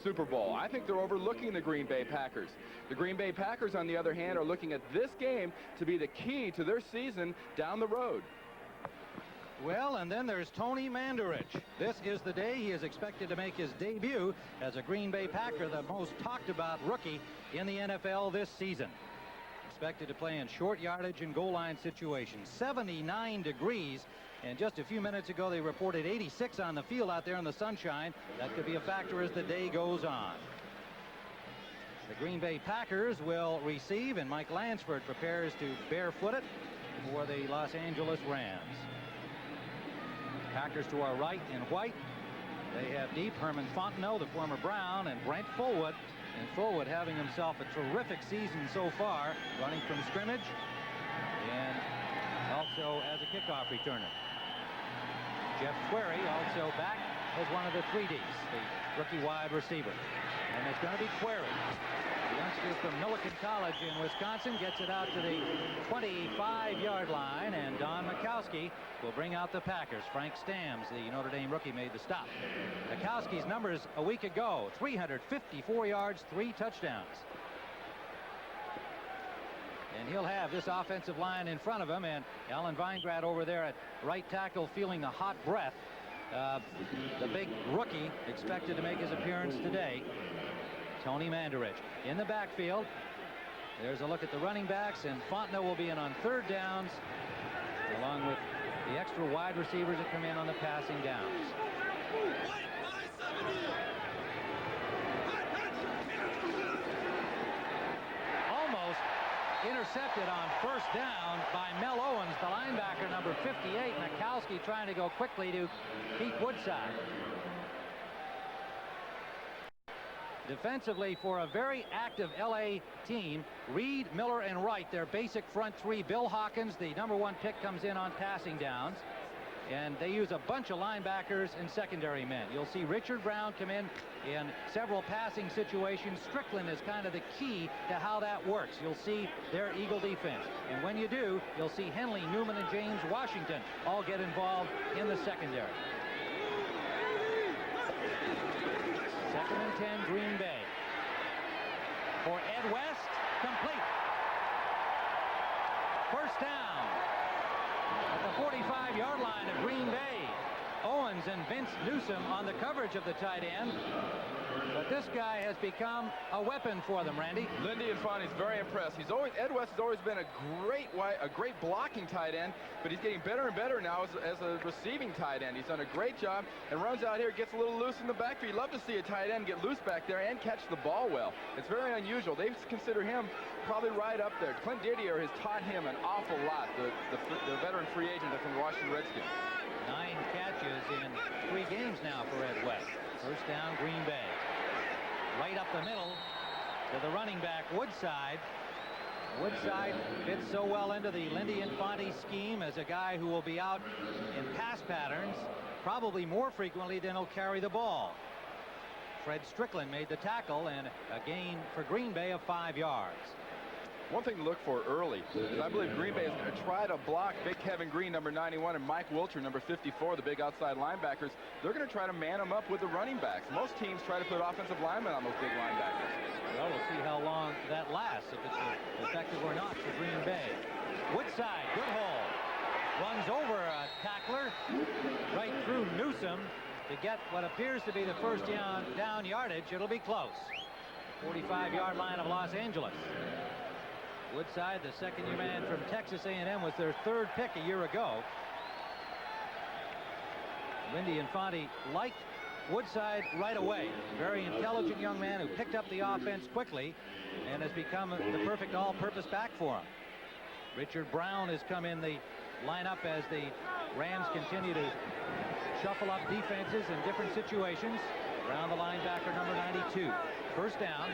Super Bowl. I think they're overlooking the Green Bay Packers. The Green Bay Packers, on the other hand, are looking at this game to be the key to their season down the road. Well, and then there's Tony Mandarich. This is the day he is expected to make his debut as a Green Bay Packer, the most talked about rookie in the NFL this season. Expected to play in short yardage and goal line situations. 79 degrees, and just a few minutes ago they reported 86 on the field out there in the sunshine. That could be a factor as the day goes on. The Green Bay Packers will receive, and Mike Lansford prepares to barefoot it for the Los Angeles Rams. Packers to our right in white. They have deep Herman Fontenot, the former Brown, and Brent Fullwood. And Fullwood having himself a terrific season so far, running from scrimmage and also as a kickoff returner. Jeff Query also back as one of the 3Ds, the rookie wide receiver. And it's going to be Query. The youngster from Millikan College in Wisconsin gets it out to the 25-yard line, and Don Majkowski will bring out the Packers. Frank Stamms, the Notre Dame rookie, made the stop. Majkowski's numbers a week ago: 354 yards, 3 touchdowns. And he'll have this offensive line in front of him, and Alan Weingrad over there at right tackle feeling the hot breath. The big rookie expected to make his appearance today, Tony Mandarich. In the backfield, there's a look at the running backs, and Fontenot will be in on third downs, along with the extra wide receivers that come in on the passing downs. Almost intercepted on first down by Mel Owens, the linebacker, number 58. Majkowski trying to go quickly to Pete Woodside. Defensively, for a very active LA team, Reed, Miller, and Wright, their basic front three. Bill Hawkins, the #1 pick, comes in on passing downs. And they use a bunch of linebackers and secondary men. You'll see Richard Brown come in several passing situations. Strickland is kind of the key to how that works. You'll see their Eagle defense. And when you do, you'll see Henley, Newman, and James Washington all get involved in the secondary. 2nd and 10, Green Bay. For Ed West, complete. First down at the 45-yard line of Green Bay. Owens and Vince Newsom on the coverage of the tight end. But this guy has become a weapon for them, Randy. Lindy Infante's very impressed. Ed West has always been a great blocking tight end, but he's getting better and better now as a receiving tight end. He's done a great job and runs out here, gets a little loose in the backfield. You'd love to see a tight end get loose back there and catch the ball well. It's very unusual. They consider him probably right up there. Clint Didier has taught him an awful lot, the veteran free agent from the Washington Redskins. 9 catches in 3 games now for Ed West. First down, Green Bay. Right up the middle to the running back, Woodside. Woodside fits so well into the Lindy Infante scheme as a guy who will be out in pass patterns probably more frequently than he'll carry the ball. Fred Strickland made the tackle, and a gain for Green Bay of 5 yards. One thing to look for early is I believe Green Bay is going to try to block big Kevin Green, number 91, and Mike Wilcher, number 54, the big outside linebackers. They're going to try to man them up with the running backs. Most teams try to put offensive linemen on those big linebackers. Well, we'll see how long that lasts, if it's effective or not for Green Bay. Woodside, good hole. Runs over a tackler right through Newsom to get what appears to be the first down yardage. It'll be close. 45-yard line of Los Angeles. Woodside, the second-year man from Texas A&M, was their 3rd pick a year ago. Lindy Infante liked Woodside right away. Very intelligent young man who picked up the offense quickly and has become the perfect all-purpose back for him. Richard Brown has come in the lineup as the Rams continue to shuffle up defenses in different situations. Brown, the linebacker, number 92. First down.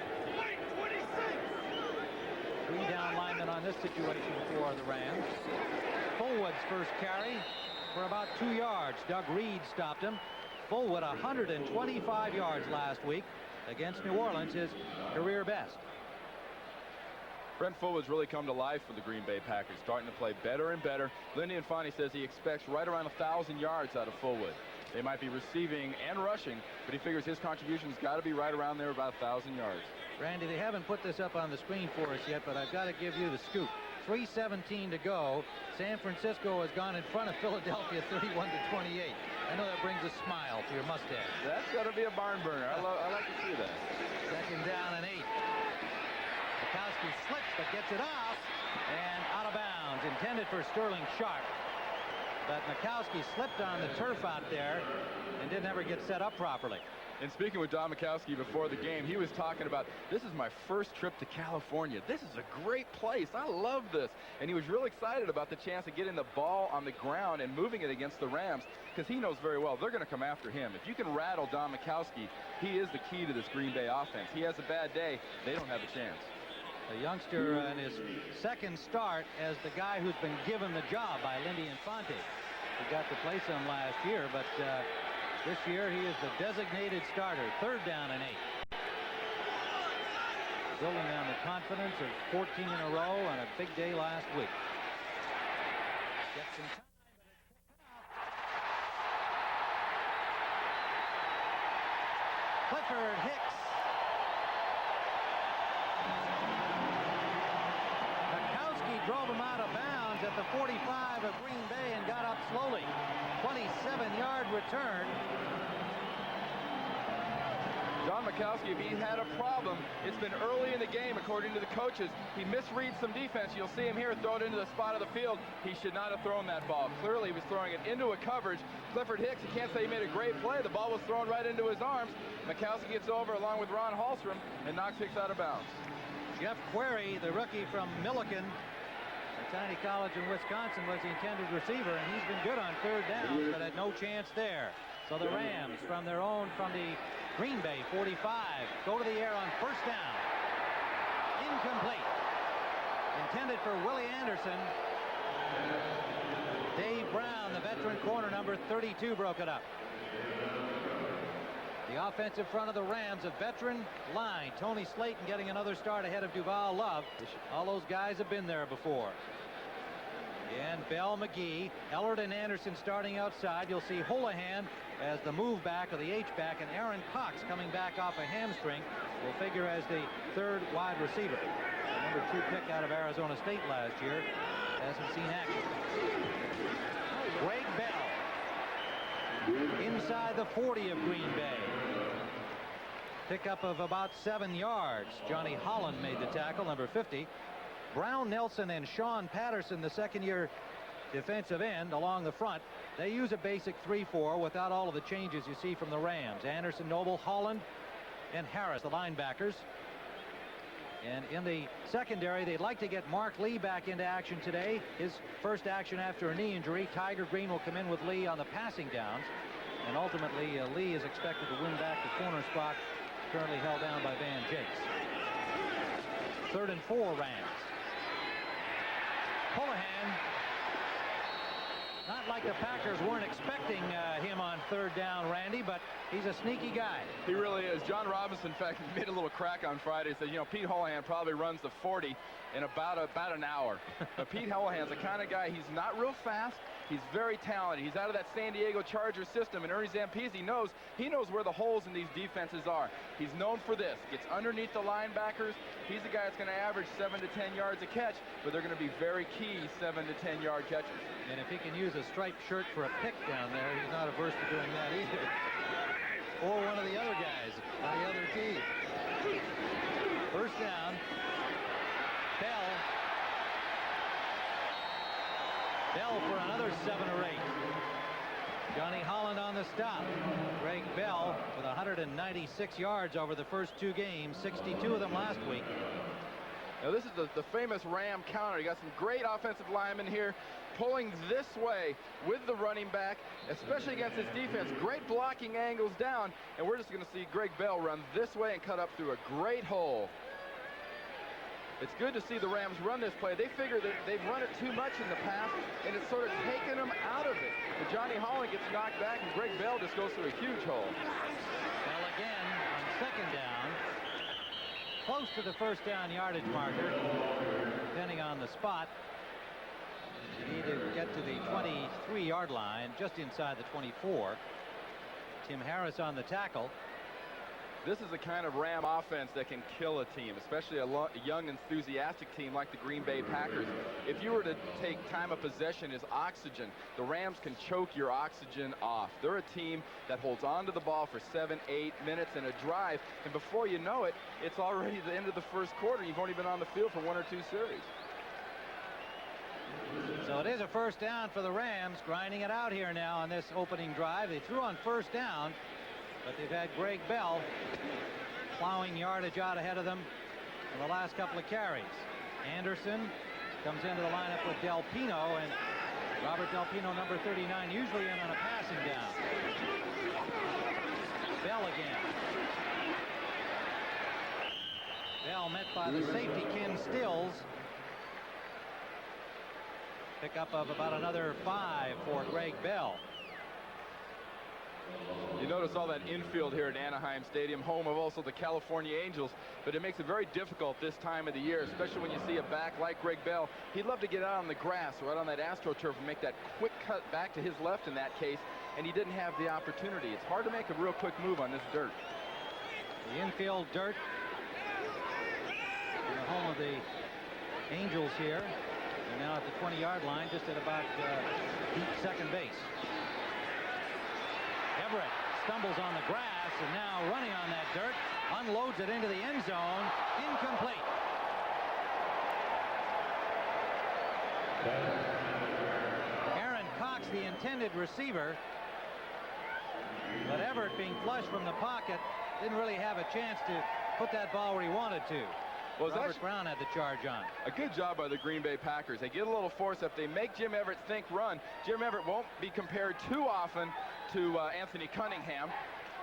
3 down linemen on this situation for the Rams. Fullwood's first carry for about 2 yards. Doug Reed stopped him. Fullwood 125 yards last week against New Orleans, his career best. Brent Fullwood's really come to life for the Green Bay Packers, starting to play better and better. Lindy Infante says he expects right around 1,000 yards out of Fullwood. They might be receiving and rushing, but he figures his contribution's got to be right around there, about 1,000 yards. Randy, they haven't put this up on the screen for us yet, but I've got to give you the scoop. 3:17 to go. San Francisco has gone in front of Philadelphia 31-28. I know that brings a smile to your mustache. That's got to be a barn burner. I like to see that. Second down and 8. Majkowski slips but gets it off and out of bounds. Intended for Sterling Sharp. But Majkowski slipped on the turf out there and didn't ever get set up properly. And speaking with Don Majkowski before the game, he was talking about, this is my first trip to California. This is a great place. I love this. And he was real excited about the chance of getting the ball on the ground and moving it against the Rams, because he knows very well they're going to come after him. If you can rattle Don Majkowski, he is the key to this Green Bay offense. He has a bad day, they don't have a chance. A youngster in his second start as the guy who's been given the job by Lindy Infante. He got to play some last year, but this year he is the designated starter. Third down and 8. Building on the confidence of 14 in a row on a big day last week. Gets some time, but it's picked up. Clifford Hicks. Majkowski drove him out of bounds at the 45 of Green Bay and got up slowly. 27-yard return. John Majkowski, if he had a problem, it's been early in the game, according to the coaches. He misreads some defense. You'll see him here throw it into the spot of the field. He should not have thrown that ball. Clearly, he was throwing it into a coverage. Clifford Hicks, you can't say he made a great play. The ball was thrown right into his arms. Majkowski gets over along with Ron Hallstrom and knocks Hicks out of bounds. Jeff Query, the rookie from Milliken, a tiny college in Wisconsin, was the intended receiver, and he's been good on third downs, but had no chance there. So the Rams, from the Green Bay 45, go to the air on first down. Incomplete. Intended for Willie Anderson. Dave Brown, the veteran corner, number 32, broke it up. The offensive front of the Rams, a veteran line. Tony Slayton getting another start ahead of Duval Love. All those guys have been there before. And Bell, McGee, Ellard and Anderson starting outside. You'll see Holohan as the move back or the H-back, and Aaron Cox coming back off a hamstring will figure as the third wide receiver. The number 2 pick out of Arizona State last year hasn't seen action. Greg Bell inside the 40 of Green Bay. Pickup of about 7 yards. Johnny Holland made the tackle, number 50. Brown Nelson and Sean Patterson, the second-year defensive end, along the front. They use a basic 3-4 without all of the changes you see from the Rams. Anderson, Noble, Holland, and Harris, the linebackers. And in the secondary, they'd like to get Mark Lee back into action today. His first action after a knee injury. Tiger Green will come in with Lee on the passing downs. And ultimately, Lee is expected to win back the corner spot, currently held down by Van Jakes. 3rd and 4 Rams. Holohan, not like the Packers weren't expecting him on third down, Randy, but he's a sneaky guy. He really is. John Robinson, in fact, made a little crack on Friday. He said, you know, Pete Holohan probably runs the 40 in about an hour. But Pete Holohan's the kind of guy, he's not real fast. He's very talented. He's out of that San Diego Chargers system, and Ernie Zampese knows where the holes in these defenses are. He's known for this. Gets underneath the linebackers. He's the guy that's going to average 7 to 10 yards a catch, but they're going to be very key 7 to 10 yard catches. And if he can use a striped shirt for a pick down there, he's not averse to doing that either. Or one of the other guys on the other team. First down. Bell for another 7 or 8. Johnny Holland on the stop. Greg Bell with 196 yards over the first 2 games, 62 of them last week. Now this is the famous Ram counter. You got some great offensive linemen here pulling this way with the running back, especially against his defense. Great blocking angles down, and we're just going to see Greg Bell run this way and cut up through a great hole. It's good to see the Rams run this play. They figure that they've run it too much in the past, and it's sort of taken them out of it. But Johnny Holland gets knocked back, and Greg Bell just goes through a huge hole. Well, again, on second down, close to the first down yardage marker, depending on the spot. You need to get to the 23-yard line, just inside the 24. Tim Harris on the tackle. This is the kind of Ram offense that can kill a team, especially a young, enthusiastic team like the Green Bay Packers. If you were to take time of possession as oxygen, the Rams can choke your oxygen off. They're a team that holds on to the ball for 7, 8 minutes in a drive, and before you know it, it's already the end of the first quarter. You've only been on the field for 1 or 2 series. So it is a first down for the Rams, grinding it out here now on this opening drive. They threw on first down, but they've had Greg Bell plowing yardage out ahead of them in the last couple of carries. Anderson comes into the lineup with Del Pino, and Robert Del Pino, number 39, usually in on a passing down. Bell again. Bell met by the safety Ken Stills. Pickup of about another 5 for Greg Bell. You notice all that infield here at Anaheim Stadium, home of also the California Angels, but it makes it very difficult this time of the year, especially when you see a back like Greg Bell. He'd love to get out on the grass or out on that AstroTurf and make that quick cut back to his left in that case, and he didn't have the opportunity. It's hard to make a real quick move on this dirt. The infield dirt in the home of the Angels here. They're now at the 20-yard line, just at about deep second base. Everett stumbles on the grass and now running on that dirt, unloads it into the end zone. Incomplete. Aaron Cox, the intended receiver, but Everett, being flush from the pocket, didn't really have a chance to put that ball where he wanted to. Well, Robert Brown had the charge on. A good job by the Green Bay Packers. They get a little force up. They make Jim Everett think run. Jim Everett won't be compared too often to Anthony Cunningham,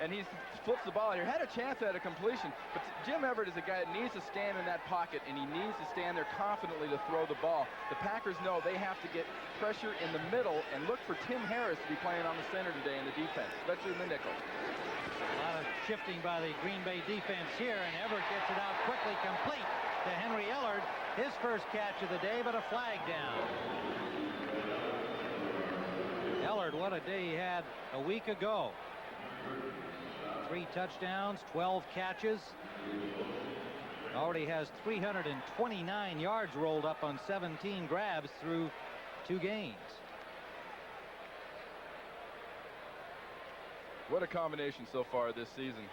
and he flips the ball here. Had a chance at a completion, but Jim Everett is a guy that needs to stand in that pocket, and he needs to stand there confidently to throw the ball. The Packers know they have to get pressure in the middle and look for Tim Harris to be playing on the center today in the defense, especially in the nickel. A lot of shifting by the Green Bay defense here, and Everett gets it out quickly, complete to Henry Ellard. His first catch of the day, but a flag down. Ellard, what a day he had a week ago. 3 touchdowns, 12 catches. Already has 329 yards rolled up on 17 grabs through 2 games. What a combination so far this season.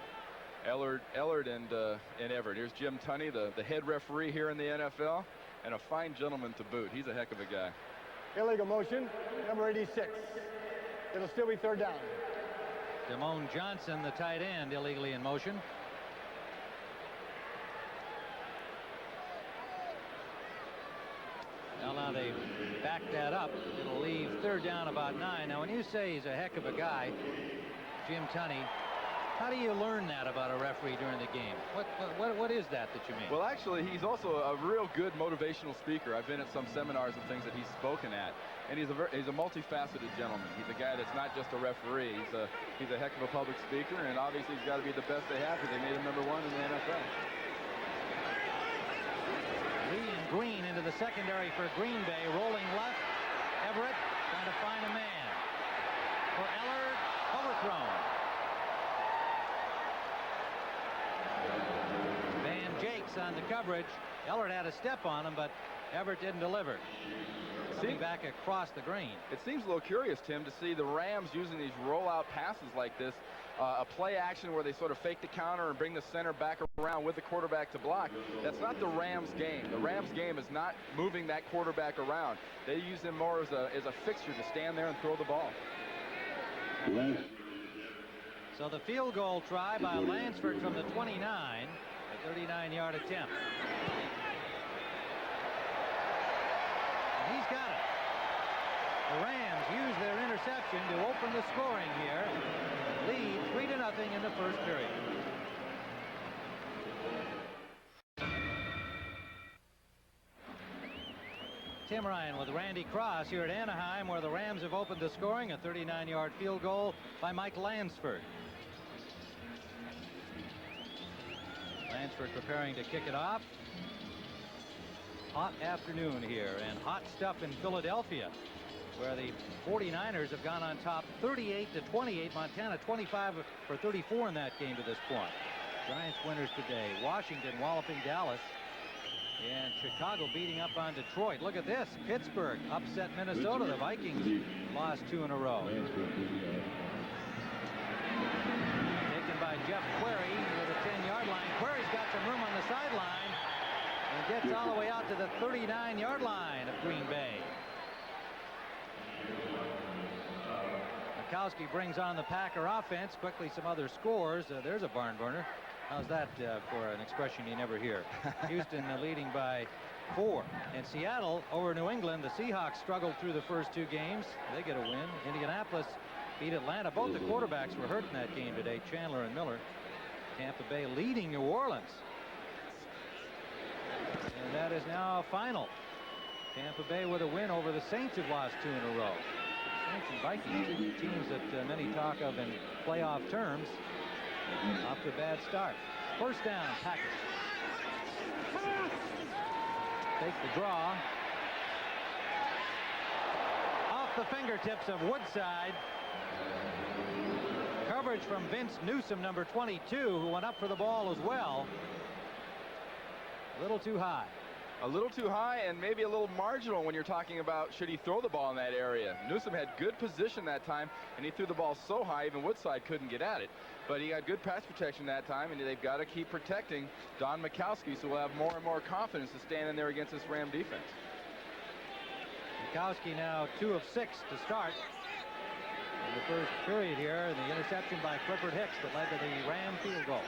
Ellard and Everett. Here's Jim Tunney, the head referee here in the NFL, and a fine gentleman to boot. He's a heck of a guy. Illegal motion, number 86. It'll still be third down. Damone Johnson, the tight end, illegally in motion. Well, now they back that up. It'll leave third down about 9. Now, when you say he's a heck of a guy, Jim Tunney, how do you learn that about a referee during the game? What is that you mean? Well, actually, he's also a real good motivational speaker. I've been at some seminars and things that he's spoken at, and he's a multifaceted gentleman. He's a guy that's not just a referee. He's a heck of a public speaker, and obviously he's got to be the best they have because they made him #1 in the NFL. Lee and Green into the secondary for Green Bay, rolling left. Everett trying to find a man. For Ellard, overthrown. Van Jakes on the coverage. Ellard had a step on him, but Everett didn't deliver. Coming back across the green. It seems a little curious, Tim, to see the Rams using these rollout passes like this. A play action where they sort of fake the counter and bring the center back around with the quarterback to block. That's not the Rams game. The Rams game is not moving that quarterback around. They use him more as a fixture to stand there and throw the ball. So the field goal try by Lansford from the 29, a 39-yard attempt. And he's got it. The Rams use their interception to open the scoring here. Lead 3-0 in the first period. Tim Ryan with Randy Cross here at Anaheim, where the Rams have opened the scoring. A 39-yard field goal by Mike Lansford. Lansford preparing to kick it off. Hot afternoon here and hot stuff in Philadelphia. where the 49ers have gone on top 38-28. Montana 25 for 34 in that game to this point. Giants winners today. Washington walloping Dallas. And Chicago beating up on Detroit. Look at this. Pittsburgh upset Minnesota. The Vikings lost 2 in a row. Taken by Jeff Query near the 10-yard line. Query's got some room on the sideline and gets all the way out to the 39-yard line of Green Bay. Majkowski brings on the Packer offense. Quickly some other scores. There's a barn burner. How's that for an expression you never hear? Houston leading by 4. In Seattle over New England, the Seahawks struggled through the first 2 games. They get a win. Indianapolis beat Atlanta. Both the quarterbacks were hurt in that game today, Chandler and Miller. Tampa Bay leading New Orleans. And that is now final. Tampa Bay with a win over the Saints, who've lost 2 in a row. Saints and Vikings, 2 teams that many talk of in playoff terms. Off to a bad start. First down, Packers. Take the draw. Off the fingertips of Woodside. Coverage from Vince Newsom, number 22, who went up for the ball as well. A little too high. A little too high and maybe a little marginal when you're talking about should he throw the ball in that area. Newsom had good position that time, and he threw the ball so high even Woodside couldn't get at it. But he got good pass protection that time, and they've got to keep protecting Don Majkowski, so we'll have more and more confidence to stand in there against this Ram defense. Majkowski now 2 of 6 to start in the first period here, and the interception by Clifford Hicks that led to the Ram field goal.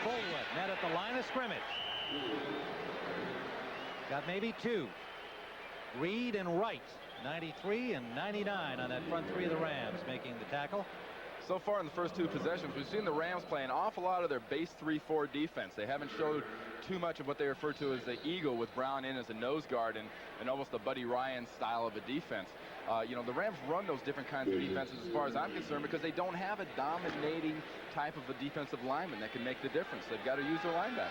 Fullwood net at the line of scrimmage. Got maybe 2. Reed and Wright, 93 and 99 on that front 3 of the Rams, making the tackle. So far in the first 2 possessions, we've seen the Rams play an awful lot of their base 3-4 defense. They haven't showed too much of what they refer to as the eagle, with Brown in as a nose guard and almost a Buddy Ryan style of a defense. You know, the Rams run those different kinds of defenses as far as I'm concerned because they don't have a dominating type of a defensive lineman that can make the difference. They've got to use their linebacker.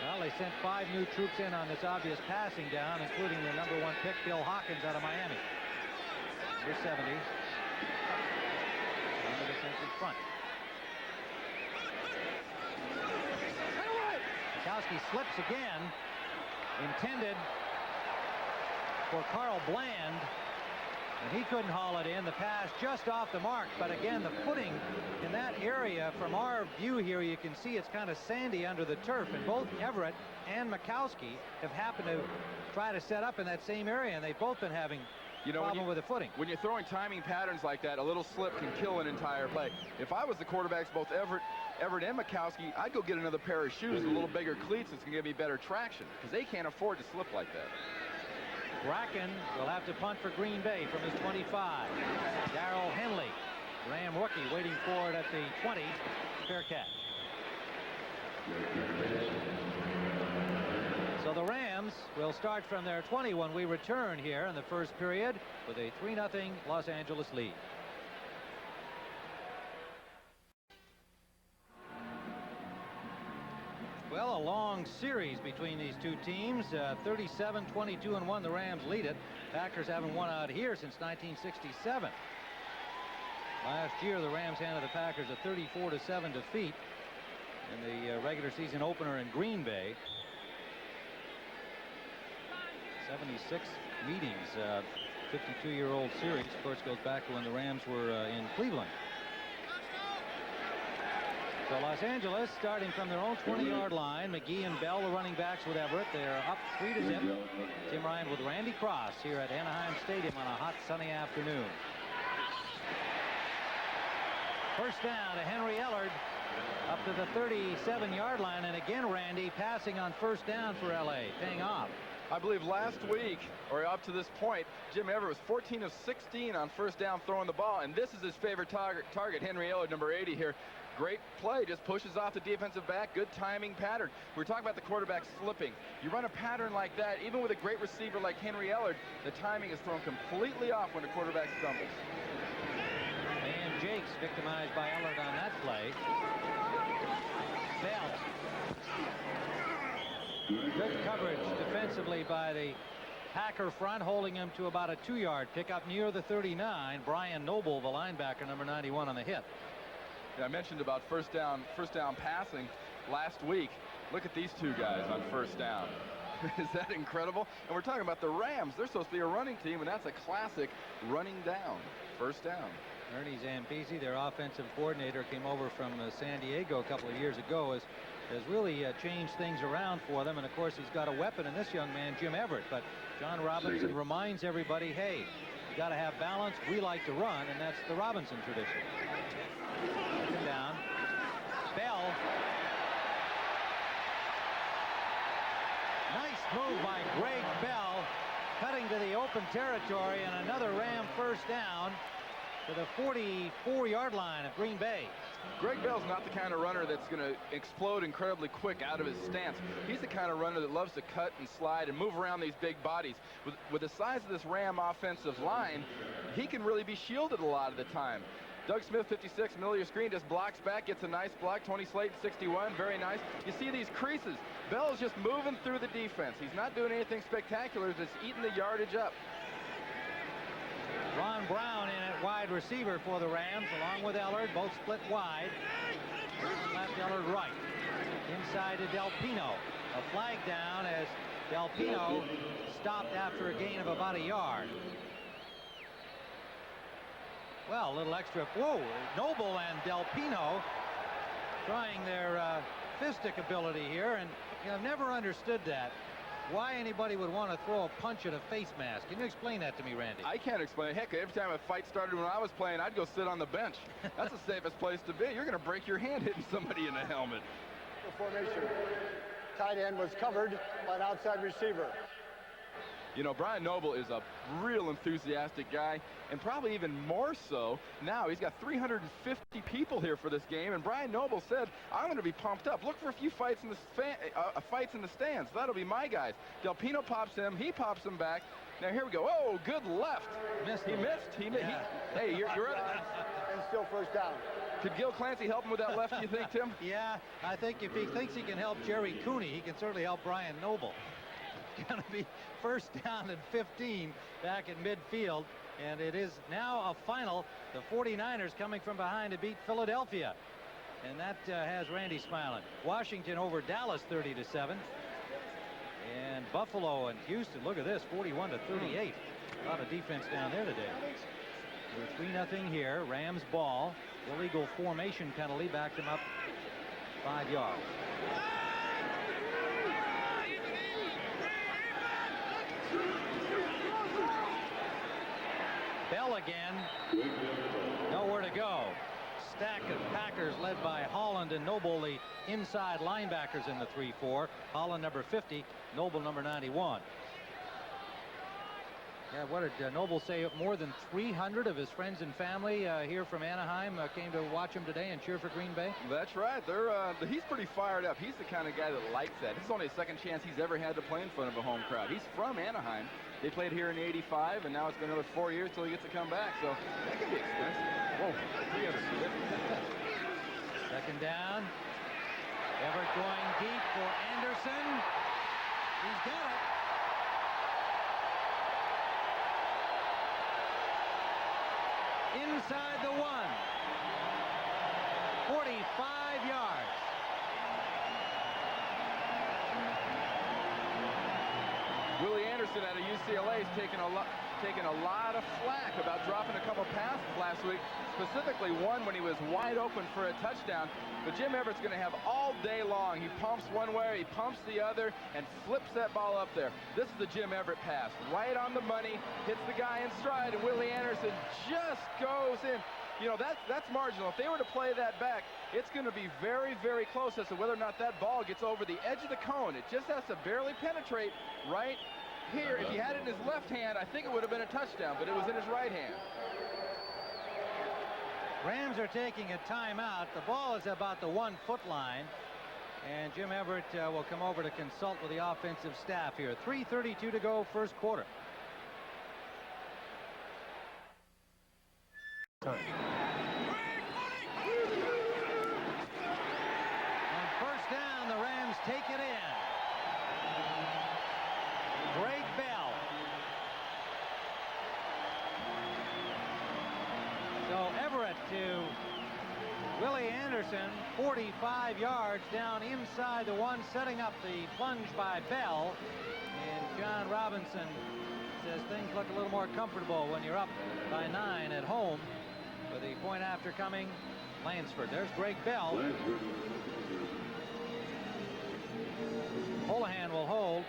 Well, they sent 5 new troops in on this obvious passing down, including the number 1 pick, Bill Hawkins, out of Miami. Number 70. On the defensive front. Majkowski slips again. Intended for Carl Bland. And he couldn't haul it in. The pass just off the mark. But again, the footing in that area, from our view here, you can see it's kind of sandy under the turf. And both Everett and Majkowski have happened to try to set up in that same area. And they've both been having problem with the footing. When you're throwing timing patterns like that, a little slip can kill an entire play. If I was the quarterbacks, both Everett and Majkowski, I'd go get another pair of shoes, a little bigger cleats that's going to give me better traction, because they can't afford to slip like that. Bracken will have to punt for Green Bay from his 25. Darrell Henley, Ram rookie, waiting for it at the 20. Fair catch. So the Rams will start from their 20 when we return here in the first period with a 3-0 Los Angeles lead. Well, a long series between these two teams. 37-22-1. The Rams lead it. Packers haven't won out here since 1967. Last year, the Rams handed the Packers a 34-7 defeat in the regular season opener in Green Bay. 76 meetings. 52-year-old series. Of course, goes back to when the Rams were in Cleveland. So Los Angeles starting from their own 20-yard line. McGee and Bell, the running backs with Everett. They're up 3-0. Tim Ryan with Randy Cross here at Anaheim Stadium on a hot sunny afternoon. First down to Henry Ellard up to the 37-yard line. And again, Randy passing on first down for L.A. paying off. I believe last week, or up to this point, Jim Everett was 14 of 16 on first down throwing the ball. And this is his favorite target, Henry Ellard, number 80 here. Great play, just pushes off the defensive back. Good timing pattern. We're talking about the quarterback slipping. You run a pattern like that, even with a great receiver like Henry Ellard, the timing is thrown completely off when the quarterback stumbles. And Jakes victimized by Ellard on that play. Bell. Good coverage defensively by the Packer front, holding him to about a 2-yard pickup near the 39. Brian Noble, the linebacker, number 91, on the hit. Yeah, I mentioned about first down passing last week. Look at these two guys on first down. Is that incredible? And we're talking about the Rams. They're supposed to be a running team, and that's a classic running down. First down. Ernie Zampese, their offensive coordinator, came over from San Diego a couple of years ago, has really changed things around for them. And of course, he's got a weapon in this young man, Jim Everett. But John Robinson reminds everybody, hey, you got to have balance. We like to run, and that's the Robinson tradition. Down. Bell. Nice move by Greg Bell, cutting to the open territory, and another Ram first down to the 44-yard line of Green Bay. Greg Bell's not the kind of runner that's going to explode incredibly quick out of his stance. He's the kind of runner that loves to cut and slide and move around these big bodies. With the size of this Ram offensive line, he can really be shielded a lot of the time. Doug Smith, 56, middle of your screen, just blocks back, gets a nice block. Tony Slayton, 61, very nice. You see these creases. Bell's just moving through the defense. He's not doing anything spectacular, just eating the yardage up. Ron Brown in at wide receiver for the Rams, along with Ellard, both split wide. Left, Ellard right. Inside to Del Pino. A flag down as Del Pino stopped after a gain of about a yard. Well, a little extra. Whoa, Noble and Del Pino trying their fistic ability here, and I've never understood that. Why anybody would want to throw a punch at a face mask. Can you explain that to me, Randy? I can't explain it. Heck, every time a fight started when I was playing, I'd go sit on the bench. That's the safest place to be. You're going to break your hand hitting somebody in the helmet. The formation. Tight end was covered by an outside receiver. You know, Brian Noble is a real enthusiastic guy, and probably even more so now. He's got 350 people here for this game, and Brian Noble said, I'm going to be pumped up. Look for a few fights in the fights in the stands. That'll be my guys. Del Pino pops him. He pops him back. Now, here we go. Oh, good left. He missed. Hey, you're at it. And still first down. Could Gil Clancy help him with that left, do you think, Tim? Yeah, I think if he thinks he can help Jerry Cooney, he can certainly help Brian Noble. Going to be first down and 15 back at midfield, and it is now a final. The 49ers coming from behind to beat Philadelphia, and that has Randy smiling. Washington over Dallas 30-7, and Buffalo and Houston, look at this, 41-38. A lot of defense down there today. We're 3-0 here. Rams ball. Illegal formation penalty backed them up 5 yards. Bell again. Nowhere to go. Stack of Packers led by Holland and Noble, the inside linebackers in the 3-4. Holland number 50, Noble number 91. Yeah, what did Noble say? More than 300 of his friends and family here from Anaheim came to watch him today and cheer for Green Bay. That's right. He's pretty fired up. He's the kind of guy that likes that. This is only a second chance he's ever had to play in front of a home crowd. He's from Anaheim. They played here in '85, and now it's been another 4 years till he gets to come back. So that could be expensive. Whoa, 300. Second down. Everett going deep for Anderson. He's got it. Inside the 1. 45 yards. Willie Anderson out of UCLA has taken a lot of flack about dropping a couple passes last week, specifically one when he was wide open for a touchdown. But Jim Everett's going to have all day long. He pumps one way, he pumps the other, and flips that ball up there. This is the Jim Everett pass. Right on the money, hits the guy in stride, and Willie Anderson just goes in. You know, that's marginal. If they were to play that back, it's going to be very, very close as to whether or not that ball gets over the edge of the cone. It just has to barely penetrate right here. If he had it in his left hand, I think it would have been a touchdown, but it was in his right hand. Rams are taking a timeout. The ball is about the 1-foot line, and Jim Everett will come over to consult with the offensive staff here. 3:32 to go, first quarter. On first down, the Rams take it in. Willie Anderson, 45 yards down inside the one, setting up the plunge by Bell. And John Robinson says things look a little more comfortable when you're up by 9 at home. With the point after coming, Lansford. There's Greg Bell. Holohan will hold.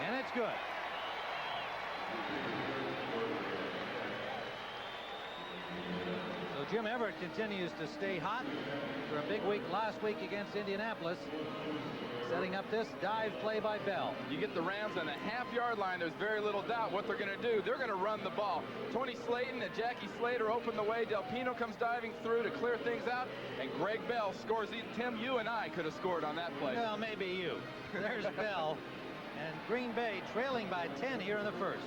And it's good. So Jim Everett continues to stay hot for a big week last week against Indianapolis. Setting up this dive play by Bell. You get the Rams on the half-yard line, there's very little doubt what they're going to do. They're going to run the ball. Tony Slayton and Jackie Slater open the way. Del Pino comes diving through to clear things out, and Greg Bell scores. Tim, you and I could have scored on that play. Well, maybe you. There's Bell, and Green Bay trailing by 10 here in the first.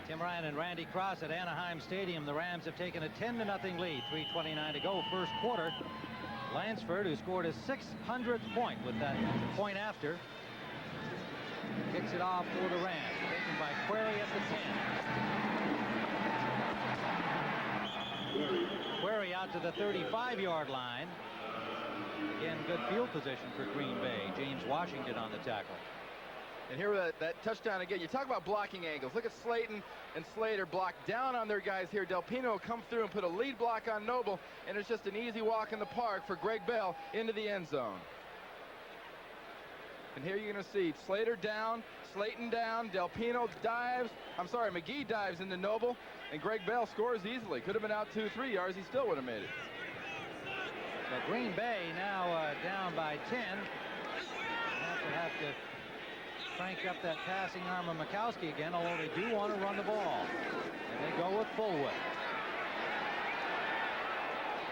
Tim Ryan and Randy Cross at Anaheim Stadium. The Rams have taken a 10-0 lead. 3:29 to go, first quarter. Lansford, who scored his 600th point with that point after, kicks it off for the Rams. Taken by Query at the 10. Query out to the 35-yard line. Again, good field position for Green Bay. James Washington on the tackle. And here that touchdown again. You talk about blocking angles. Look at Slayton and Slater block down on their guys here. Del Pino will come through and put a lead block on Noble, and it's just an easy walk in the park for Greg Bell into the end zone. And here you're going to see Slater down, Slayton down, Del Pino dives. McGee dives into Noble, and Greg Bell scores easily. Could have been out 2-3 yards. He still would have made it. So Green Bay now down by 10. Have to crank up that passing arm of Majkowski again, although they do want to run the ball. And they go with Fullwood.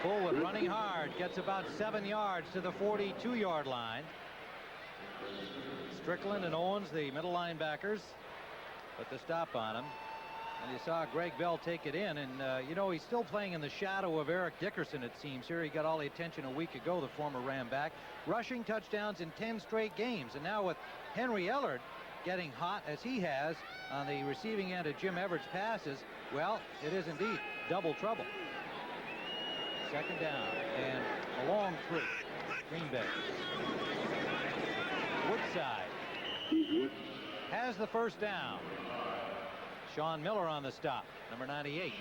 Fullwood running hard, gets about 7 yards to the 42-yard line. Strickland and Owens, the middle linebackers, put the stop on him. And you saw Greg Bell take it in, and you know, he's still playing in the shadow of Eric Dickerson, it seems. Here he got all the attention a week ago, the former Ram back. Rushing touchdowns in 10 straight games, and now with Henry Ellard getting hot as he has on the receiving end of Jim Everett's passes, well, it is indeed double trouble. Second down, and a long three. Green Bay. Woodside has the first down. Sean Miller on the stop, number 98.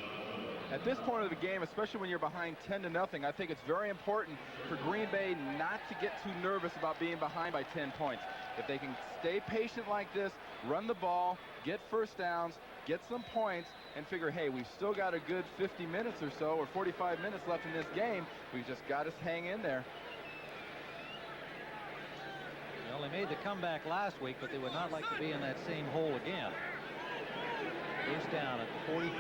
At this point of the game, especially when you're behind 10-0, I think it's very important for Green Bay not to get too nervous about being behind by 10 points. If they can stay patient like this, run the ball, get first downs, get some points, and figure, hey, we've still got a good 50 minutes or so, or 45 minutes left in this game. We've just got to hang in there. Well, they made the comeback last week, but they would not like to be in that same hole again. First down at the 45 of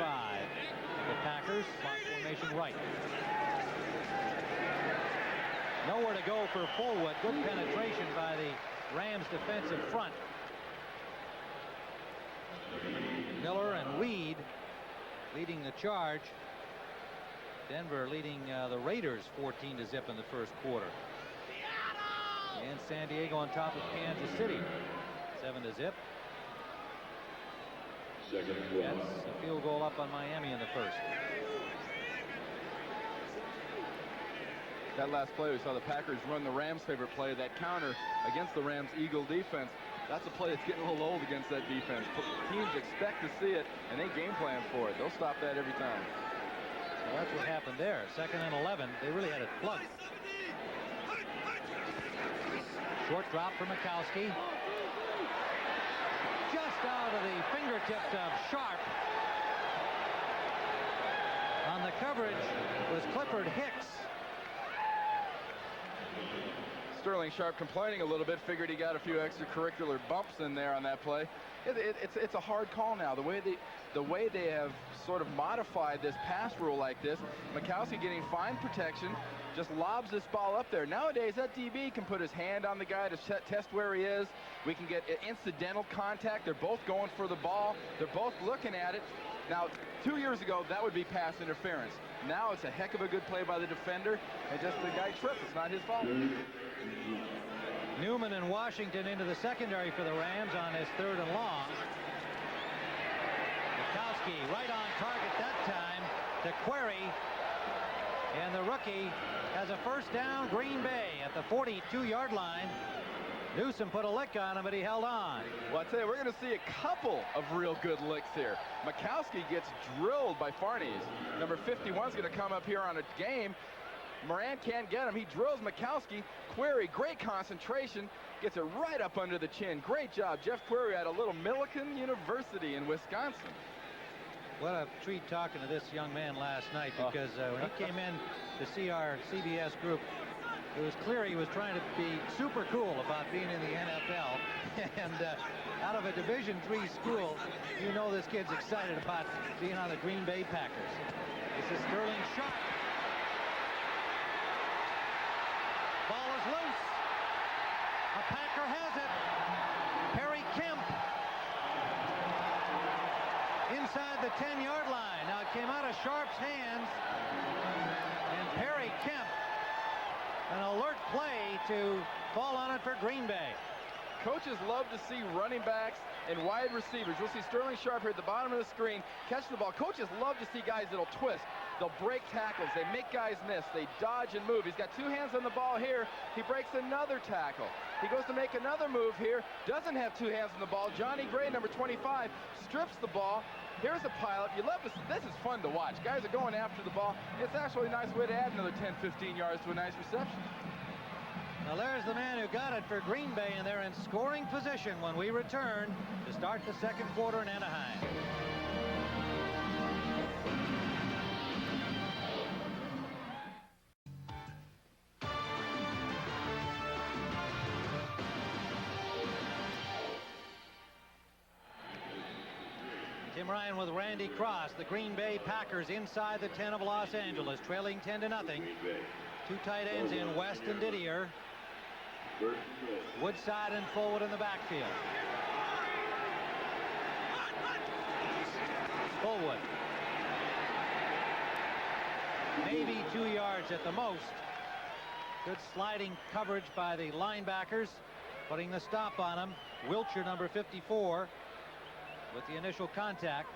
the Packers. Slot formation right. Nowhere to go for Fullwood. Good penetration by the Rams defensive front. Miller and Reed leading the charge. Denver leading the Raiders 14-0 in the first quarter. And San Diego on top of Kansas City 7-0. Jets a field goal up on Miami in the first. That last play, we saw the Packers run the Rams' favorite play, that counter against the Rams' Eagle defense. That's a play that's getting a little old against that defense. Teams expect to see it, and they game plan for it. They'll stop that every time. Well, that's what happened there. 2nd and 11. They really had it plugged. Short drop for Majkowski. Just out of the fingertips of Sharp. On the coverage was Clifford Hicks. Sterling Sharp complaining a little bit, figured he got a few extracurricular bumps in there on that play. It's a hard call now. The way they have sort of modified this pass rule like this, Majkowski getting fine protection, just lobs this ball up there. Nowadays, that DB can put his hand on the guy to test where he is. We can get incidental contact. They're both going for the ball. They're both looking at it. Now, 2 years ago, that would be pass interference. Now it's a heck of a good play by the defender, and just the guy tripped. It's not his fault. Newman and Washington into the secondary for the Rams on this 3rd and long. Majkowski right on target that time to Query. And the rookie has a first down. Green Bay at the 42-yard line. Newsom put a lick on him, but he held on. Well, I tell you, we're going to see a couple of real good licks here. Majkowski gets drilled by Farnese. Number 51 is going to come up here on a game. Moran can't get him. He drills Majkowski. Query, great concentration. Gets it right up under the chin. Great job. Jeff Query at a little Millikan University in Wisconsin. What a treat talking to this young man last night, because when he came in to see our CBS group, it was clear he was trying to be super cool about being in the NFL. And out of a Division III school, you know this kid's excited about being on the Green Bay Packers. This is Sterling Sharp. Ball is loose. A Packer has it. Perry Kemp inside the 10-yard line. Now it came out of Sharp's hands, and Perry Kemp, an alert play to fall on it for Green Bay. Coaches love to see running backs and wide receivers. You'll see Sterling Sharp here at the bottom of the screen catch the ball. Coaches love to see guys that'll twist. They'll break tackles. They make guys miss. They dodge and move. He's got 2 hands on the ball here. He breaks another tackle. He goes to make another move here. Doesn't have 2 hands on the ball. Johnny Gray, number 25, strips the ball. Here's a pilot. You love this. This is fun to watch. Guys are going after the ball. It's actually a nice way to add another 10, 15 yards to a nice reception. Now there's the man who got it for Green Bay, and they're in scoring position when we return to start the 2nd quarter in Anaheim. Tim Ryan with Randy Cross. The Green Bay Packers inside the 10 of Los Angeles, trailing 10-0. 2 tight ends in West and Didier. Woodside and Fullwood in the backfield. Fullwood. Maybe 2 yards at the most. Good sliding coverage by the linebackers, putting the stop on him. Wiltshire, number 54, with the initial contact.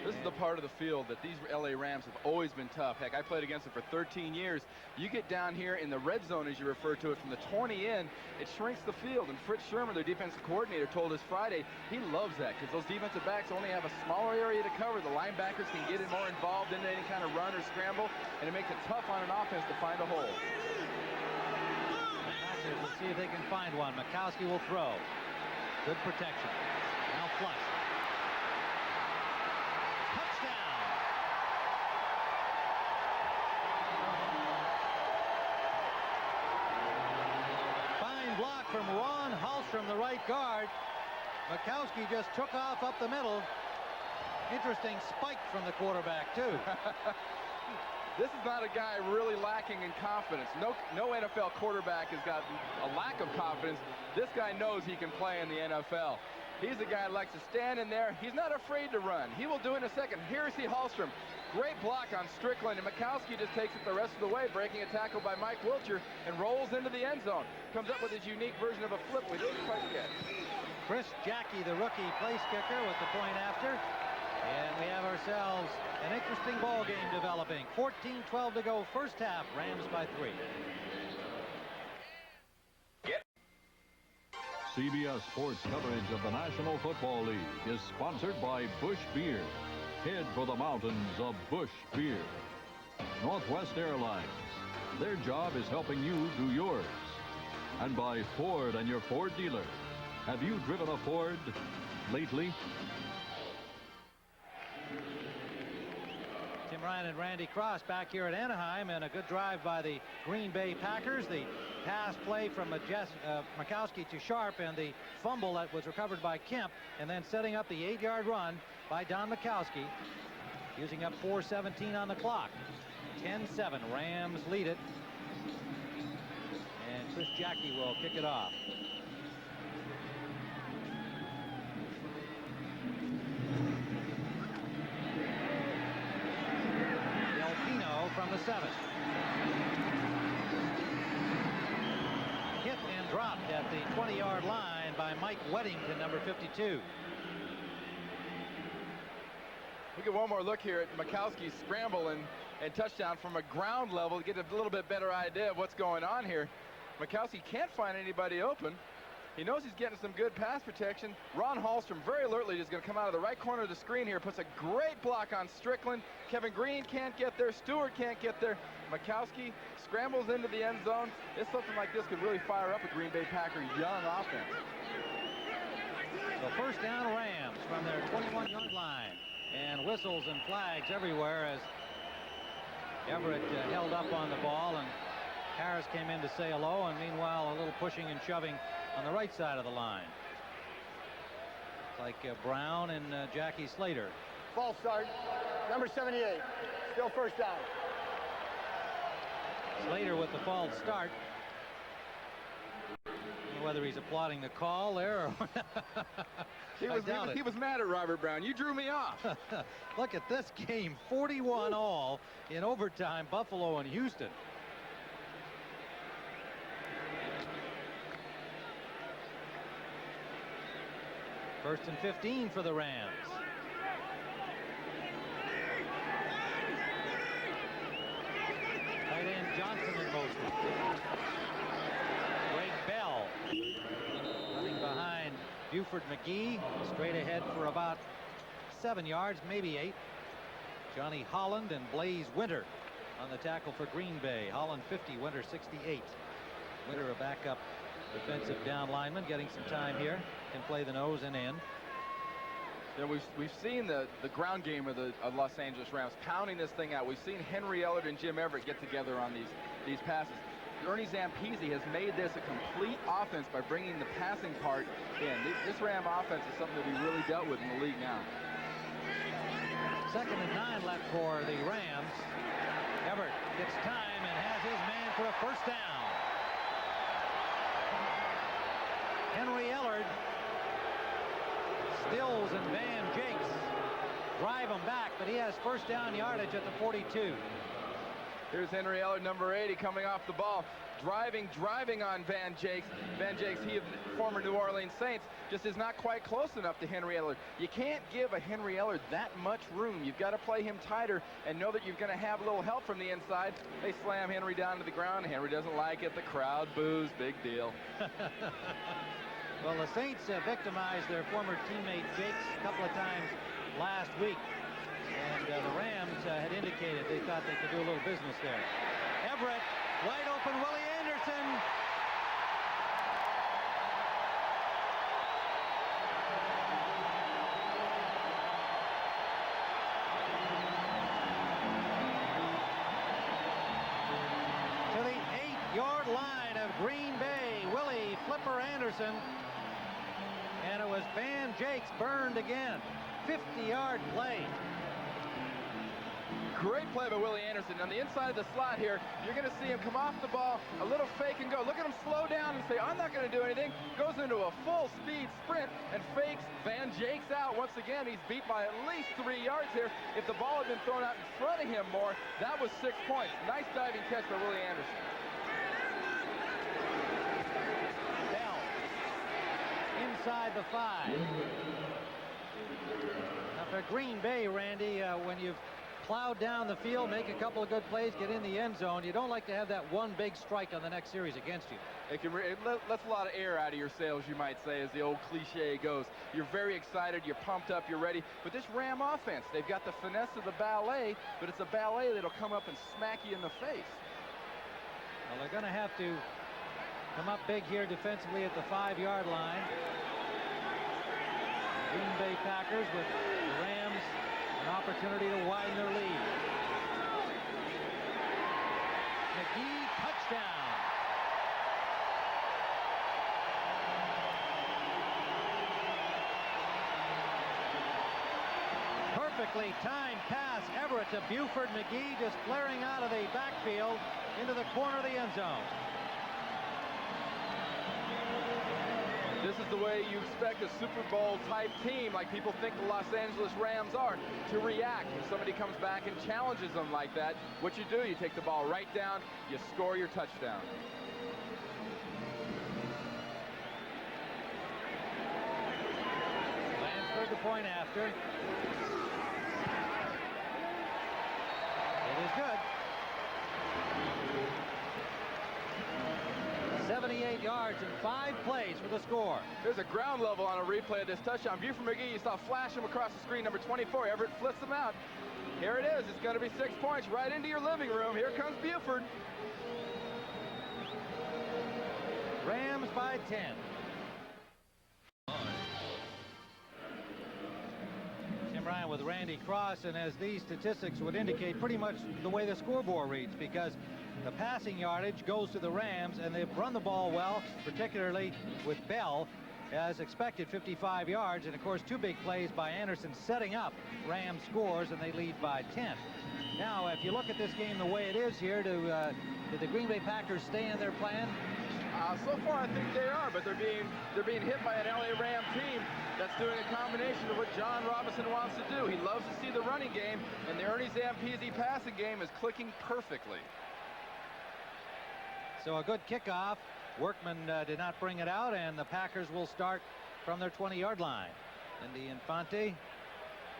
This is the part of the field that these LA Rams have always been tough. Heck, I played against them for 13 years. You get down here in the red zone, as you refer to it, from the 20 in, it shrinks the field. And Fritz Shermer, their defensive coordinator, told us Friday he loves that because those defensive backs only have a smaller area to cover. The linebackers can get more involved in any kind of run or scramble, and it makes it tough on an offense to find a hole. Packers will see if they can find one. Majkowski will throw. Good protection. Now flush. From Ron Hallstrom, the right guard. Majkowski just took off up the middle. Interesting spike from the quarterback, too. This is not a guy really lacking in confidence. No NFL quarterback has got a lack of confidence. This guy knows he can play in the NFL. He's a guy that likes to stand in there. He's not afraid to run. He will do it in a second. Here's Hallstrom. Great block on Strickland, and Majkowski just takes it the rest of the way, breaking a tackle by Mike Wiltshire and rolls into the end zone. Comes up with his unique version of a flip we didn't quite get. Chris Jackie, the rookie place kicker, with the point after. And we have ourselves an interesting ball game developing. 14-12 to go, first half. Rams by 3. CBS Sports coverage of the National Football League is sponsored by Busch Beer. Head for the mountains of Busch Beer. Northwest Airlines. Their job is helping you do yours. And by Ford and your Ford dealer. Have you driven a Ford lately? Tim Ryan and Randy Cross back here at Anaheim, and a good drive by the Green Bay Packers. The pass play from Majkowski to Sharp, and the fumble that was recovered by Kemp, and then setting up the 8-yard run by Don Majkowski, using up 4:17 on the clock. 10-7, Rams lead it, and Chris Jackie will kick it off. Delpino from the 7. dropped at the 20-yard line by Mike Weddington, number 52. We get one more look here at Majkowski's scramble and touchdown from a ground level to get a little bit better idea of what's going on here. Majkowski can't find anybody open. He knows he's getting some good pass protection. Ron Hallstrom very alertly is going to come out of the right corner of the screen here. Puts a great block on Strickland. Kevin Green can't get there. Stewart can't get there. Majkowski scrambles into the end zone. It's something like this could really fire up a Green Bay Packer young offense. So first down Rams from their 21-yard line. And whistles and flags everywhere as Everett held up on the ball, and Harris came in to say hello, and meanwhile a little pushing and shoving on the right side of the line. It's like Brown and Jackie Slater. False start, number 78. Still first down. Slater with the false start. I don't know whether he's applauding the call there or he was mad at Robert Brown. You drew me off. Look at this game, 41 all in overtime, Buffalo and Houston. First and 15 for the Rams. Tight end Johnson in motion. Greg Bell running behind Buford McGee, straight ahead for about 7 yards, maybe 8. Johnny Holland and Blaze Winter on the tackle for Green Bay. Holland 50, Winter 68. Winter a backup defensive down lineman, getting some time here. Can play the nose and in. Yeah, we've seen the ground game of the Los Angeles Rams pounding this thing out. We've seen Henry Ellard and Jim Everett get together on these passes. Ernie Zampese has made this a complete offense by bringing the passing part in. This Ram offense is something that we really dealt with in the league now. 2nd and 9 left for the Rams. Everett gets time and has his man for a first down. Henry Ellard, Stills and Van Jakes drive him back, but he has first down yardage at the 42. Here's Henry Ellard, number 80, coming off the ball. Driving on Van Jakes. Van Jakes, he of former New Orleans Saints, just is not quite close enough to Henry Ellard. You can't give a Henry Ellard that much room. You've got to play him tighter and know that you're going to have a little help from the inside. They slam Henry down to the ground. Henry doesn't like it. The crowd boos. Big deal. Well, the Saints victimized their former teammate Jakes a couple of times last week. And the Rams had indicated they thought they could do a little business there. Everett, wide open, Willie Anderson. To the 8-yard line of Green Bay, Willie Flipper Anderson. And it was Van Jakes burned again. 50-yard play. Great play by Willie Anderson. On the inside of the slot here, you're going to see him come off the ball, a little fake and go. Look at him slow down and say, I'm not going to do anything. Goes into a full speed sprint and fakes Van Jakes out. Once again, he's beat by at least 3 yards here. If the ball had been thrown out in front of him more, that was 6 points. Nice diving catch by Willie Anderson. Bell inside the 5. Now for Green Bay, Randy, when you've plowed down the field, make a couple of good plays, get in the end zone, you don't like to have that one big strike on the next series against you. It lets a lot of air out of your sails, you might say, as the old cliche goes. You're very excited, you're pumped up, you're ready. But this Ram offense, they've got the finesse of the ballet, but it's a ballet that'll come up and smack you in the face. Well, they're going to have to come up big here defensively at the 5-yard line. Green Bay Packers with the Rams an opportunity to widen their lead. McGee, touchdown. Perfectly timed pass, Everett to Buford McGee, just flaring out of the backfield into the corner of the end zone. This is the way you expect a Super Bowl type team, like people think the Los Angeles Rams are, to react. When somebody comes back and challenges them like that, what you do, you take the ball right down, you score your touchdown. point after. It is good. 78 yards in 5 plays for the score. There's a ground level on a replay of this touchdown. View from McGee. You saw flash him across the screen. Number 24. Everett flips him out. Here it is. It's going to be 6 points right into your living room. Here comes Buford. Rams by 10. Tim Ryan with Randy Cross, and as these statistics would indicate, pretty much the way the scoreboard reads, because the passing yardage goes to the Rams, and they've run the ball well, particularly with Bell, as expected, 55 yards, and of course 2 big plays by Anderson setting up Rams scores, and they lead by 10. Now, if you look at this game the way it is here, did the Green Bay Packers stay in their plan? So far, I think they are, but they're being hit by an LA Ram team that's doing a combination of what John Robinson wants to do. He loves to see the running game, and the Ernie Zampese passing game is clicking perfectly. So a good kickoff. Workman did not bring it out, and the Packers will start from their 20-yard line. Indy Infante,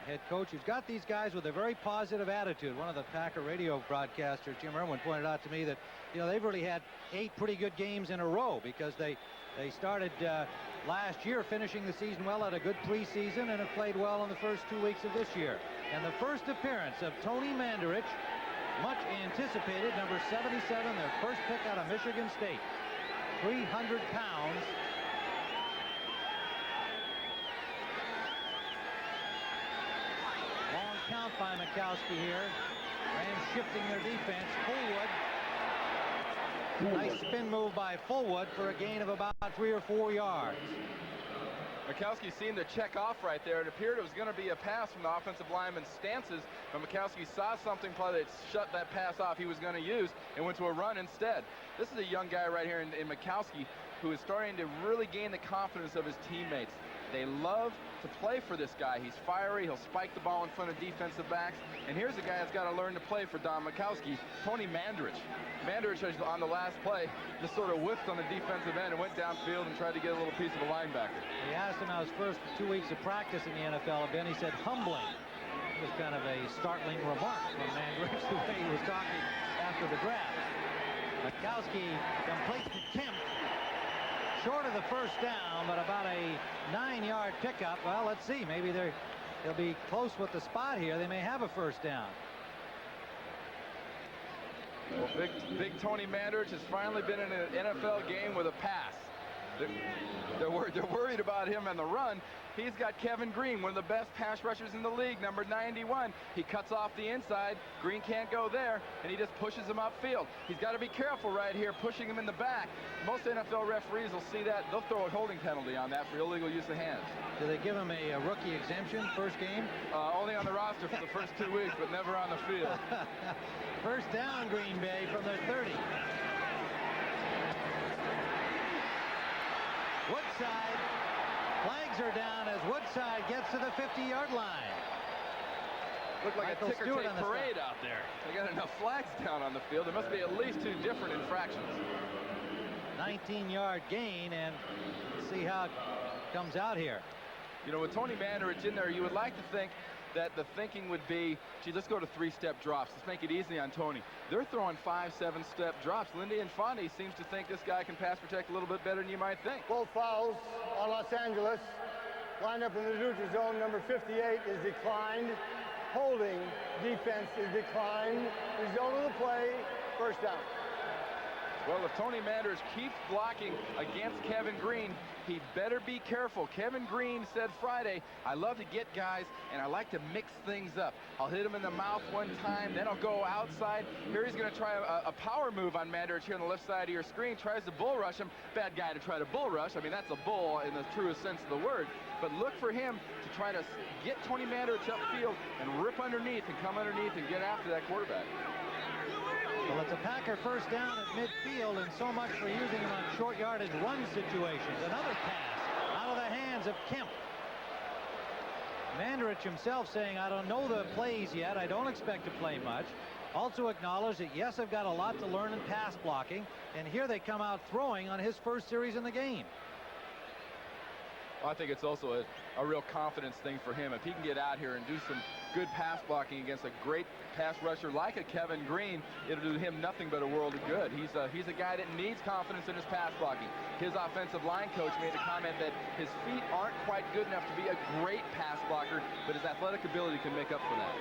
head coach, who's got these guys with a very positive attitude. One of the Packer radio broadcasters, Jim Irwin, pointed out to me that, you know, they've really had 8 pretty good games in a row, because they started last year finishing the season well, had a good preseason, and have played well in the first 2 weeks of this year. And the first appearance of Tony Mandarich, much anticipated, number 77, their first pick out of Michigan State. 300 pounds. Long count by Majkowski here. Rams shifting their defense. Fullwood. Nice spin move by Fullwood for a gain of about 3 or 4 yards. Majkowski seemed to check off right there. It appeared it was going to be a pass from the offensive lineman's stances, but Majkowski saw something probably that shut that pass off he was going to use and went to a run instead. This is a young guy right here in Majkowski who is starting to really gain the confidence of his teammates. They love to play for this guy. He's fiery. He'll spike the ball in front of defensive backs. And here's a guy that's got to learn to play for Don Majkowski, Tony Mandarich. Mandarich, on the last play, just sort of whiffed on the defensive end and went downfield and tried to get a little piece of a linebacker. He asked him how his first 2 weeks of practice in the NFL have been. He said humbling. It was kind of a startling remark from Mandarich, the way he was talking after the draft. Majkowski completes to Kemp. Short of the first down, but about a 9-yard pickup. Well, let's see. Maybe they'll be close with the spot here. They may have a first down. Well, big Tony Mandarich has finally been in an NFL game with a pass. They're worried about him on the run. He's got Kevin Green, one of the best pass rushers in the league, number 91. He cuts off the inside. Green can't go there, and he just pushes him upfield. He's got to be careful right here, pushing him in the back. Most NFL referees will see that. They'll throw a holding penalty on that for illegal use of hands. Do they give him a rookie exemption first game? Only on the roster for the first 2 weeks, but never on the field. First down, Green Bay from their 30. Woodside. Flags are down as Woodside gets to the 50-yard line. Looked like Michael a ticker Stewart tape parade out there. They got enough flags down on the field. There must be at least 2 different infractions. 19-yard gain, and let's see how it comes out here. You know, with Tony Mandarich in there, you would like to think that the thinking would be, gee, let's go to 3-step drops. Let's make it easy on Tony. They're throwing 5, 7-step drops. Lindy Infante seems to think this guy can pass protect a little bit better than you might think. Both fouls on Los Angeles. Lineup in the neutral zone, number 58 is declined. Holding defense is declined. Result of the play, first down. Well, if Tony Mandarich keeps blocking against Kevin Green, he better be careful. Kevin Green said Friday, I love to get guys, and I like to mix things up. I'll hit him in the mouth one time, then I'll go outside. Here he's going to try a power move on Mandarich here on the left side of your screen. Tries to bull rush him. Bad guy to try to bull rush. I mean, that's a bull in the truest sense of the word. But look for him to try to get Tony Mandarich upfield and rip underneath and come underneath and get after that quarterback. Well, it's a Packer first down at midfield, and so much for using him on short yardage run situations. Another pass out of the hands of Kemp. Mandarich himself saying, I don't know the plays yet. I don't expect to play much. Also acknowledged that, yes, I've got a lot to learn in pass blocking. And here they come out throwing on his first series in the game. Well, I think it's also a real confidence thing for him. If he can get out here and do some good pass blocking against a great pass rusher like a Kevin Green, it'll do him nothing but a world of good. He's a guy that needs confidence in his pass blocking. His offensive line coach made the comment that his feet aren't quite good enough to be a great pass blocker, but his athletic ability can make up for that.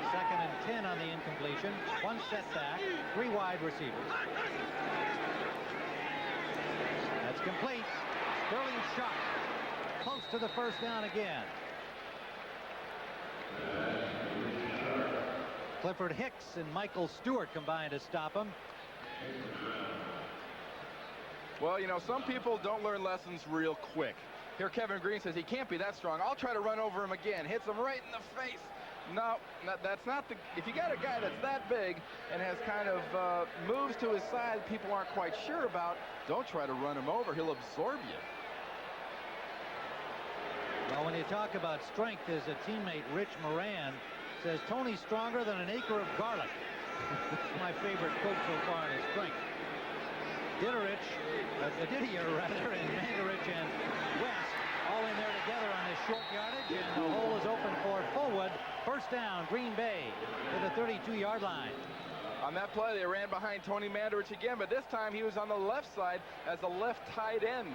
2nd and 10 on the incompletion. 1 setback, 3 wide receivers. That's complete. Sterling Sharp close to the first down again. Clifford Hicks and Michael Stewart combined to stop him. Well, you know, some people don't learn lessons real quick. Here Kevin Green says he can't be that strong. I'll try to run over him again. Hits him right in the face. No, that's not the... If you got a guy that's that big and has kind of moves to his side people aren't quite sure about, don't try to run him over. He'll absorb you. Well, when you talk about strength, as a teammate, Rich Moran, says Tony's stronger than an acre of garlic. My favorite quote so far in his strength. Didier, and Mandarich and West all in there together on this short yardage, and the hole is open for Fullwood. First down, Green Bay to the 32-yard line. On that play, they ran behind Tony Mandarich again, but this time he was on the left side as a left tight end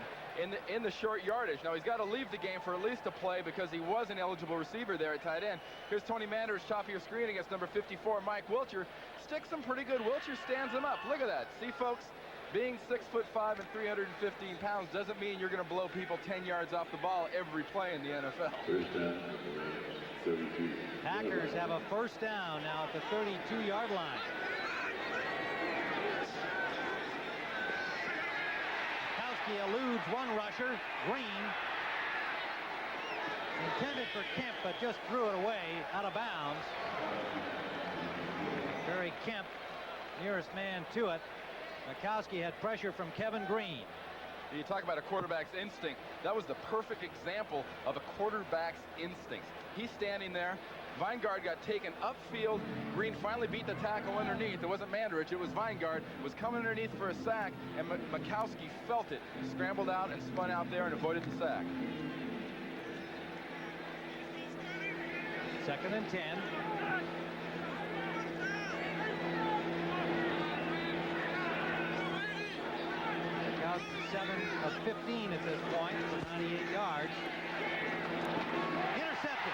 in the short yardage. Now he's got to leave the game for at least a play because he was an eligible receiver there at tight end. Here's Tony Mandarich, top of your screen against number 54, Mike Wilcher. Sticks him pretty good. Wilcher stands him up. Look at that. See, folks, being 6'5" and 315 pounds doesn't mean you're going to blow people 10 yards off the ball every play in the NFL. First down, 32. Packers have a first down now at the 32-yard line. Majkowski eludes one rusher, Green. Intended for Kemp, but just threw it away out of bounds. Barry Kemp, nearest man to it. Majkowski had pressure from Kevin Green. You talk about a quarterback's instinct. That was the perfect example of a quarterback's instinct. He's standing there. Weingard got taken upfield. Green finally beat the tackle underneath. It wasn't Mandarich, it was Weingard. Was coming underneath for a sack, and Majkowski felt it. He scrambled out and spun out there and avoided the sack. 2nd and 10. Majkowski 7 of 15 at this point, 98 yards. Intercepted.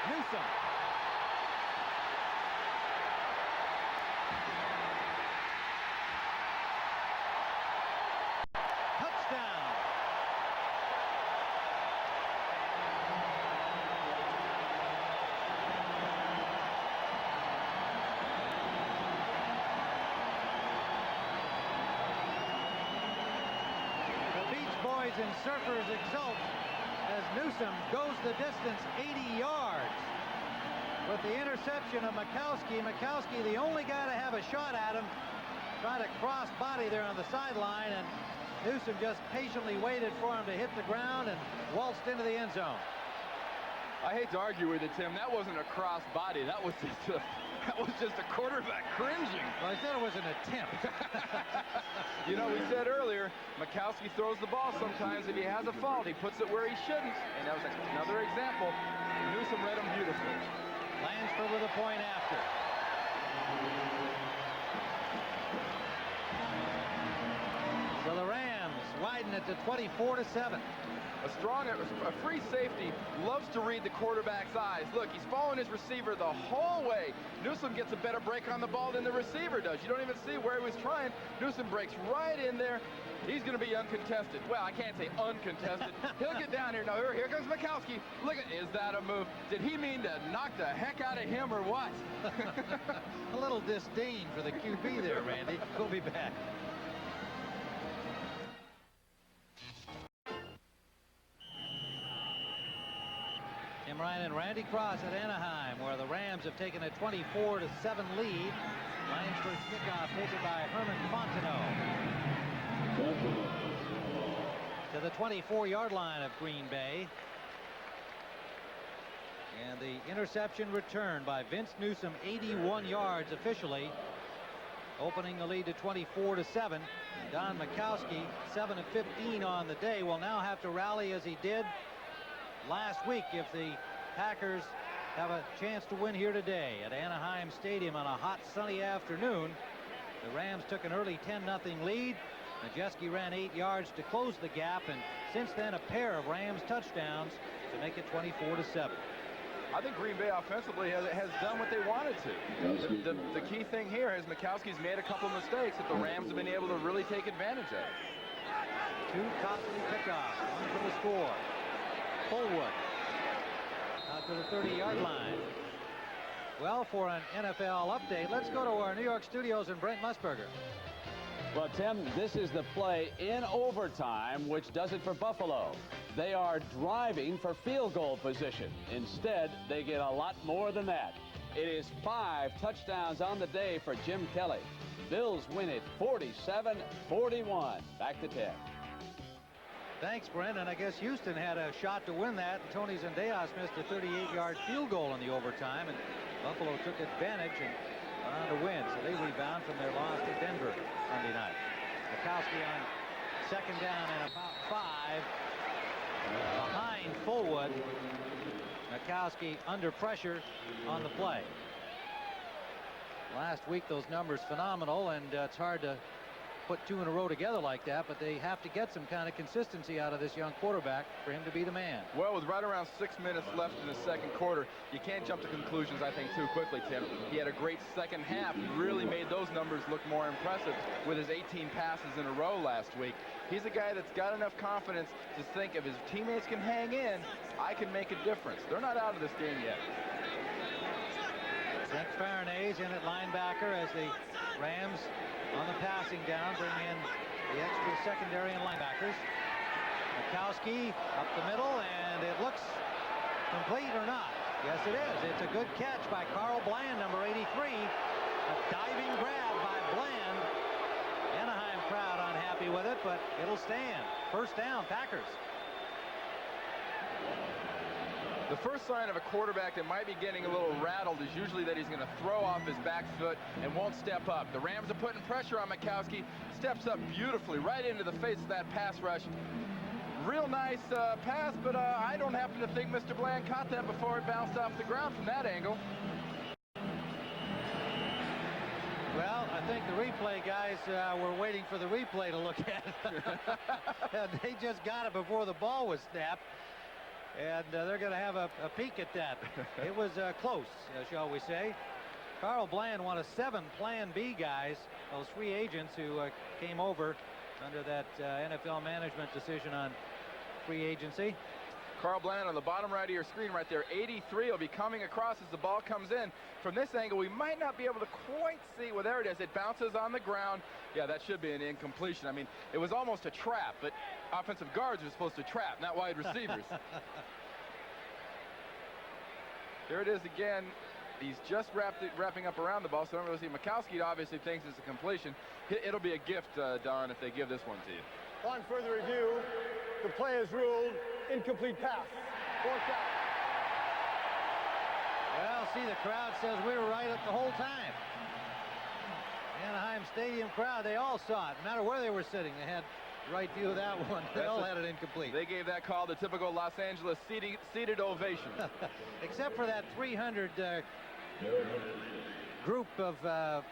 Newsome. Touchdown. The Beach Boys and Surfers exult as Newsome goes the distance 80 yards. With the interception of Majkowski. Majkowski, the only guy to have a shot at him, tried to cross body there on the sideline, and Newsome just patiently waited for him to hit the ground and waltzed into the end zone. I hate to argue with you, Tim. That wasn't a cross body. That was just a quarterback cringing. Well, I said it was an attempt. You know, we said earlier, Majkowski throws the ball sometimes. If he has a fault, he puts it where he shouldn't. And that was another example. Newsome read him beautifully. Lansford with a point after. So the Rams widen it to 24-7. A free safety loves to read the quarterback's eyes. Look, he's following his receiver the whole way. Newsome gets a better break on the ball than the receiver does. You don't even see where he was trying. Newsome breaks right in there. He's going to be uncontested. Well, I can't say uncontested. He'll get down here. Now, here comes Majkowski. Look at, is that a move? Did he mean to knock the heck out of him or what? A little disdain for the QB there, Randy. We'll be back. Tim Ryan and Randy Cross at Anaheim, where the Rams have taken a 24-7 lead. Lansford's kickoff taken by Herman Fontenot. To the 24-yard line of Green Bay. And the interception returned by Vince Newsome, 81 yards officially. opening the lead to 24-7. Don Majkowski, 7 of 15 on the day, will now have to rally as he did last week if the Packers have a chance to win here today at Anaheim Stadium on a hot sunny afternoon. The Rams took an early 10-0 lead. Majkowski ran 8 yards to close the gap, and since then a pair of Rams touchdowns to make it 24-7. I think Green Bay offensively has done what they wanted to. The key thing here is Majkowski's made a couple mistakes that the Rams have been able to really take advantage of. 2 costly pickoffs, 1 for the score. Fullwood out to the 30-yard line. Well, for an NFL update, let's go to our New York studios and Brent Musburger. Well, Tim, this is the play in overtime, which does it for Buffalo. They are driving for field goal position. Instead, they get a lot more than that. It is 5 touchdowns on the day for Jim Kelly. Bills win it 47-41. Back to Tim. Thanks, Brent. And I guess Houston had a shot to win that. Tony Zendejas missed a 38-yard field goal in the overtime, and Buffalo took advantage and went on to win. So they rebound from their loss to Denver Sunday night. Majkowski on 2nd down and about 5 behind Fullwood. Majkowski under pressure on the play. Last week those numbers phenomenal, and it's hard to put 2 in a row together like that, but they have to get some kind of consistency out of this young quarterback for him to be the man. Well, with right around 6 minutes left in the second quarter, you can't jump to conclusions, I think, too quickly, Tim. He had a great second half. He really made those numbers look more impressive with his 18 passes in a row last week. He's a guy that's got enough confidence to think if his teammates can hang in, I can make a difference. They're not out of this game yet. St. Farinay's in at linebacker as the Rams on the passing down bring in the extra secondary and linebackers. Majkowski up the middle, and it looks complete or not. Yes, it is. It's a good catch by Carl Bland, number 83. A diving grab by Bland. Anaheim crowd unhappy with it, but it'll stand. First down, Packers. The first sign of a quarterback that might be getting a little rattled is usually that he's going to throw off his back foot and won't step up. The Rams are putting pressure on Majkowski. Steps up beautifully right into the face of that pass rush. Real nice pass, but I don't happen to think Mr. Bland caught that before it bounced off the ground from that angle. Well, I think the replay guys were waiting for the replay to look at it. They just got it before the ball was snapped. And they're going to have a peek at that. It was close, shall we say. Carl Bland, one of 7 Plan B guys, those free agents who came over under that NFL management decision on free agency. Carl Bland on the bottom right of your screen right there. 83 will be coming across as the ball comes in. From this angle, we might not be able to quite see. Well, there it is. It bounces on the ground. Yeah, that should be an incompletion. I mean, it was almost a trap, but offensive guards are supposed to trap, not wide receivers. There it is again. He's just wrapping up around the ball, so I don't really see. Majkowski obviously thinks it's a completion. It'll be a gift, Don, if they give this one to you. On further review, the play is ruled incomplete pass. 4th down. Well, see, the crowd says we were right the whole time. Anaheim Stadium crowd, they all saw it. No matter where they were sitting, they had right view of that one. They all had it incomplete. They gave that call the typical Los Angeles seated ovation. Except for that 300 group of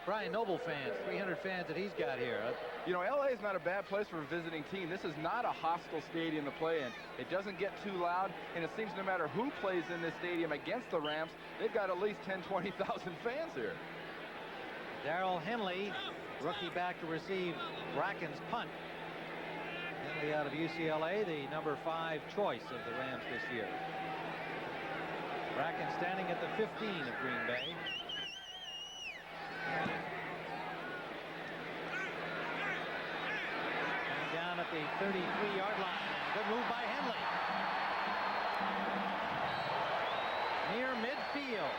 Brian Noble fans, 300 fans that he's got here. You know, LA is not a bad place for a visiting team. This is not a hostile stadium to play in. It doesn't get too loud, and it seems no matter who plays in this stadium against the Rams, they've got at least 10, 20,000 fans here. Darrell Henley, rookie back to receive Bracken's punt. Henley out of UCLA, the number 5 choice of the Rams this year. Bracken standing at the 15 of Green Bay. Coming down at the 33-yard line. Good move by Henley. Near midfield.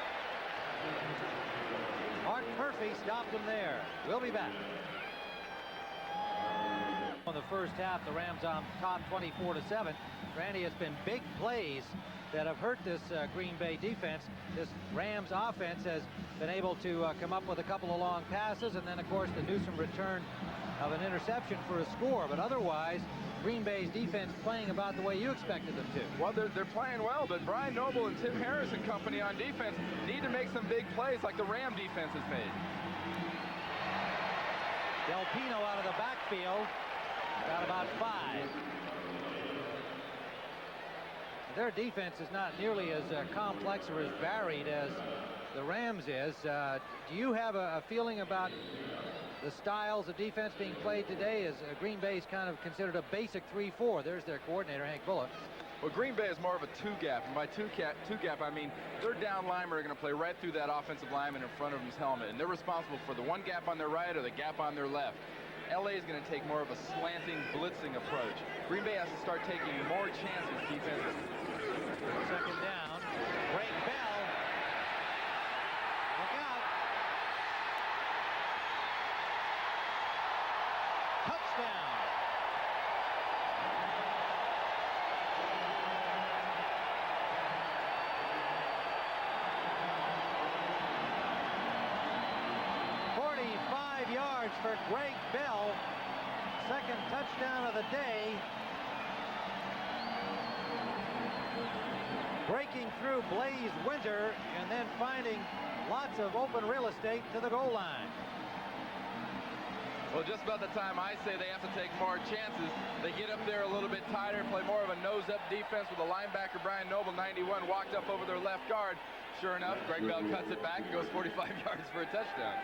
Art Murphy stopped him there. We'll be back. On the the first half. The Rams on top 24-7. Randy, it's been big plays that have hurt this Green Bay defense. This Rams offense has been able to come up with a couple of long passes, and then, of course, the Newsome return of an interception for a score. But otherwise, Green Bay's defense playing about the way you expected them to. Well, they're playing well, but Brian Noble and Tim Harris and company on defense need to make some big plays like the Ram defense has made. Del Pino out of the backfield. Got about 5. Their defense is not nearly as complex or as varied as the Rams is. Do you have a feeling about the styles of defense being played today? As Green Bay's kind of considered a basic 3-4. There's their coordinator, Hank Bullock. Well, Green Bay is more of a 2-gap, and by 2-gap, I mean their down linemen are going to play right through that offensive lineman in front of him's helmet, and they're responsible for the 1 gap on their right or the gap on their left. LA is going to take more of a slanting, blitzing approach. Green Bay has to start taking more chances defensively. Second down. Greg Bell. Look out. Touchdown. Yards for Greg Bell. Second touchdown of the day. Breaking through Blaze Winter and then finding lots of open real estate to the goal line. Well, just about the time I say they have to take more chances, they get up there a little bit tighter, play more of a nose-up defense with a linebacker, Brian Noble, 91, walked up over their left guard. Sure enough, Greg Bell cuts it back and goes 45 yards for a touchdown.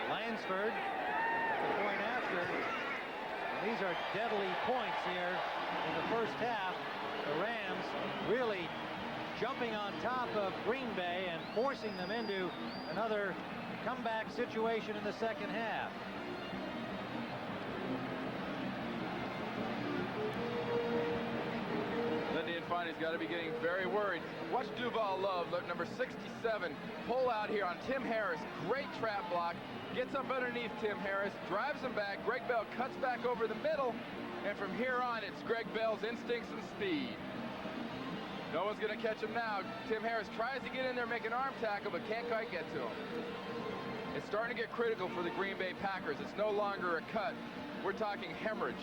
Lansford, the point after. And these are deadly points here in the first half. The Rams really jumping on top of Green Bay and forcing them into another comeback situation in the second half. Lindy Infanti's got to be getting very worried. Watch Duval Love, number 67, pull out here on Tim Harris. Great trap block. Gets up underneath Tim Harris, drives him back. Greg Bell cuts back over the middle, and from here on, it's Greg Bell's instincts and speed. No one's going to catch him now. Tim Harris tries to get in there, make an arm tackle, but can't quite get to him. It's starting to get critical for the Green Bay Packers. It's no longer a cut. We're talking hemorrhage.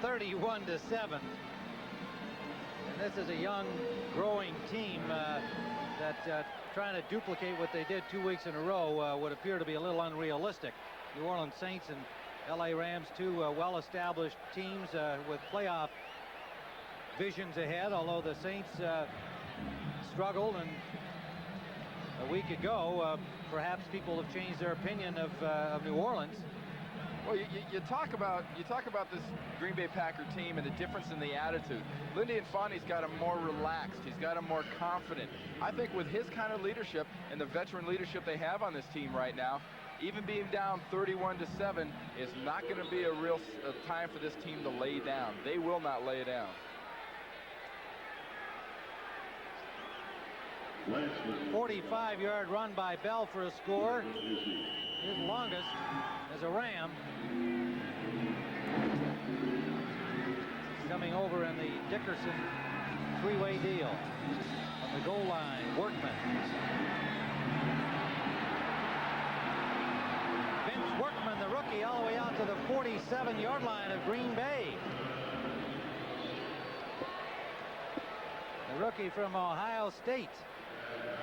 31-7. And this is a young, growing team that trying to duplicate what they did 2 weeks in a row would appear to be a little unrealistic. New Orleans Saints and LA Rams, two well-established teams with playoff visions ahead, although the Saints struggled, and a week ago perhaps people have changed their opinion of New Orleans. Well, you talk about this Green Bay Packer team and the difference in the attitude. Lindy Infanti's got him more relaxed. He's got him more confident. I think with his kind of leadership and the veteran leadership they have on this team right now, even being down 31-7 is not going to be a real time for this team to lay down. They will not lay down. Lansford. 45-yard run by Bell for a score. His longest as a Ram. Coming over in the Dickerson three-way deal. On the goal line, Workman. Vince Workman, the rookie, all the way out to the 47-yard line of Green Bay. The rookie from Ohio State.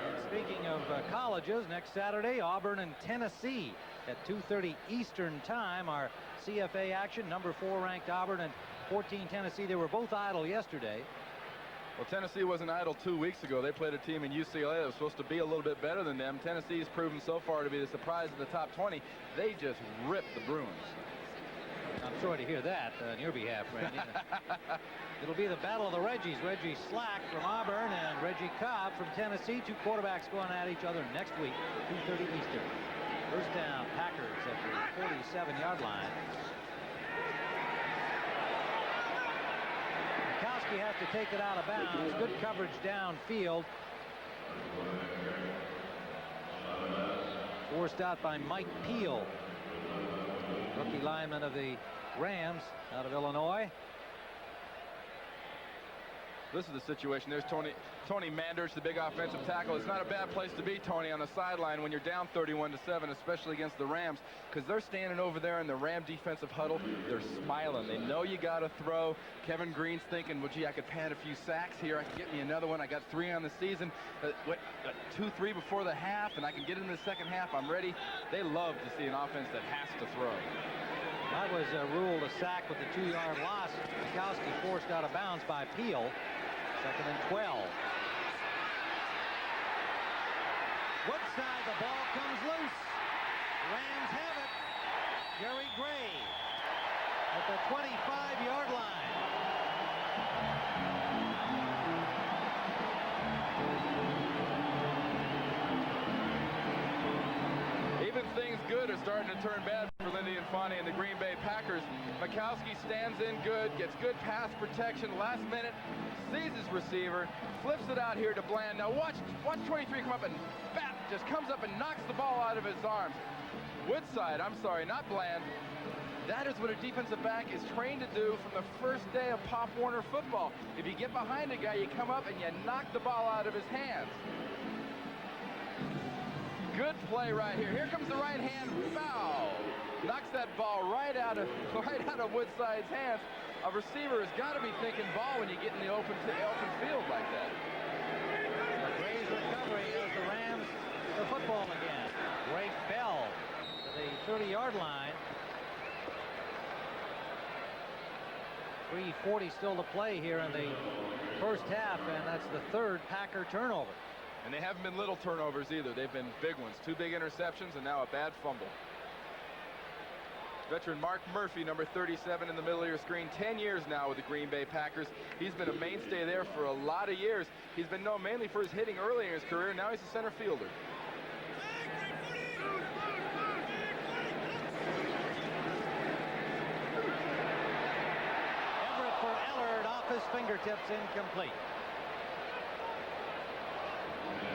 And speaking of colleges, next Saturday, Auburn and Tennessee at 2:30 Eastern Time. Our CFA action, number 4 ranked Auburn and 14 Tennessee. They were both idle yesterday. Well, Tennessee wasn't idle 2 weeks ago. They played a team in UCLA that was supposed to be a little bit better than them. Tennessee's proven so far to be the surprise in the top 20. They just ripped the Bruins. I'm sorry to hear that on your behalf, Randy. It'll be the battle of the Reggies. Reggie Slack from Auburn and Reggie Cobb from Tennessee. Two quarterbacks going at each other next week, 2:30 Eastern. First down, Packers at the 47-yard line. Majkowski has to take it out of bounds. Good coverage downfield. Forced out by Mike Peel. rookie lineman of the Rams out of Illinois. This is the situation. There's Tony Manders, the big offensive tackle. It's not a bad place to be, Tony, on the sideline when you're down 31-7, especially against the Rams, because they're standing over there in the Ram defensive huddle. They're smiling. They know you got to throw. Kevin Green's thinking, well, gee, I could pad a few sacks here. I can get me another one. I got 3 on the season. 2-3 before the half, and I can get into the second half. I'm ready. They love to see an offense that has to throw. That was ruled a sack with the 2-yard loss. Majkowski forced out of bounds by Peel. 2nd and 12. Woodside, the ball comes loose. Rams have it. Jerry Gray at the 25-yard line. Even things good are starting to turn bad for Lindy Infante and the Green Bay Packers. Majkowski stands in good, gets good pass protection. Last minute, sees his receiver, flips it out here to Bland. Now watch 23 come up and bat, just comes up and knocks the ball out of his arms. Woodside, I'm sorry, not Bland. That is what a defensive back is trained to do from the first day of Pop Warner football. If you get behind a guy, you come up and you knock the ball out of his hands. Good play right here. Here comes the right hand foul. Knocks that ball right out of Woodside's hands. A receiver has got to be thinking ball when you get in the open field like that. Gray's recovery as the Rams the football again. Great Bell to the 30-yard line. 3:40 still to play here in the first half, and that's the 3rd Packer turnover. And they haven't been little turnovers either. They've been big ones. 2 big interceptions and now a bad fumble. Veteran Mark Murphy, number 37 in the middle of your screen, 10 years now with the Green Bay Packers. He's been a mainstay there for a lot of years. He's been known mainly for his hitting early in his career. Now he's a center fielder. Everett for Ellard, off his fingertips, incomplete.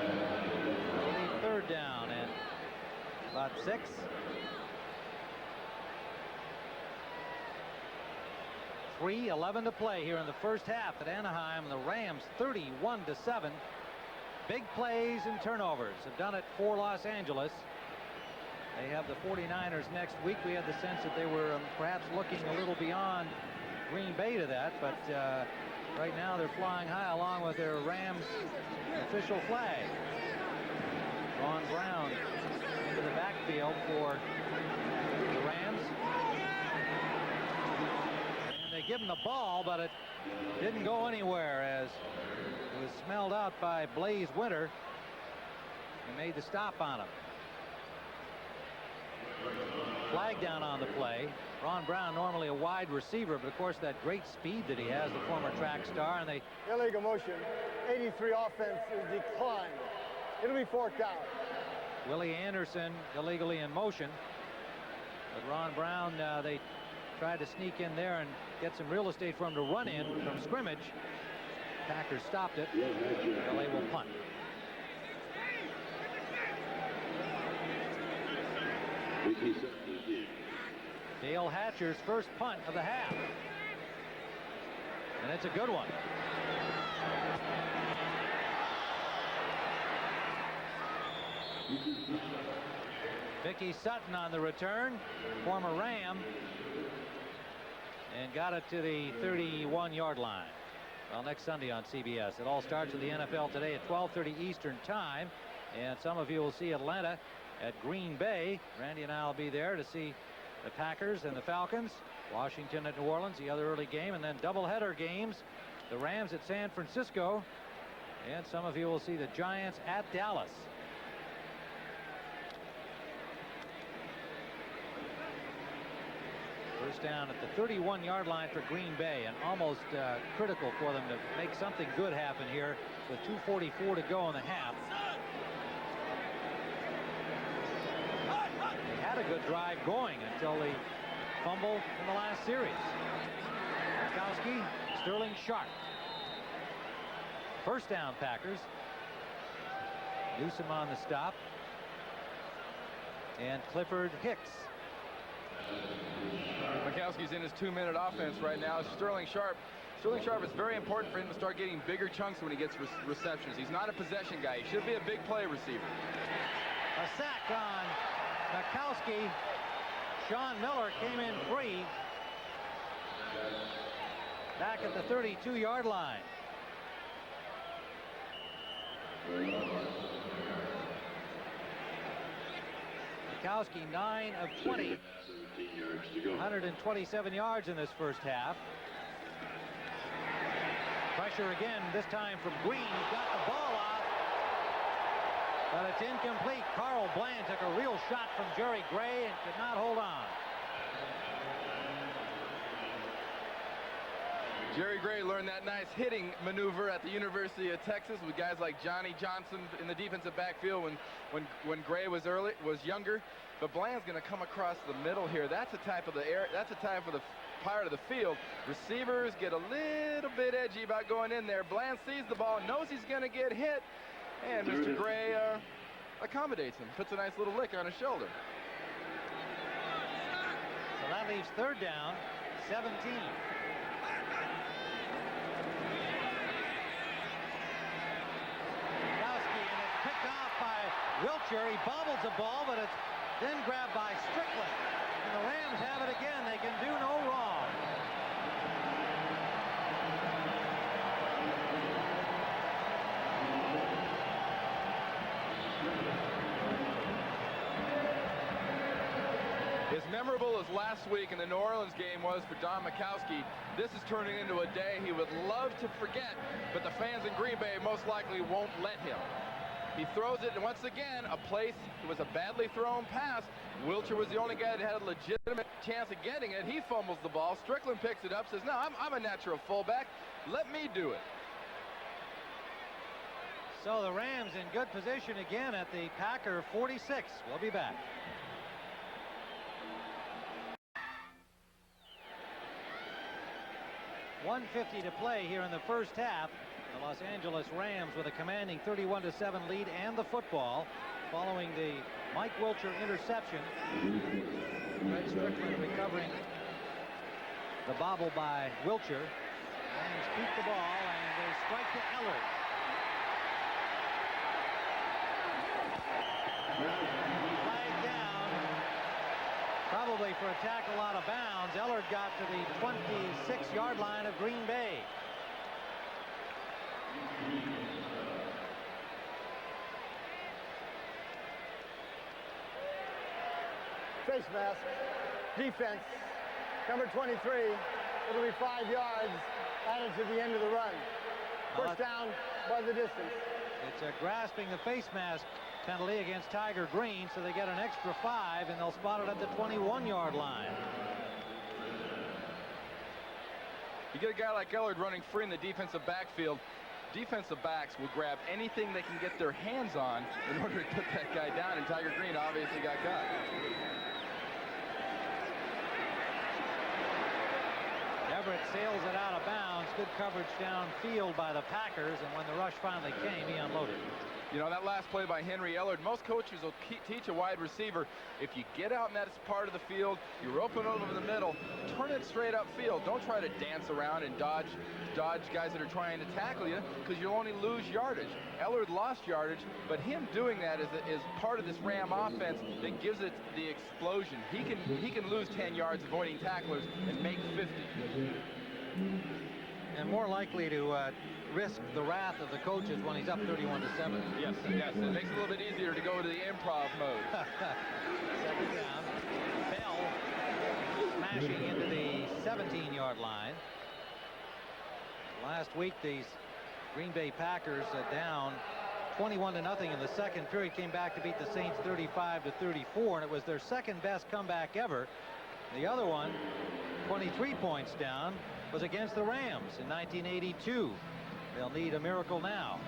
The 3rd down and about 6. .3:11 to play here in the first half at Anaheim. The Rams 31-7. Big plays and turnovers have done it for Los Angeles. They have the 49ers next week. We had the sense that they were perhaps looking a little beyond Green Bay to that, but right now they're flying high along with their Rams official flag. Ron Brown into the backfield for the Rams. And they give him the ball, but it didn't go anywhere as it was smelled out by Blaze Winter. He made the stop on him. Flag down on the play. Ron Brown, normally a wide receiver, but of course that great speed that he has, the former track star, and they... Illegal motion. 83 offense is declined. It'll be 4th down. Willie Anderson illegally in motion. But Ron Brown, they tried to sneak in there and get some real estate for him to run in from scrimmage. Packers stopped it. LA will punt. Dale Hatcher's first punt of the half. And it's a good one. Vicky Sutton on the return, former Ram, and got it to the 31-yard line. Well, next Sunday on CBS. It all starts with the NFL today at 12:30 Eastern Time, and some of you will see Atlanta at Green Bay. Randy and I will be there to see the Packers and the Falcons. Washington at New Orleans, the other early game, and then doubleheader games. The Rams at San Francisco, and some of you will see the Giants at Dallas. First down at the 31-yard line for Green Bay, and almost critical for them to make something good happen here with 2:44 to go in the half. They had a good drive going until the fumble in the last series. Majkowski, Sterling Sharp. First down, Packers. Newsom on the stop. And Clifford Hicks Majkowski's in his 2-minute offense right now. Sterling Sharp, it's very important for him to start getting bigger chunks when he gets receptions. He's not a possession guy. He should be a big play receiver. A sack on Majkowski. Sean Miller came in free back at the 32-yard line. Majkowski 9 of 20. 127 yards in this first half. Pressure again, this time from Green. He's got the ball off, but it's incomplete. Carl Bland took a real shot from Jerry Gray and could not hold on. Jerry Gray learned that nice hitting maneuver at the University of Texas with guys like Johnny Johnson in the defensive backfield when Gray was younger. But Bland's going to come across the middle here. That's a type of the part of the field. Receivers get a little bit edgy about going in there. Bland sees the ball, knows he's going to get hit, and Mr. Gray accommodates him, puts a nice little lick on his shoulder. So that leaves third down, 17. Majkowski, and it's picked off by Wilcher. He bobbles the ball, but it's then grabbed by Strickland. And the Rams have it again. They can do no wrong. As memorable as last week in the New Orleans game was for Don Majkowski, this is turning into a day he would love to forget, but the fans in Green Bay most likely won't let him. He throws it, and once again, it was a badly thrown pass. Wilcher was the only guy that had a legitimate chance of getting it. He fumbles the ball. Strickland picks it up, says, no, I'm a natural fullback. Let me do it. So the Rams in good position again at the Packer 46. We'll be back. .150 to play here in the first half. The Los Angeles Rams with a commanding 31-7 lead and the football following the Mike Wilcher interception. Red Strickland recovering the bobble by Wilcher. Rams keep the ball and they strike to Ellard. Flag down, probably for a tackle out of bounds. Ellard got to the 26-yard line of Green Bay. Face mask, defense, number 23. It'll be 5 yards added to the end of the run. First down by the distance. It's grasping the face mask penalty against Tiger Green, so they get an extra 5, and they'll spot it at the 21-yard line. You get a guy like Ellard running free in the defensive backfield. Defensive backs will grab anything they can get their hands on in order to put that guy down, and Tiger Green obviously got caught. Everett sails it out of bounds. Good coverage downfield by the Packers, and when the rush finally came, he unloaded. You know, that last play by Henry Ellard, most coaches will teach a wide receiver, if you get out in that part of the field, you're open over the middle, turn it straight upfield. Don't try to dance around and dodge guys that are trying to tackle you, because you'll only lose yardage. Ellard lost yardage, but him doing that is part of this Ram offense that gives it the explosion. He can lose 10 yards avoiding tacklers and make 50. And more likely to risk the wrath of the coaches when he's up 31-7. Yes, it makes it a little bit easier to go to the improv mode. Second down. Bell smashing into the 17-yard line. Last week, these Green Bay Packers down 21-0 in the second period, came back to beat the Saints 35-34, and it was their second best comeback ever. The other one, 23 points down, was against the Rams in 1982. They'll need a miracle now.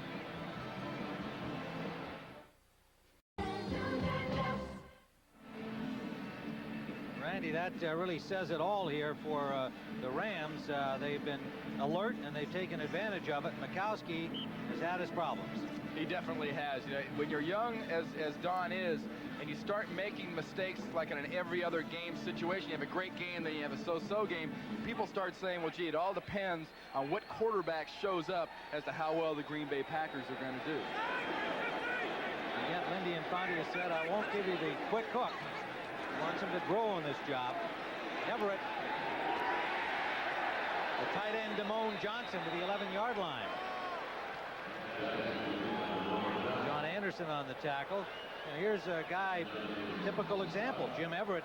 Randy, that really says it all here for the Rams. They've been alert and they've taken advantage of it. Majkowski has had his problems. He definitely has. You know, when you're young, as Don is, and you start making mistakes like in an every other game situation. You have a great game, then you have a so-so game. People start saying, well, gee, it all depends on what quarterback shows up as to how well the Green Bay Packers are going to do. And yet Lindy Infante has said, I won't give you the quick hook. Wants him to grow in this job. Everett. The tight end, Damone Johnson, to the 11-yard line. John Anderson on the tackle. And here's a guy, typical example, Jim Everett,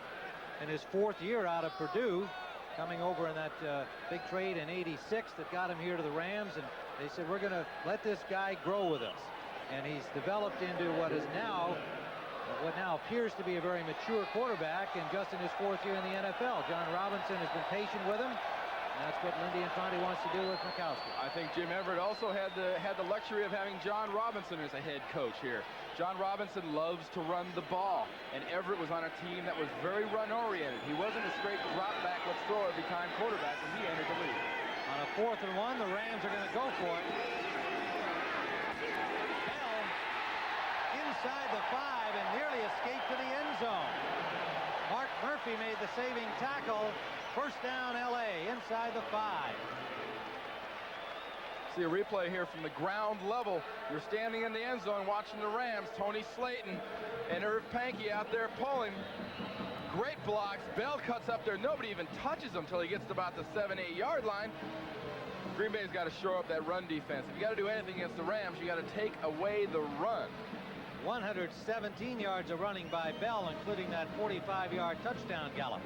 in his 4th year out of Purdue, coming over in that big trade in '86 that got him here to the Rams. And they said, we're going to let this guy grow with us. And he's developed into what now appears to be a very mature quarterback, and just in his 4th year in the NFL. John Robinson has been patient with him. And that's what Lindy Infante wants to do with Majkowski. I think Jim Everett also had the luxury of having John Robinson as a head coach here. John Robinson loves to run the ball, and Everett was on a team that was very run-oriented. He wasn't a straight drop-back, let's throw every time quarterback when he entered the league. On a 4th and 1, the Rams are going to go for it. Bell inside the 5 and nearly escaped to the end zone. Mark Murphy made the saving tackle. First down, L.A. inside the 5. See a replay here from the ground level. You're standing in the end zone watching the Rams. Tony Slayton and Irv Pankey out there pulling. Great blocks. Bell cuts up there. Nobody even touches him until he gets to about the 7-8 yard line. Green Bay's got to shore up that run defense. If you got to do anything against the Rams, you got to take away the run. 117 yards of running by Bell, including that 45-yard touchdown gallop.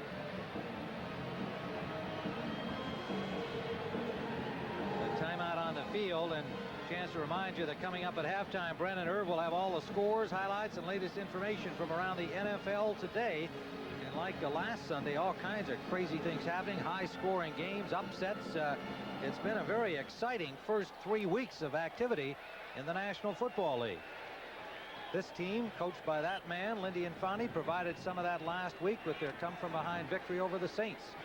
The timeout on the field, and chance to remind you that coming up at halftime, Brennan Irv will have all the scores, highlights, and latest information from around the NFL today. And like the last Sunday, all kinds of crazy things happening, high-scoring games, upsets. It's been a very exciting first 3 weeks of activity in the National Football League. This team, coached by that man, Lindy Infante, provided some of that last week with their come-from-behind victory over the Saints.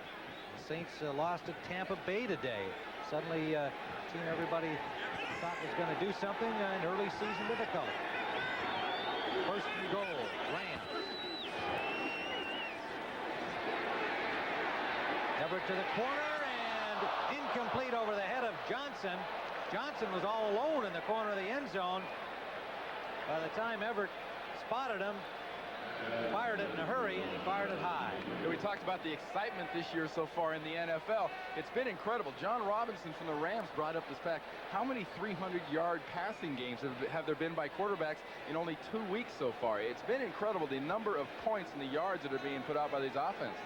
The Saints lost at Tampa Bay today. Suddenly, a team everybody thought was going to do something in early season difficulty. First and goal, Rams. Everett to the corner, and incomplete over the head of Johnson. Johnson was all alone in the corner of the end zone. By the time Everett spotted him, fired it in a hurry, and he fired it high. We talked about the excitement this year so far in the NFL. It's been incredible. John Robinson from the Rams brought up this fact. How many 300-yard passing games have there been by quarterbacks in only 2 weeks so far? It's been incredible, the number of points and the yards that are being put out by these offenses.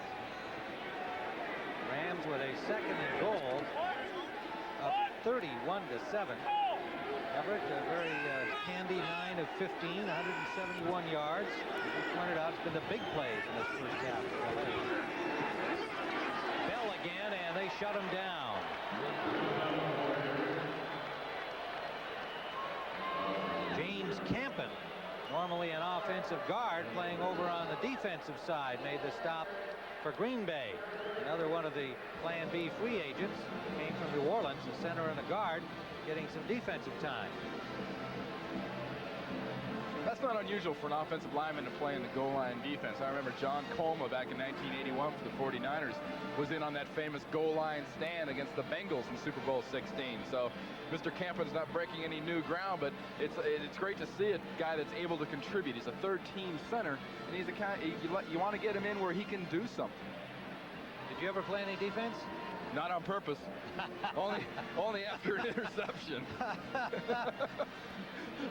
Rams with a second and goal, up 31-7. Everett, a very handy 9 of 15, 171 yards. As we pointed out, it's been the big plays in this first half. Bell again, and they shut him down. James Campen, normally an offensive guard, playing over on the defensive side, made the stop for Green Bay. Another one of the Plan B free agents, came from New Orleans, a center and a guard, getting some defensive time. That's not unusual for an offensive lineman to play in the goal line defense. I remember John Colma back in 1981 for the 49ers was in on that famous goal line stand against the Bengals in Super Bowl 16. So Mr. Campen's not breaking any new ground, but it's great to see a guy that's able to contribute. He's a third-team center, and he's a kind of, you want to get him in where he can do something. Did you ever play any defense? Not on purpose. only after an interception.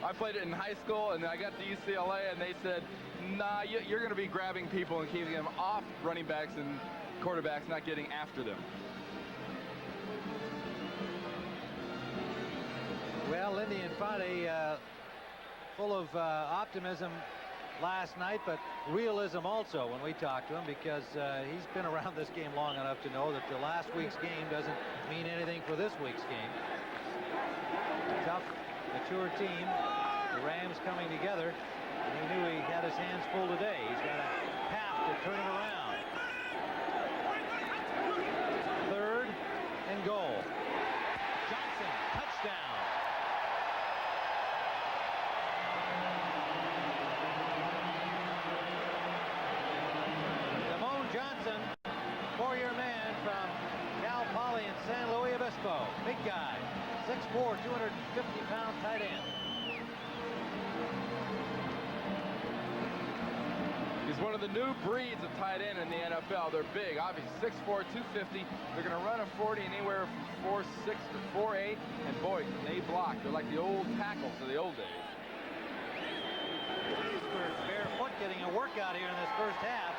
I played it in high school, and I got to UCLA, and they said, nah, you're going to be grabbing people and keeping them off running backs and quarterbacks, not getting after them. Well, Lindy Infante, full of optimism last night, but realism also when we talked to him, because he's been around this game long enough to know that the last week's game doesn't mean anything for this week's game. Tough, mature team. The Rams coming together, and he knew he had his hands full today. He's got a path to turn it around. Third and goal. Johnson, touchdown. Buffalo, big guy, 6'4", 250-pound tight end. He's one of the new breeds of tight end in the NFL. They're big, obviously 6'4", 250. They're going to run a 40 anywhere from 4'6" to 4'8", and boy, can they block. They're like the old tackles of the old days. Barefoot getting a workout here in this first half.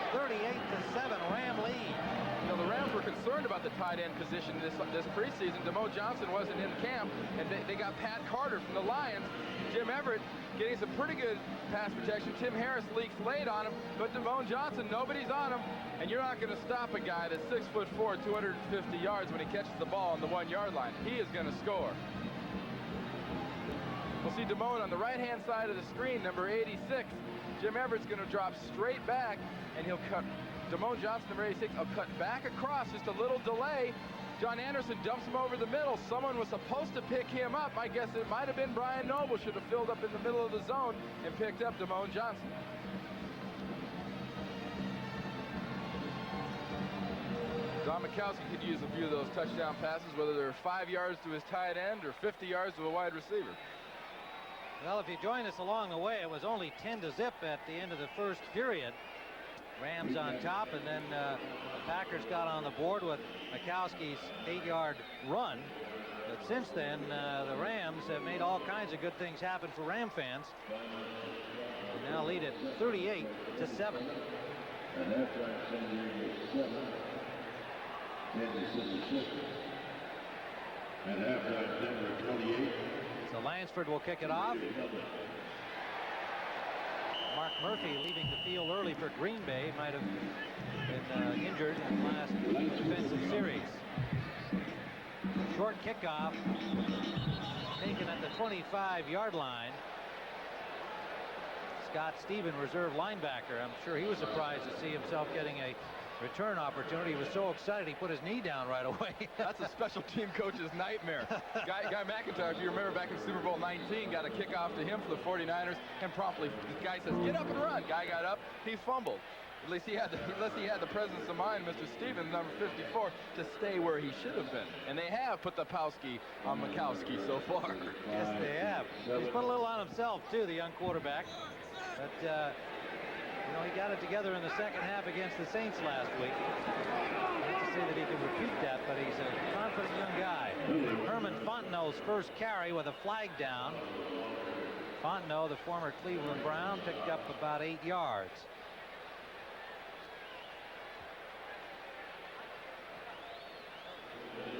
38-7, Ram lead. You know, the Rams were concerned about the tight end position this preseason. DeMo Johnson wasn't in camp, and they got Pat Carter from the Lions. Jim Everett getting some pretty good pass protection. Tim Harris leaks late on him, but DeMo Johnson, nobody's on him. And you're not going to stop a guy that's 6'4", 250 yards when he catches the ball on the 1-yard line. He is going to score. We'll see Damone on the right-hand side of the screen, number 86. Jim Everett's going to drop straight back, and he'll cut. Damone Johnson, number 86, will cut back across, just a little delay. John Anderson dumps him over the middle. Someone was supposed to pick him up. I guess it might have been Brian Noble. Should have filled up in the middle of the zone and picked up Damone Johnson. Don Majkowski could use a few of those touchdown passes, whether they're 5 yards to his tight end or 50 yards to a wide receiver. Well, if you join us along the way, it was only 10-0 at the end of the first period. Rams on top, and then the Packers got on the board with Majkowski's 8-yard run. But since then, the Rams have made all kinds of good things happen for Ram fans. They now lead it 38-7. And after I send you 7, Kansas City 6. And after I Denver 28. So Lansford will kick it off. Mark Murphy leaving the field early for Green Bay. Might have been injured in the last defensive series. Short kickoff taken at the 25-yard line. Scott Stephen, reserve linebacker. I'm sure he was surprised to see himself getting a return opportunity. He was so excited he put his knee down right away. That's a special team coach's nightmare. Guy McIntyre, if you remember back in Super Bowl 19, got a kickoff to him for the 49ers, and promptly the guy says, "Get up and run." Guy got up, he fumbled. At least he had the presence of mind, Mr. Stevens, number 54, to stay where he should have been. And they have put the Pawski on Majkowski so far. Yes, they have. He's put a little on himself too, the young quarterback. But you know, he got it together in the second half against the Saints last week. Not to say that he can repeat that, but he's a confident young guy. Herman Fontenot's first carry with a flag down. Fontenot, the former Cleveland Brown, picked up about 8 yards.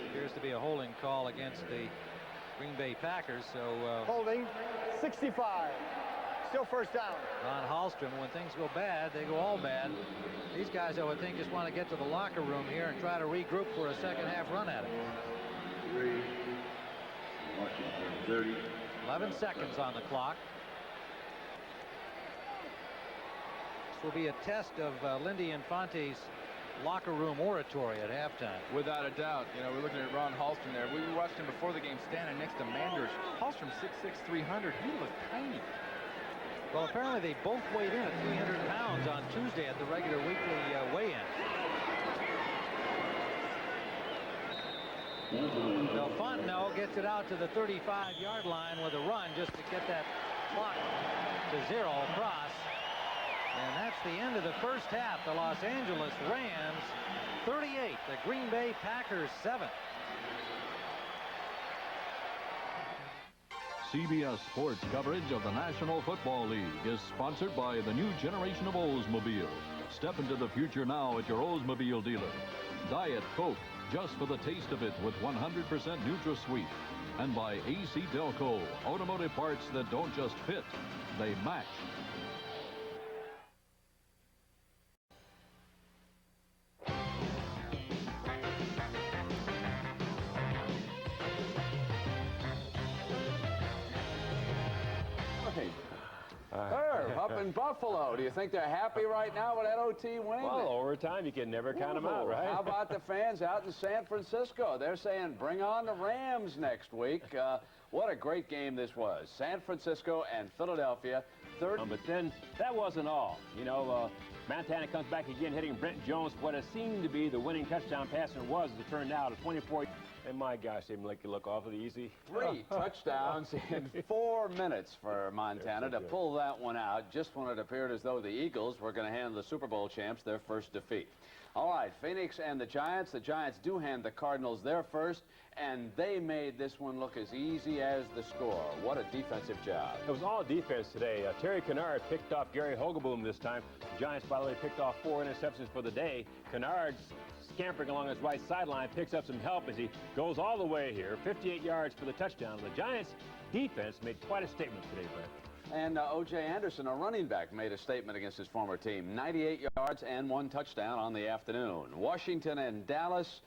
Appears to be a holding call against the Green Bay Packers, so Holding 65. Still first down. Ron Hallstrom, when things go bad, they go all bad. These guys, I would think, just want to get to the locker room here and try to regroup for a second half run at it. 3, Washington 30. 11 seconds on the clock. This will be a test of Lindy Infante's locker room oratory at halftime. Without a doubt. You know, we're looking at Ron Hallstrom there. We watched him before the game standing next to Manders. Hallstrom 6'6", 300. He looked tiny. Well, apparently they both weighed in at 300 pounds on Tuesday at the regular weekly weigh-in. Del Fontenot gets it out to the 35-yard line with a run just to get that clock to 0 across. And that's the end of the first half. The Los Angeles Rams 38, the Green Bay Packers 7. CBS Sports coverage of the National Football League is sponsored by the new generation of Oldsmobile. Step into the future now at your Oldsmobile dealer. Diet Coke, just for the taste of it with 100% NutraSweet. And by AC Delco, automotive parts that don't just fit, they match. Up in Buffalo, do you think they're happy right now with that OT win? Well, overtime, you can never count them out, right? How about the fans out in San Francisco? They're saying, bring on the Rams next week. What a great game this was. San Francisco and Philadelphia. But then, that wasn't all. You know, Montana comes back again, hitting Brent Jones. What has seemed to be the winning touchdown pass and was, as it turned out, a 24. And my gosh, they make it look awfully easy. 3 touchdowns in 4 minutes for Montana to pull that one out, just when it appeared as though the Eagles were going to hand the Super Bowl champs their first defeat. All right, Phoenix and the Giants. The Giants do hand the Cardinals their first, and they made this one look as easy as the score. What a defensive job. It was all defense today. Terry Kennard picked off Gary Hogaboom this time. The Giants, by the way, picked off 4 interceptions for the day. Kennard's scampering along his right sideline, picks up some help as he goes all the way here. 58 yards for the touchdown. The Giants' defense made quite a statement today, Brett. And O.J. Anderson, a running back, made a statement against his former team. 98 yards and 1 touchdown on the afternoon. Washington and Dallas.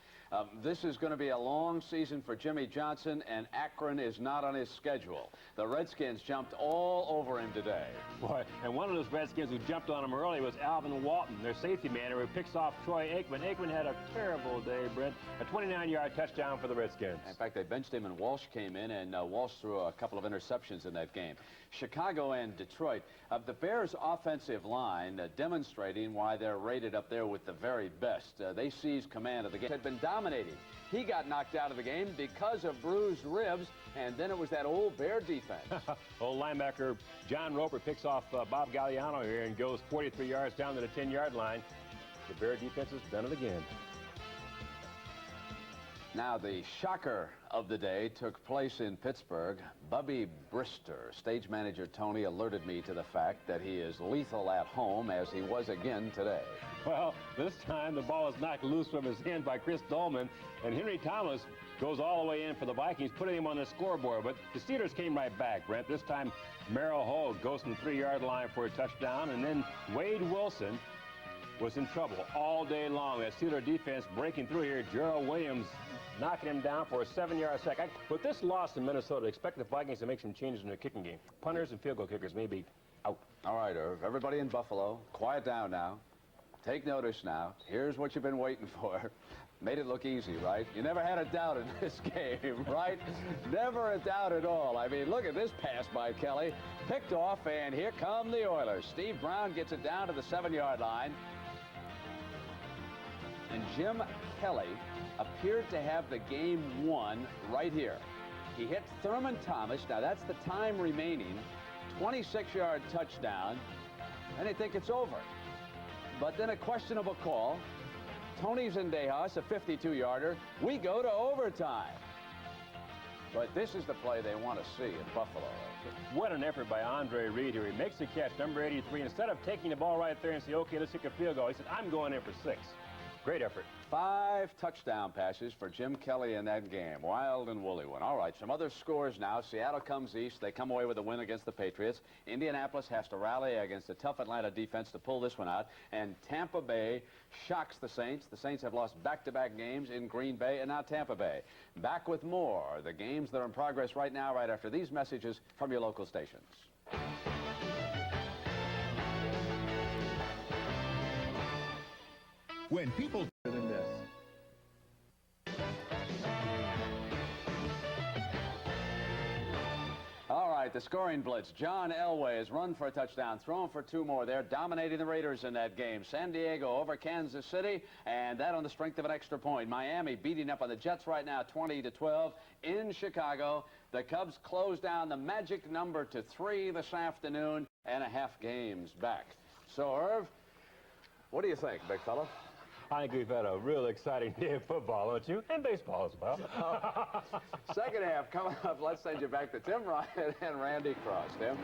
This is going to be a long season for Jimmy Johnson, and Akron is not on his schedule. The Redskins jumped all over him today. Boy, and one of those Redskins who jumped on him early was Alvin Walton, their safety man, who picks off Troy Aikman. Aikman had a terrible day, Brent. A 29-yard touchdown for the Redskins. In fact, they benched him, and Walsh came in, and Walsh threw a couple of interceptions in that game. Chicago and Detroit. The Bears' offensive line demonstrating why they're rated up there with the very best. They seized command of the game. Had been dominating. He got knocked out of the game because of bruised ribs, and then it was that old Bear defense. Old linebacker John Roper picks off Bob Galliano here and goes 43 yards down to the 10-yard line. The Bear defense has done it again. Now, the shocker of the day took place in Pittsburgh. Bubby Brister, stage manager Tony, alerted me to the fact that he is lethal at home, as he was again today. Well, this time the ball is knocked loose from his hand by Chris Dolman, and Henry Thomas goes all the way in for the Vikings, putting him on the scoreboard. But the Steelers came right back, Brent. This time, Merrill Hogue goes from the 3-yard line for a touchdown, and then Wade Wilson was in trouble all day long. That Steeler defense breaking through here. Gerald Williams knocking him down for a 7-yard sack. With this loss in Minnesota, expect the Vikings to make some changes in their kicking game. Punters and field goal kickers may be out. All right, Irv. Everybody in Buffalo, quiet down now. Take notice now. Here's what you've been waiting for. Made it look easy, right? You never had a doubt in this game, right? Never a doubt at all. I mean, look at this pass by Kelly. Picked off, and here come the Oilers. Steve Brown gets it down to the 7-yard line. And Jim Kelly appeared to have the game won right here. He hit Thurman Thomas. Now, that's the time remaining. 26-yard touchdown. And they think it's over. But then a questionable call. Tony Zendejas, a 52-yarder. We go to overtime. But this is the play they want to see in Buffalo. What an effort by Andre Reed here. He makes the catch, number 83. Instead of taking the ball right there and say, okay, let's kick a field goal, he said, I'm going in for 6. Great effort. 5 touchdown passes for Jim Kelly in that game. Wild and woolly one. All right, some other scores now. Seattle comes east. They come away with a win against the Patriots. Indianapolis has to rally against a tough Atlanta defense to pull this one out. And Tampa Bay shocks the Saints. The Saints have lost back-to-back games in Green Bay and now Tampa Bay. Back with more. The games that are in progress right now, right after these messages from your local stations. When people than this. All right, the scoring blitz. John Elway has run for a touchdown, thrown for 2 more. They're dominating the Raiders in that game. San Diego over Kansas City, and that on the strength of an extra point. Miami beating up on the Jets right now, 20-12 in Chicago. The Cubs close down the magic number to 3 this afternoon, and a half games back. So, Irv, what do you think, big fella? I think we've had a real exciting day of football, don't you? And baseball as well. Second half coming up. Let's send you back to Tim Ryan and Randy Cross. Tim?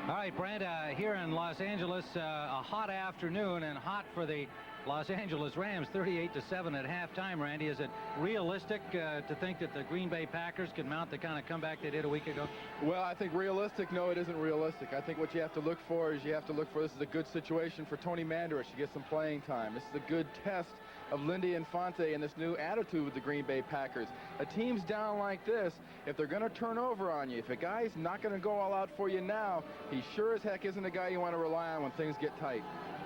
All right, Brent, here in Los Angeles, a hot afternoon and hot for the Los Angeles Rams, 38-7 at halftime. Randy, is it realistic to think that the Green Bay Packers can mount the kind of comeback they did a week ago? Well, I think realistic, no, it isn't realistic. I think what you have to look for is this is a good situation for Tony Mandarich to get some playing time. This is a good test of Lindy Infante and this new attitude with the Green Bay Packers. A team's down like this, if they're going to turn over on you, if a guy's not going to go all out for you now, he sure as heck isn't a guy you want to rely on when things get tight.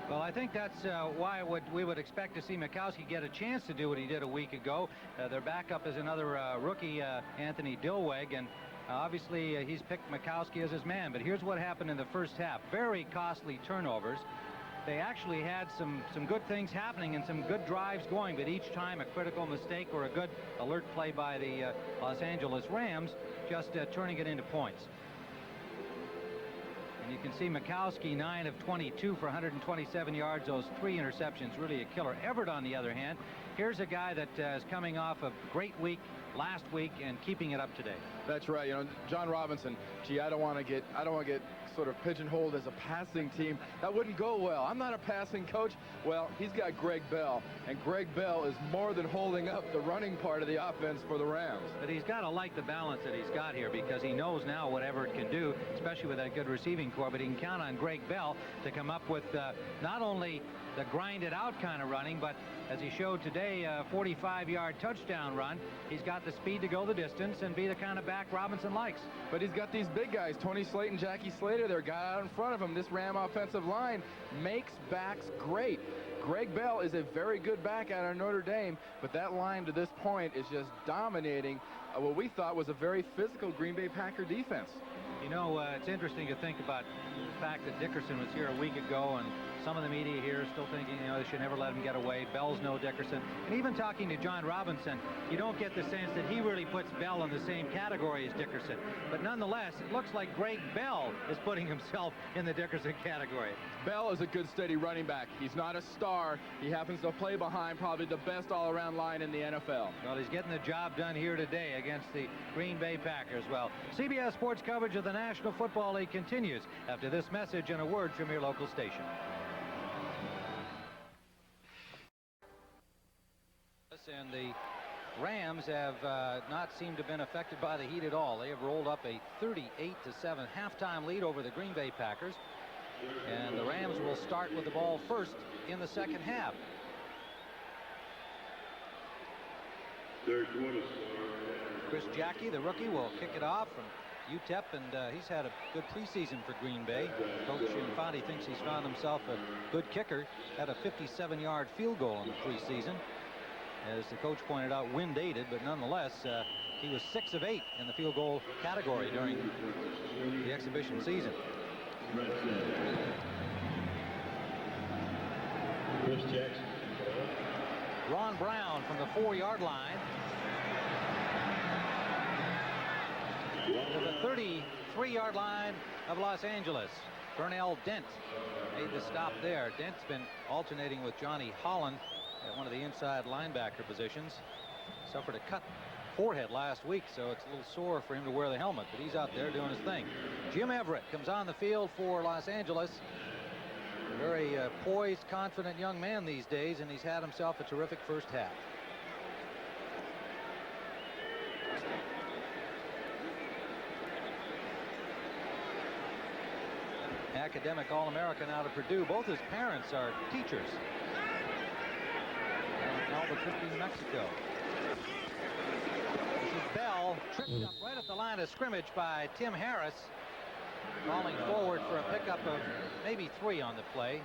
Well, I think that's why we would expect to see Majkowski get a chance to do what he did a week ago. Their backup is another rookie, Anthony Dilweg, and Obviously, he's picked Majkowski as his man, but here's what happened in the first half. Very costly turnovers. They actually had some good things happening and some good drives going, but each time a critical mistake or a good alert play by the Los Angeles Rams just turning it into points. And you can see Majkowski 9 of 22 for 127 yards. Those 3 interceptions, really a killer. Everett, on the other hand, here's a guy that is coming off a great week last week and keeping it up today. That's right. You know, John Robinson, gee, I don't want to get sort of pigeonholed as a passing team. That wouldn't go well. I'm not a passing coach. Well, he's got Greg Bell, and Greg Bell is more than holding up the running part of the offense for the Rams. But he's got to like the balance that he's got here, because he knows now whatever it can do, especially with that good receiving core, but he can count on Greg Bell to come up with not only the grinded out kind of running, but as he showed today, a 45-yard touchdown run. He's got the speed to go the distance and be the kind of back Robinson likes. But he's got these big guys, Tony Slayton, Jackie Slater, their guy out in front of him. This Ram offensive line makes backs great. Greg Bell is a very good back out of Notre Dame, but that line to this point is just dominating what we thought was a very physical Green Bay Packer defense. You know, it's interesting to think about the fact that Dickerson was here a week ago, and some of the media here is still thinking, you know, they should never let him get away. Bell's no Dickerson. And even talking to John Robinson, you don't get the sense that he really puts Bell in the same category as Dickerson. But nonetheless, it looks like Greg Bell is putting himself in the Dickerson category. Bell is a good, steady running back. He's not a star. He happens to play behind probably the best all-around line in the NFL. Well, he's getting the job done here today against the Green Bay Packers. Well, CBS Sports coverage of the National Football League continues after this message and a word from your local station. And the Rams have not seemed to have been affected by the heat at all. They have rolled up a 38-7 halftime lead over the Green Bay Packers. And the Rams will start with the ball first in the second half. Chris Jackie, the rookie, will kick it off from UTEP, and he's had a good preseason for Green Bay. Coach Infante thinks he's found himself a good kicker. Had a 57-yard field goal in the preseason. As the coach pointed out, wind-aided, but nonetheless, he was 6 of 8 in the field goal category during the exhibition season. Chris Jackson. Ron Brown from the 4-yard line to the 33-yard line of Los Angeles. Burnell Dent made the stop there. Dent's been alternating with Johnny Holland at one of the inside linebacker positions. Suffered a cut forehead last week, so it's a little sore for him to wear the helmet, but he's out there doing his thing. Jim Everett comes on the field for Los Angeles. A very poised, confident young man these days, and he's had himself a terrific first half. Academic All-American out of Purdue. Both his parents are teachers. In Albuquerque, New Mexico. This is Bell, tripped up right at the line of scrimmage by Tim Harris. Falling forward for a pickup of maybe 3 on the play.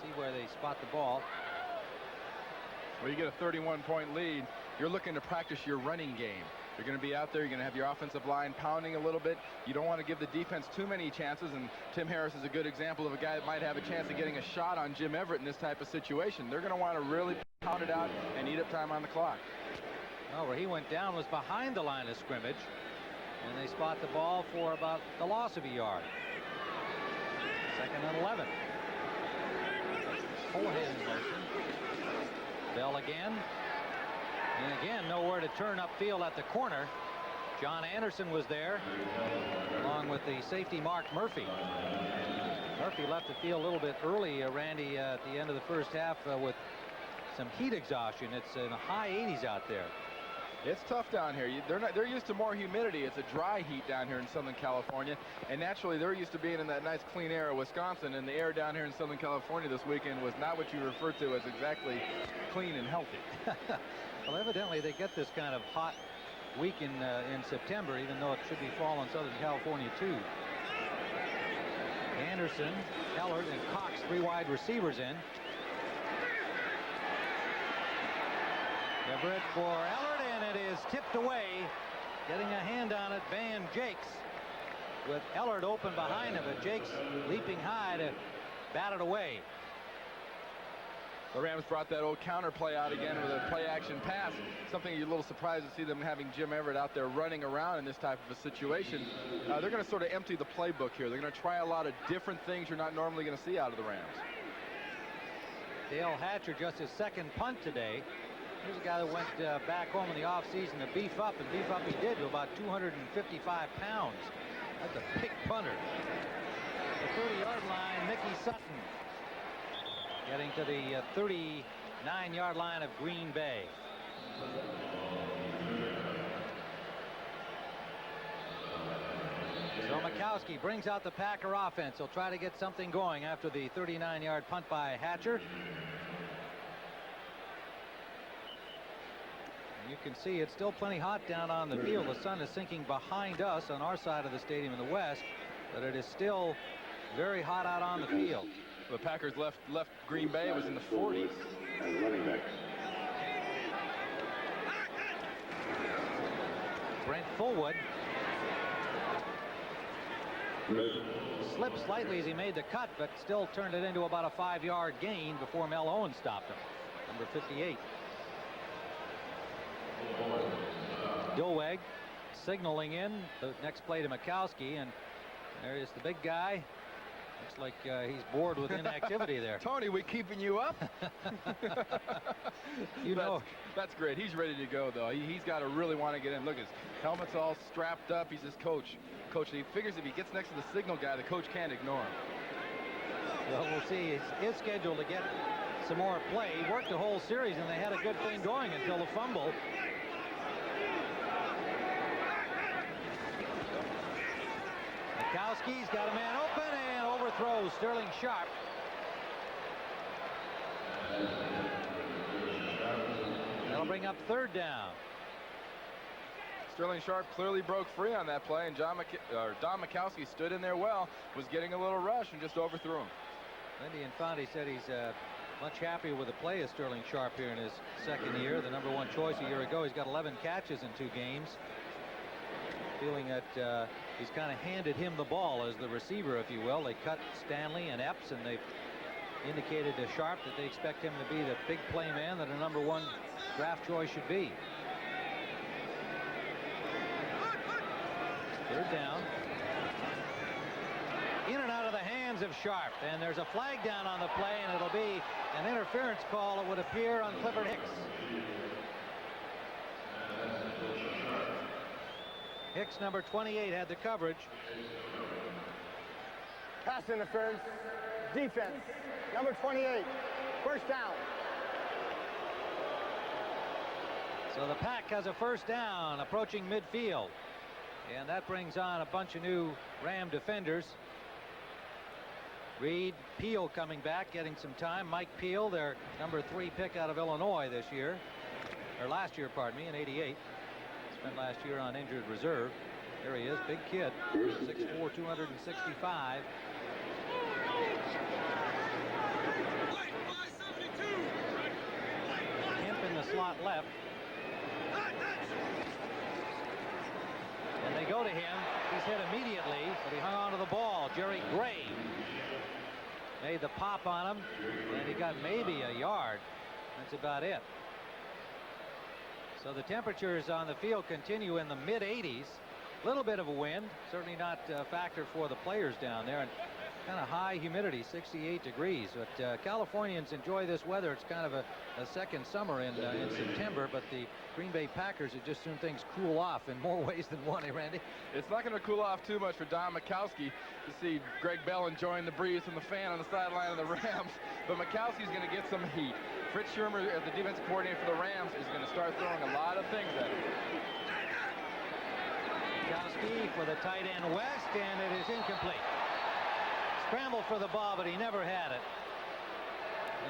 See where they spot the ball. Well, you get a 31-point lead. You're looking to practice your running game. You're going to be out there. You're going to have your offensive line pounding a little bit. You don't want to give the defense too many chances, and Tim Harris is a good example of a guy that might have a chance of getting a shot on Jim Everett in this type of situation. They're going to want to really pound it out and eat up time on the clock. Well, where he went down was behind the line of scrimmage, and they spot the ball for about the loss of a yard. 2nd and 11. Forehand motion. Bell again. And again, nowhere to turn upfield at the corner. John Anderson was there, along with the safety Mark Murphy. Murphy left the field a little bit early, Randy, at the end of the first half with some heat exhaustion. It's in the high 80s out there. It's tough down here. They're used to more humidity. It's a dry heat down here in Southern California, and naturally they're used to being in that nice clean air of Wisconsin, and the air down here in Southern California this weekend was not what you refer to as exactly clean and healthy. Well, evidently they get this kind of hot week in September, even though it should be fall in Southern California too. Anderson, Ellard, and Cox, 3 wide receivers in. Everett for Ellard, and it is tipped away getting a hand on it. Van Jakes with Ellard open behind him, but Jakes leaping high to bat it away. The Rams brought that old counter play out again with a play action pass. Something you're a little surprised to see them having Jim Everett out there running around in this type of a situation. They're going to sort of empty the playbook here. They're going to try a lot of different things you're not normally going to see out of the Rams. Dale Hatcher just his second punt today. Here's a guy that went back home in the offseason to beef up, and beef up he did to about 255 pounds. That's a big punter. The 30-yard line, Mickey Sutton. Getting to the 39-yard line of Green Bay. So Majkowski brings out the Packer offense. He'll try to get something going after the 39-yard punt by Hatcher. And you can see it's still plenty hot down on the field. The sun is sinking behind us on our side of the stadium in the west, but it is still very hot out on the field. The Packers left Green Bay. It was in the 40s. Brent Fullwood slipped slightly as he made the cut, but still turned it into about a 5-yard gain before Mel Owens stopped him. Number 58. Dilweg signaling in the next play to Majkowski, and there is the big guy. Looks like he's bored with inactivity there. Tony, we keeping you up? You know. That's great. He's ready to go, though. He's got to really want to get in. Look, his helmet's all strapped up. He's his coach. He figures if he gets next to the signal guy, the coach can't ignore him. Well, we'll see. It's scheduled to get some more play. He worked the whole series, and they had a good thing going until the fumble. Majkowski's got a man open and overthrows Sterling Sharp. That'll bring up third down. Sterling Sharp clearly broke free on that play, and Don Majkowski stood in there well, was getting a little rush, and just overthrew him. Lindy Infante said he's much happier with the play of Sterling Sharp here in his second year. The #1 choice a year ago. He's got 11 catches in 2 games. Feeling that he's kind of handed him the ball as the receiver, if you will. They cut Stanley and Epps, and they've indicated to Sharp that they expect him to be the big play man that a #1 draft choice should be. Third down. In and out of the hands of Sharp, and there's a flag down on the play, and it'll be an interference call, it would appear, on Clifford Hicks. Hicks, number 28, had the coverage. Pass interference. Defense. Number 28. First down. So the Pack has a first down approaching midfield. And that brings on a bunch of new Ram defenders. Reed, Peel coming back, getting some time. Mike Peel, their number 3 pick out of Illinois this year. Or last year, pardon me, in '88. Spent last year on injured reserve. There he is, big kid, 6'4", 265. Kemp in the slot left. And they go to him. He's hit immediately, but he hung on to the ball. Jerry Gray made the pop on him, and he got maybe a yard. That's about it. So the temperatures on the field continue in the mid-80s. A little bit of a wind, certainly not a factor for the players down there, and kind of high humidity, 68 degrees. But Californians enjoy this weather. It's kind of a second summer in September, but the Green Bay Packers, it just soon things cool off in more ways than one, eh, Randy? It's not going to cool off too much for Don Majkowski. You see Greg Bell enjoying the breeze from the fan on the sideline of the Rams, but Majkowski's going to get some heat. Fritz Shermer, as the defensive coordinator for the Rams, is going to start throwing a lot of things at him. Majkowski for the tight end West, and it is incomplete. Scrambled for the ball, but he never had it.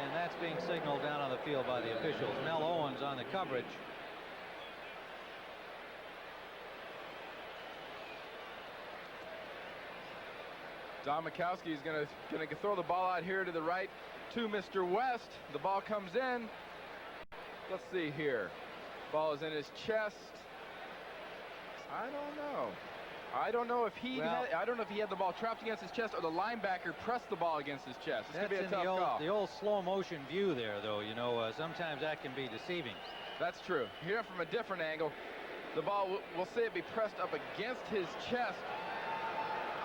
And that's being signaled down on the field by the officials. Mel Owens on the coverage. Don Majkowski is going to throw the ball out here to the right to Mr. West. The ball comes in. Let's see here. Ball is in his chest. I don't know. I don't know if he had the ball trapped against his chest or the linebacker pressed the ball against his chest. It's going to be a tough call. The old slow motion view there, though. You know, sometimes that can be deceiving. That's true. Here from a different angle, the ball, we'll say it be pressed up against his chest.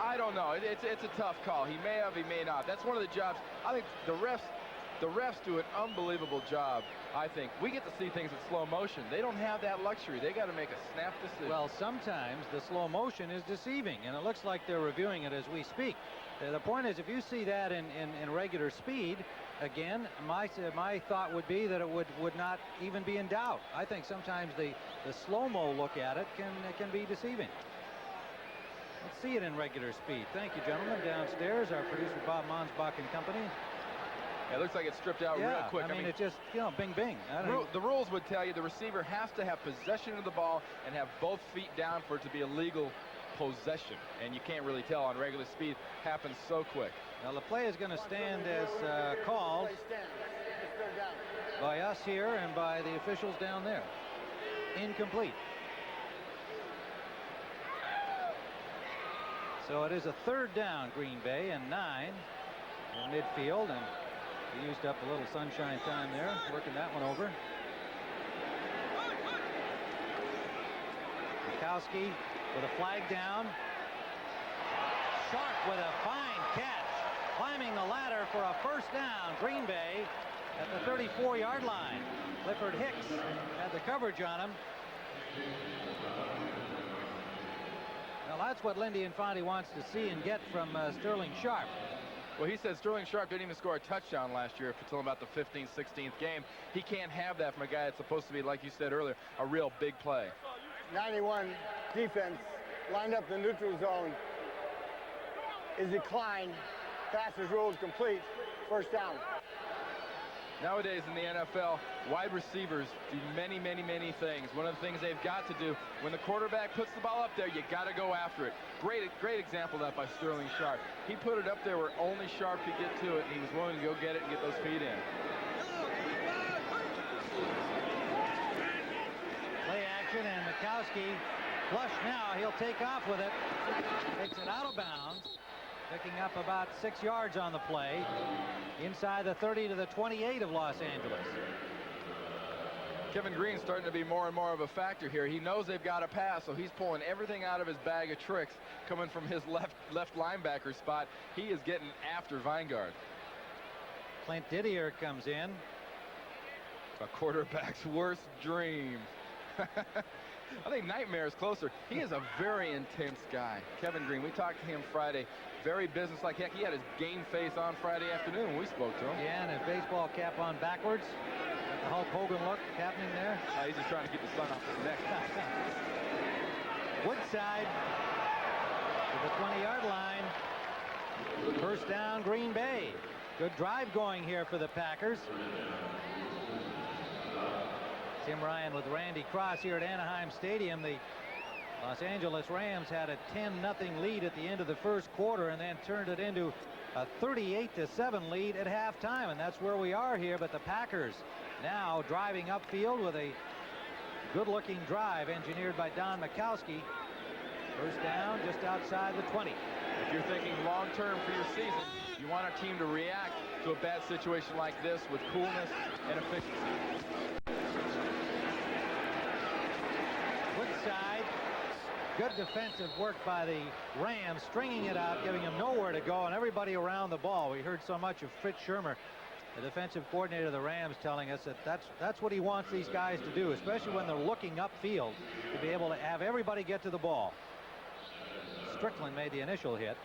I don't know. It's a tough call. He may have, he may not. That's one of the jobs. I think the refs do an unbelievable job. I think we get to see things in slow motion. They don't have that luxury. They got to make a snap decision. Well, sometimes the slow motion is deceiving, and it looks like they're reviewing it as we speak. The point is, if you see that in regular speed, again, my thought would be that it would not even be in doubt. I think sometimes the slow-mo look at it can be deceiving. Let's see it in regular speed. Thank you, gentlemen. Downstairs, our producer Bob Monsbach and company. Yeah, it looks like it's stripped out real quick. I mean, it just, you know, bing, bing. The rules would tell you the receiver has to have possession of the ball and have both feet down for it to be a legal possession. And you can't really tell on regular speed. Happens so quick. Now, the play is going to stand as called by us here and by the officials down there. Incomplete. So it is a third down, Green Bay, and 9 in midfield, and we used up a little sunshine time there, working that one over. Majkowski with a flag down. Sharp with a fine catch, climbing the ladder for a first down. Green Bay at the 34-yard line. Clifford Hicks had the coverage on him. Well, that's what Lindy Infante wants to see and get from Sterling Sharp. Well, he said Sterling Sharp didn't even score a touchdown last year until about the 15th, 16th game. He can't have that from a guy that's supposed to be, like you said earlier, a real big play. 91 defense lined up in the neutral zone is declined. Pass is ruled complete. First down. Nowadays in the NFL, wide receivers do many, many, many things. One of the things they've got to do, when the quarterback puts the ball up there, you got to go after it. Great example of that by Sterling Sharp. He put it up there where only Sharp could get to it, and he was willing to go get it and get those feet in. Play action, and Majkowski flush now. He'll take off with it. Takes it out of bounds. Picking up about 6 yards on the play. Inside the 30 to the 28 of Los Angeles. Kevin Green's starting to be more and more of a factor here. He knows they've got to pass, so he's pulling everything out of his bag of tricks coming from his left linebacker spot. He is getting after Weingart. Clint Didier comes in. A quarterback's worst dream. I think nightmare is closer. He is a very intense guy. Kevin Green, we talked to him Friday. Very businesslike. Heck, he had his game face on Friday afternoon when we spoke to him. Yeah, and his baseball cap on backwards. Got the Hulk Hogan look happening there. He's just trying to keep the sun off his neck. Woodside to the 20-yard line. First down, Green Bay. Good drive going here for the Packers. Tim Ryan with Randy Cross here at Anaheim Stadium. The Los Angeles Rams had a 10-0 lead at the end of the first quarter and then turned it into a 38-7 lead at halftime, and that's where we are here. But the Packers now driving upfield with a good-looking drive engineered by Don Majkowski. First down just outside the 20. If you're thinking long-term for your season, you want our team to react to a bad situation like this with coolness and efficiency. Woodside, good defensive work by the Rams, stringing it out, giving them nowhere to go, and everybody around the ball. We heard so much of Fritz Schirmer, the defensive coordinator of the Rams, telling us that that's what he wants these guys to do, especially when they're looking upfield, to be able to have everybody get to the ball. Strickland made the initial hit.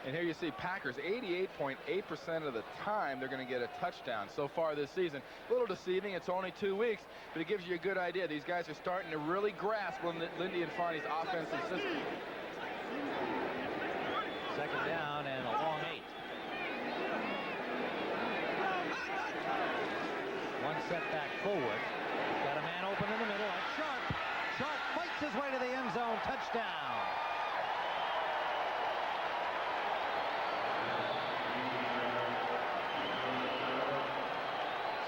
And here you see Packers 88.8% of the time they're going to get a touchdown so far this season. A little deceiving. It's only 2 weeks, but it gives you a good idea. These guys are starting to really grasp Lindy Infante's offensive system. Second down and a long 8. One setback forward. Got a man open in the middle. That's Sharp. Sharp fights his way to the end zone. Touchdown.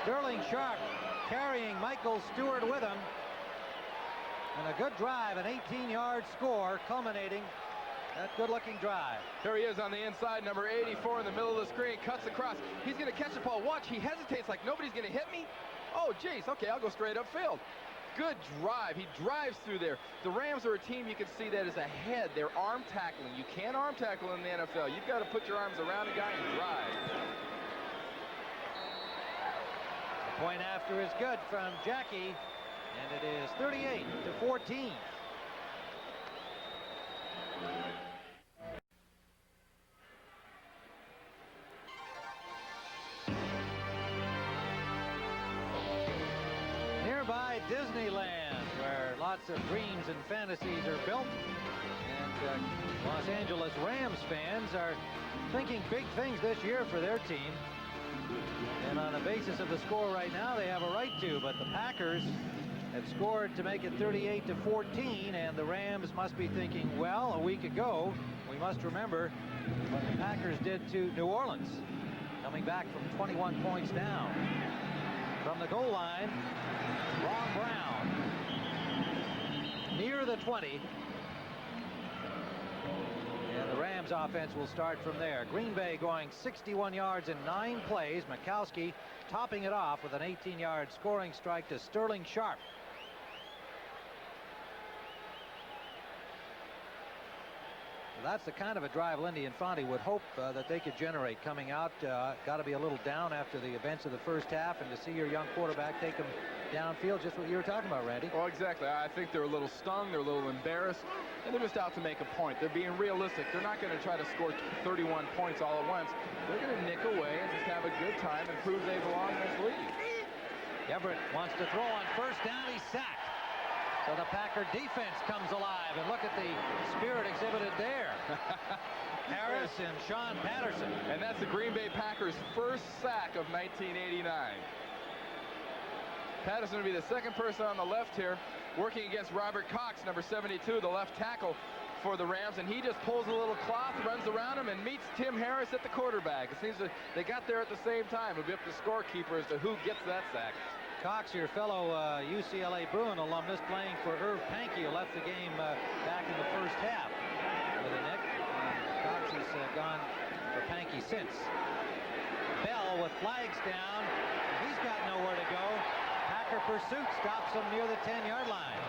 Sterling Sharp carrying Michael Stewart with him. And a good drive, an 18-yard score, culminating that good-looking drive. Here he is on the inside, number 84 in the middle of the screen, cuts across. He's going to catch the ball. Watch, he hesitates like nobody's going to hit me. Oh, geez, okay, I'll go straight upfield. Good drive. He drives through there. The Rams are a team you can see that is ahead. They're arm tackling. You can't arm tackle in the NFL. You've got to put your arms around a guy and drive. The point after is good from Jackie, and it is 38-14. Nearby Disneyland, where lots of dreams and fantasies are built, and Los Angeles Rams fans are thinking big things this year for their team. And on the basis of the score right now, they have a right to, but the Packers have scored to make it 38-14, and the Rams must be thinking, well, a week ago, we must remember what the Packers did to New Orleans, coming back from 21 points down. From the goal line, Ron Brown, near the 20. And the Rams offense will start from there. Green Bay going 61 yards in 9 plays. Majkowski topping it off with an 18-yard scoring strike to Sterling Sharp. Well, that's the kind of a drive Lindy Infante would hope that they could generate coming out. Got to be a little down after the events of the first half, and to see your young quarterback take them downfield, just what you were talking about, Randy. Oh, exactly. I think they're a little stung, they're a little embarrassed, and they're just out to make a point. They're being realistic. They're not going to try to score 31 points all at once. They're going to nick away and just have a good time and prove they belong in this league. Everett wants to throw on first down. He's sacked. So the Packer defense comes alive, and look at the spirit exhibited there. Harris and Sean Patterson. And that's the Green Bay Packers' first sack of 1989. Patterson will be the second person on the left here, working against Robert Cox, number 72, the left tackle for the Rams, and he just pulls a little cloth, runs around him, and meets Tim Harris at the quarterback. It seems that they got there at the same time. It'll be up to the scorekeeper as to who gets that sack. Cox, your fellow UCLA Bruin alumnus, playing for Irv Pankey, who left the game back in the first half with a nick. Cox has gone for Pankey since. Bell with flags down. He's got nowhere to go. Packer pursuit stops him near the 10-yard line.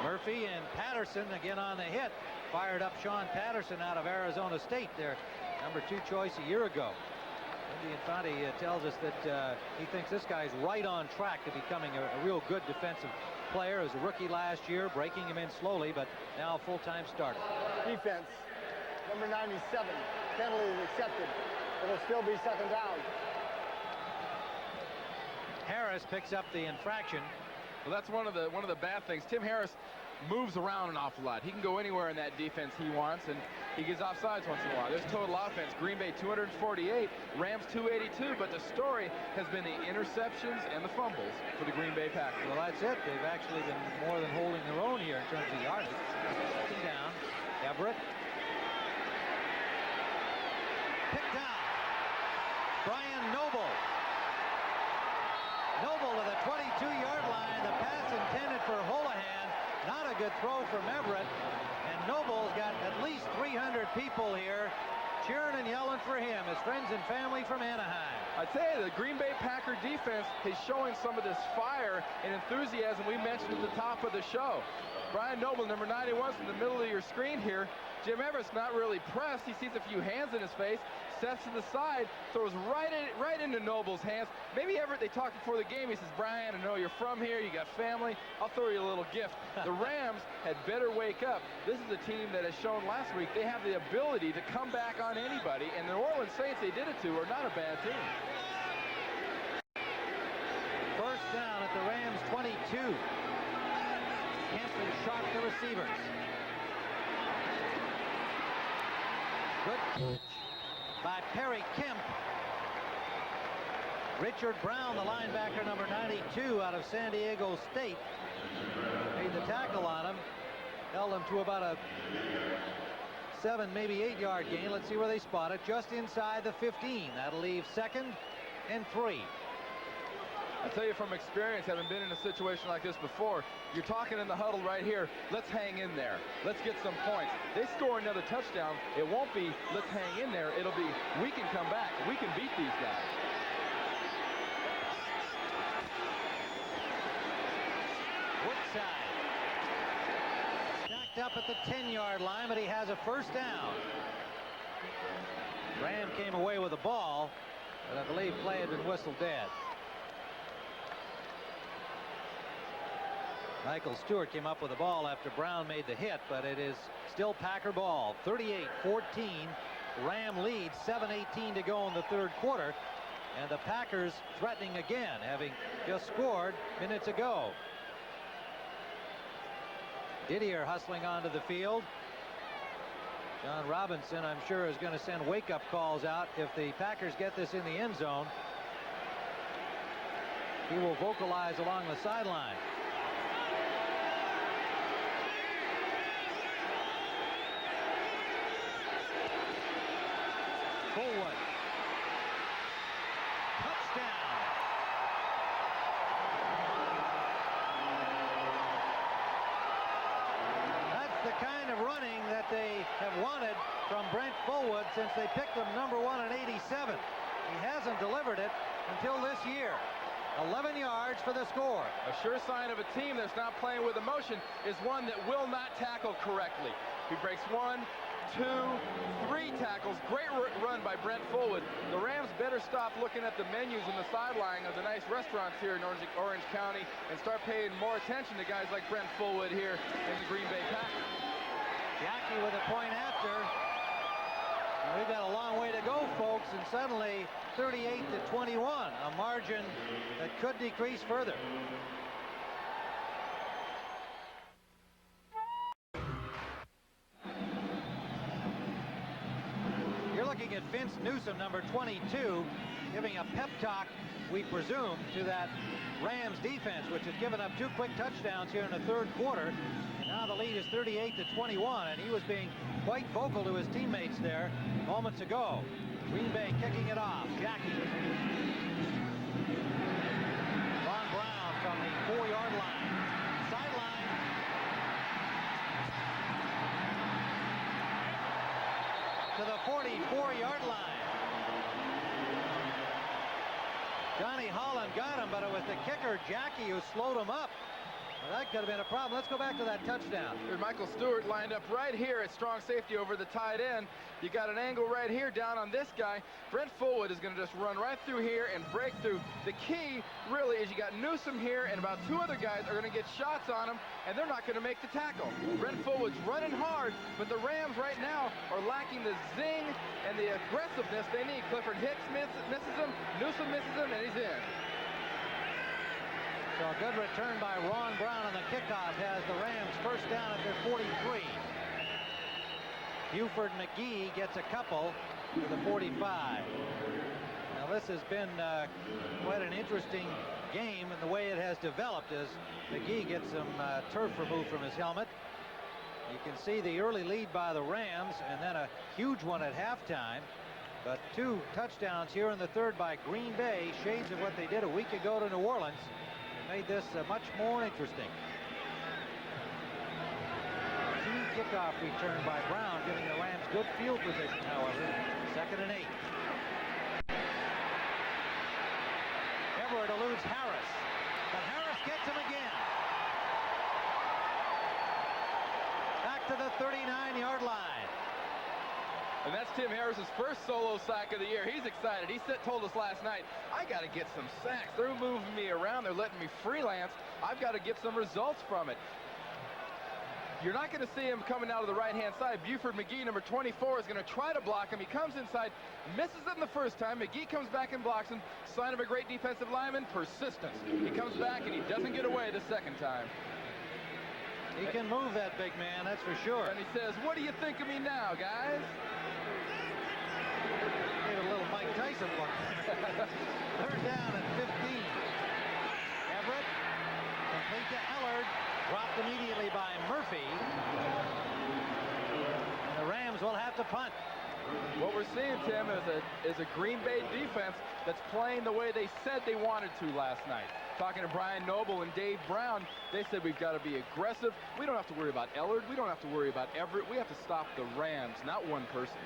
Murphy and Patterson again on the hit. Fired up Sean Patterson out of Arizona State, their number 2 choice a year ago. Lindy Infante tells us that he thinks this guy's right on track to becoming a real good defensive player. As a rookie last year, breaking him in slowly, but now a full-time starter. Defense, number 97. Penalty is accepted. It'll still be second down. Harris picks up the infraction. Well, that's one of the bad things. Tim Harris moves around an awful lot. He can go anywhere in that defense he wants, and he gets offsides once in a while. There's total offense. Green Bay 248, Rams 282, but the story has been the interceptions and the fumbles for the Green Bay Packers. Well, that's it. They've actually been more than holding their own here in terms of yardage. Second down. Everett. Picked out. Brian Noble. Noble to the 22-yard line. The pass intended for Holohan. Not a good throw from Everett. And Noble's got at least 300 people here cheering and yelling for him, his friends and family from Anaheim. I tell you, the Green Bay Packer defense is showing some of this fire and enthusiasm we mentioned at the top of the show. Brian Noble, number 91, in the middle of your screen here. Jim Everett's not really pressed. He sees a few hands in his face, steps to the side, throws right into Noble's hands. Maybe Everett, they talked before the game. He says, Brian, I know you're from here. You got family. I'll throw you a little gift. The Rams had better wake up. This is a team that has shown last week they have the ability to come back on anybody, and the New Orleans Saints they did it to are not a bad team. First down at the Rams 22. Hampton Sharp, the receivers. Good catch by Perry Kemp. Richard Brown, the linebacker, number 92 out of San Diego State, made the tackle on him. Held him to about a 7, maybe 8-yard gain. Let's see where they spot it. Just inside the 15. That'll leave 2nd and 3. I tell you from experience, having been in a situation like this before, you're talking in the huddle right here, let's hang in there. Let's get some points. They score another touchdown, it won't be let's hang in there. It'll be we can come back. We can beat these guys. Woodside. Stacked up at the 10-yard line, but he has a first down. Ram came away with the ball, but I believe play had been whistled dead. Michael Stewart came up with the ball after Brown made the hit, but it is still Packer ball. 38-14. Ram leads, 7:18 to go in the third quarter. And the Packers threatening again, having just scored minutes ago. Didier hustling onto the field. John Robinson, I'm sure, is going to send wake-up calls out if the Packers get this in the end zone. He will vocalize along the sideline. Forward. Touchdown. That's the kind of running that they have wanted from Brent Fullwood since they picked him #1 in '87. He hasn't delivered it until this year. 11 yards for the score. A sure sign of a team that's not playing with emotion is one that will not tackle correctly. He breaks 1, 2, 3 tackles. Great run by Brent Fullwood. The Rams better stop looking at the menus in the sideline of the nice restaurants here in Orange County and start paying more attention to guys like Brent Fullwood here in the Green Bay Packers. Jackie with a point after. And we've got a long way to go, folks, and suddenly 38-21, a margin that could decrease further. You're looking at Vince Newsom, number 22, giving a pep talk, we presume, to that Rams defense, which has given up 2 quick touchdowns here in the third quarter. Now the lead is 38-21, and he was being quite vocal to his teammates there moments ago. Green Bay kicking it off. Jackie. Ron Brown from the 4-yard line. Sideline. To the 44-yard line. Johnny Holland got him, but it was the kicker, Jackie, who slowed him up. Well, that could have been a problem. Let's go back to that touchdown. Here's Michael Stewart lined up right here at strong safety over the tight end. You got an angle right here down on this guy. Brent Fullwood is going to just run right through here and break through. The key really is you got Newsom here, and about 2 other guys are going to get shots on him, and they're not going to make the tackle. Brent Fullwood's running hard, but the Rams right now are lacking the zing and the aggressiveness they need. Clifford Hicks misses him, Newsom misses him, and he's in. So a good return by Ron Brown on the kickoff has the Rams first down at their 43. Buford McGee gets a couple to the 45. Now this has been quite an interesting game in the way it has developed as McGee gets some turf removed from his helmet. You can see the early lead by the Rams and then a huge one at halftime. But 2 touchdowns here in the third by Green Bay, shades of what they did a week ago to New Orleans. Made this much more interesting. Key kickoff return by Brown, giving the Rams good field position, however. 2nd and 8. Everett eludes Harris, but Harris gets him again. Back to the 39-yard line. And that's Tim Harris's first solo sack of the year. He's excited. He told us last night, I got to get some sacks. They're moving me around. They're letting me freelance. I've got to get some results from it. You're not going to see him coming out of the right-hand side. Buford McGee, number 24, is going to try to block him. He comes inside, misses it the first time. McGee comes back and blocks him. Sign of a great defensive lineman, persistence. He comes back, and he doesn't get away the second time. He can move that big man, that's for sure. And he says, what do you think of me now, guys? Gave a little Mike Tyson look. 3rd down at 15. Everett, complete to Ellard, dropped immediately by Murphy. And the Rams will have to punt. What we're seeing, Tim, is a Green Bay defense that's playing the way they said they wanted to last night. Talking to Brian Noble and Dave Brown, they said we've got to be aggressive. We don't have to worry about Ellard. We don't have to worry about Everett. We have to stop the Rams, not one person.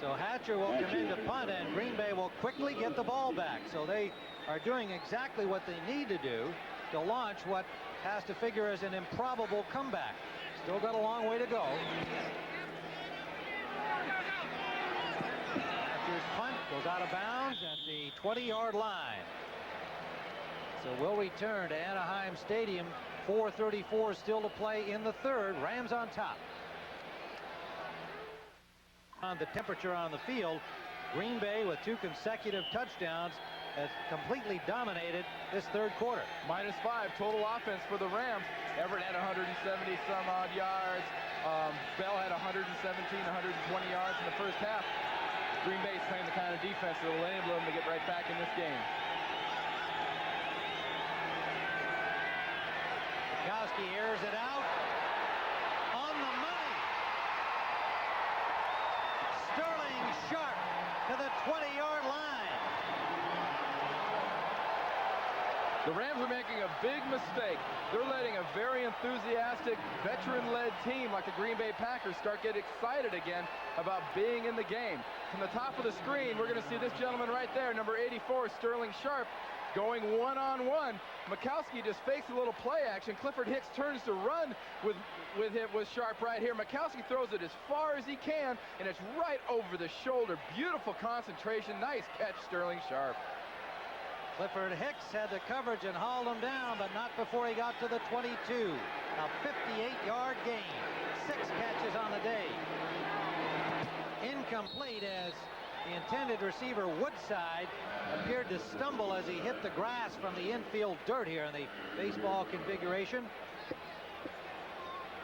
So Hatcher will come in to punt, and Green Bay will quickly get the ball back. So they are doing exactly what they need to do to launch what has to figure as an improbable comeback. Still got a long way to go. Hatcher's punt goes out of bounds at the 20-yard line. So we'll return to Anaheim Stadium. 4:34 still to play in the third. Rams on top. On the temperature on the field, Green Bay with 2 consecutive touchdowns has completely dominated this third quarter. -5 total offense for the Rams. Everett had 170 some odd yards. Bell had 117, 120 yards in the first half. Green Bay's playing the kind of defense that will enable them to get right back in this game. Majkowski airs it out. On the money. Sterling Sharp to the 20-yard line. The Rams are making a big mistake. They're letting a very enthusiastic, veteran-led team like the Green Bay Packers start getting excited again about being in the game. From the top of the screen, we're going to see this gentleman right there, number 84, Sterling Sharp, going one-on-one. Majkowski just fakes a little play action. Clifford Hicks turns to run with Sharp right here. Majkowski throws it as far as he can, and it's right over the shoulder. Beautiful concentration. Nice catch, Sterling Sharp. Clifford Hicks had the coverage and hauled him down, but not before he got to the 22. A 58-yard gain. 6 catches on the day. Incomplete as the intended receiver, Woodside, appeared to stumble as he hit the grass from the infield dirt here in the baseball configuration.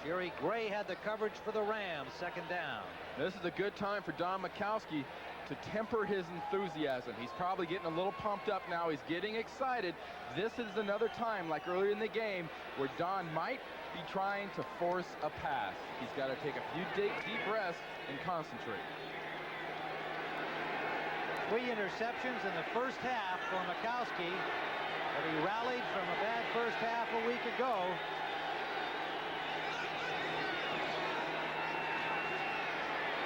Jerry Gray had the coverage for the Rams. 2nd down. This is a good time for Don Majkowski to temper his enthusiasm. He's probably getting a little pumped up now. He's getting excited. This is another time, like earlier in the game, where Don might be trying to force a pass. He's got to take a few deep breaths and concentrate. 3 interceptions in the first half for Majkowski, but he rallied from a bad first half a week ago.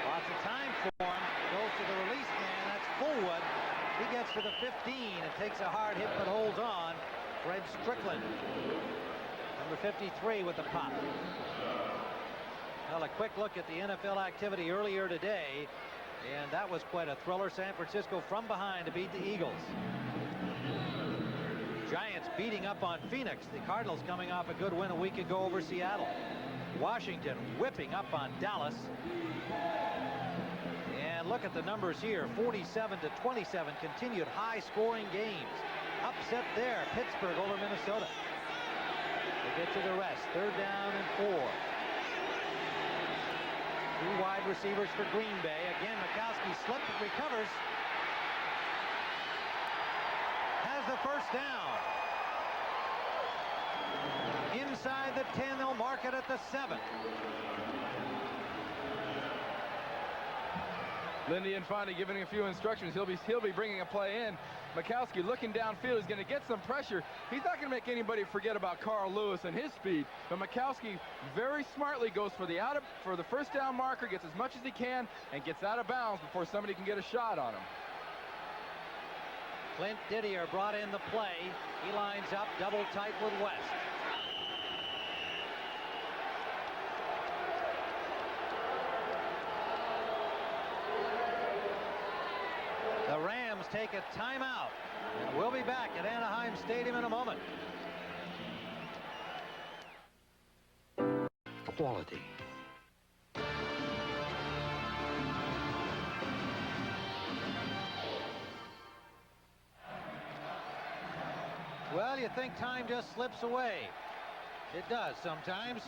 Lots of time for him. Goes to the release man. That's Fullwood. He gets to the 15 and takes a hard hit but holds on. Fred Strickland, number 53, with the pop. Well, a quick look at the NFL activity earlier today, and that was quite a thriller. San Francisco from behind to beat the Eagles. Giants beating up on Phoenix. The Cardinals coming off a good win a week ago over Seattle. Washington whipping up on Dallas. And look at the numbers here. 47-27, continued high-scoring games. Upset there, Pittsburgh over Minnesota. They get to the rest. 3rd down and 4. 2 wide receivers for Green Bay. Again, Majkowski slipped, recovers. Has the 1st down. Inside the 10, they'll mark it at the 7. Lindy Infante giving a few instructions. He'll be bringing a play in. Majkowski looking downfield. He's going to get some pressure. He's not going to make anybody forget about Carl Lewis and his speed. But Majkowski very smartly goes for the 1st down marker, gets as much as he can, and gets out of bounds before somebody can get a shot on him. Clint Didier brought in the play. He lines up double tight with West. The Rams take a timeout, and we'll be back at Anaheim Stadium in a moment. Quality. Well, you think time just slips away. It does sometimes,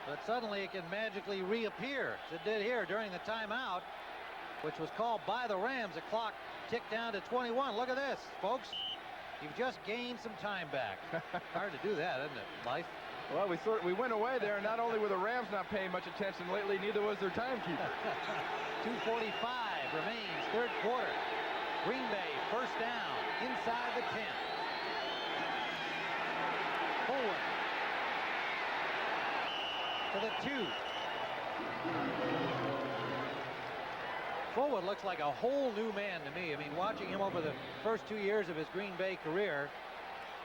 but suddenly it can magically reappear. It did here during the timeout, which was called by the Rams. The clock ticked down to 21. Look at this, folks. You've just gained some time back. Hard to do that, isn't it, life? Well, we went away there, and not only were the Rams not paying much attention lately, neither was their timekeeper. 2:45 remains, third quarter. Green Bay first down inside the 10. Forward to the 2. Forward looks like a whole new man to me. I mean, watching him over the first 2 years of his Green Bay career,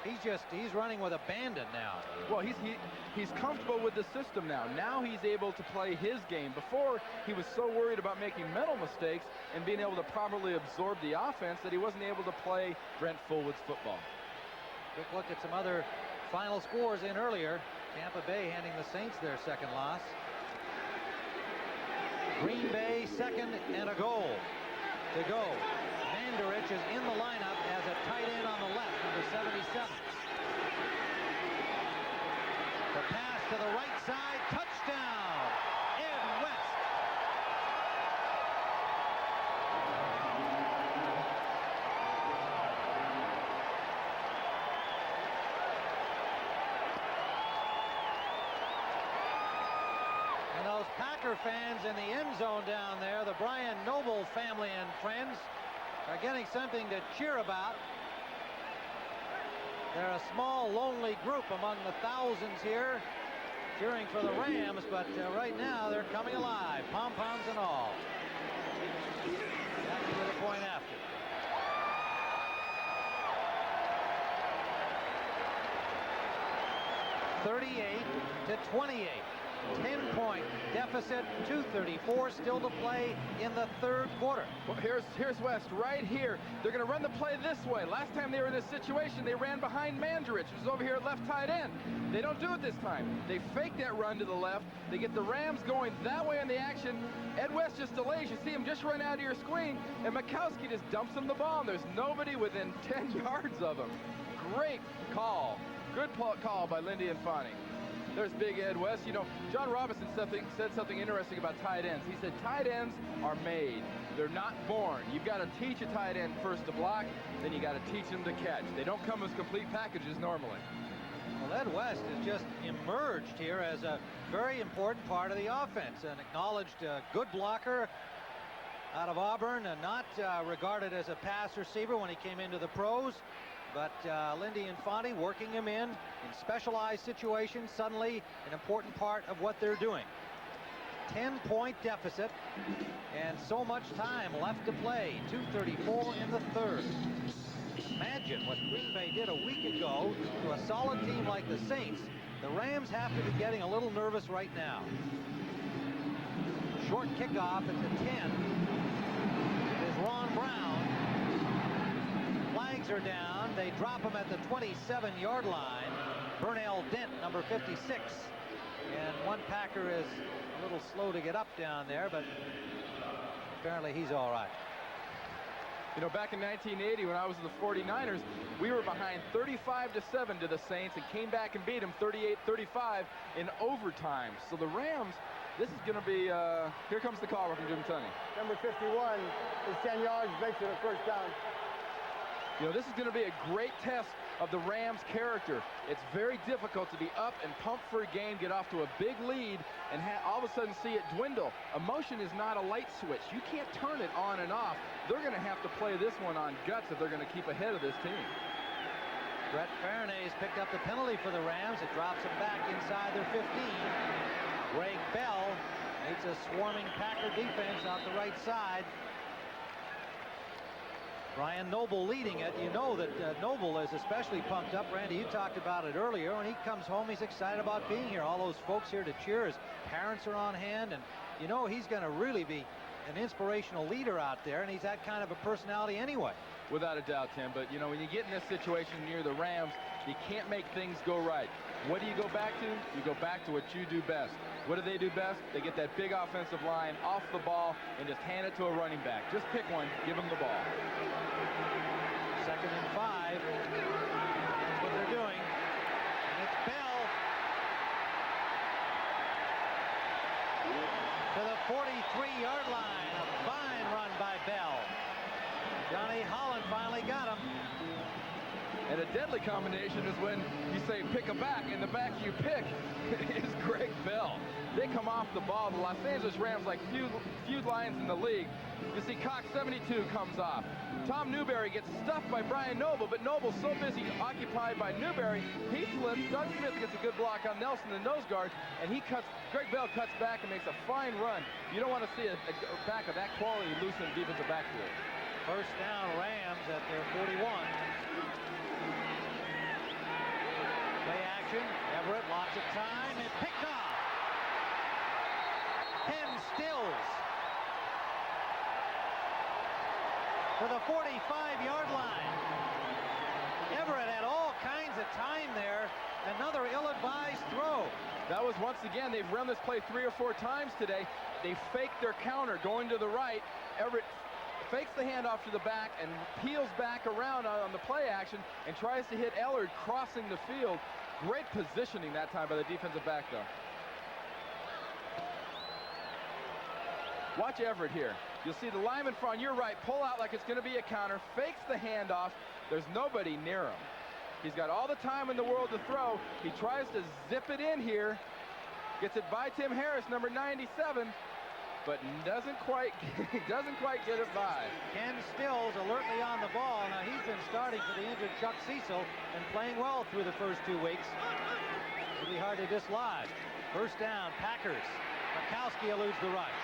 he's running with abandon now. Well, he's comfortable with the system now. Now he's able to play his game. Before, he was so worried about making mental mistakes and being able to properly absorb the offense that he wasn't able to play Brent Fullwood's football. Quick look at some other final scores in earlier. Tampa Bay handing the Saints their second loss. Green Bay second and a goal to go. Mandarich is in the lineup as a tight end on the left, number 77. The pass to the right side, touchdown, Ed West. And those Packer fans in the end zone down there, the Brian Noble family and friends, are getting something to cheer about. They're a small, lonely group among the thousands here cheering for the Rams, but right now they're coming alive, pom-poms and all. Back to the point after. (38-28). 10-point deficit, 2:34 still to play in the third quarter. Well, here's West right here. They're going to run the play this way. Last time they were in this situation, they ran behind Mandarich, who's over here at left tight end. They don't do it this time. They fake that run to the left. They get the Rams going that way in the action. Ed West just delays. You see him just run out of your screen, and Majkowski just dumps him the ball, and there's nobody within 10 yards of him. Great call. Good call by Lindy Infante. There's big Ed West. You know, John Robinson said something interesting about tight ends. He said tight ends are made. They're not born. You've got to teach a tight end first to block, then you got to teach them to catch. They don't come as complete packages normally. Well, Ed West has just emerged here as a very important part of the offense. An acknowledged good blocker out of Auburn, and not regarded as a pass receiver when he came into the pros. But Lindy Infante working him in specialized situations, suddenly an important part of what they're doing. 10-point deficit and so much time left to play. 2:34 in the third. Imagine what Green Bay did a week ago to a solid team like the Saints. The Rams have to be getting a little nervous right now. Short kickoff at the 10. It is Ron Brown. Flags are down. They drop him at the 27-yard line. Burnell Dent, number 56. And one Packer is a little slow to get up down there, but apparently he's all right. You know, back in 1980 when I was with the 49ers, we were behind 35-7 to the Saints and came back and beat them 38-35 in overtime. So the Rams, this is going to be, here comes the call from Jim Tunney. Number 51 is 10 yards, makes it a first down. You know, this is going to be a great test of the Rams' character. It's very difficult to be up and pumped for a game, get off to a big lead, and all of a sudden see it dwindle. Emotion is not a light switch. You can't turn it on and off. They're going to have to play this one on guts if they're going to keep ahead of this team. Brett Farinay has picked up the penalty for the Rams. It drops them back inside their 15. Greg Bell meets a swarming Packer defense out the right side. Brian Noble leading it. You know that Noble is especially pumped up. Randy, you talked about it earlier. When he comes home, he's excited about being here. All those folks here to cheer. His parents are on hand, and you know he's going to really be an inspirational leader out there, and he's that kind of a personality anyway. Without a doubt, Tim. But, you know, when you get in this situation near the Rams, you can't make things go right. What do you go back to? You go back to what you do best. What do they do best? They get that big offensive line off the ball and just hand it to a running back. Just pick one, give them the ball. 2nd and 5. That's what they're doing. And it's Bell to the 43-yard line. A fine run by Bell. Johnny Holland finally got him. And a deadly combination is when you say pick a back, and the back you pick is Greg Bell. They come off the ball. The Los Angeles Rams, like few lines in the league. You see Cox 72 comes off. Tom Newberry gets stuffed by Brian Noble, but Noble's so busy occupied by Newberry, he slips. Doug Smith gets a good block on Nelson, the nose guard, and Greg Bell cuts back and makes a fine run. You don't want to see a back of that quality loose in the defensive backfield. First down, Rams at their 41. Play action. Everett, lots of time, and picked off. Ken Stills to the 45-yard line. Everett had all kinds of time there. Another ill-advised throw. That was, once again, they've run this play 3 or 4 times today. They faked their counter going to the right. Everett fakes the handoff to the back and peels back around on the play action and tries to hit Ellard crossing the field. Great positioning that time by the defensive back, though. Watch Everett here. You'll see the lineman on your right pull out like it's going to be a counter, fakes the handoff. There's nobody near him. He's got all the time in the world to throw. He tries to zip it in here. Gets it by Tim Harris, number 97, but doesn't quite get it by. Ken Stills alertly on the ball. Now he's been starting for the injured Chuck Cecil and playing well through the first 2 weeks. It'll be hard to dislodge. First down, Packers. Majkowski eludes the rush.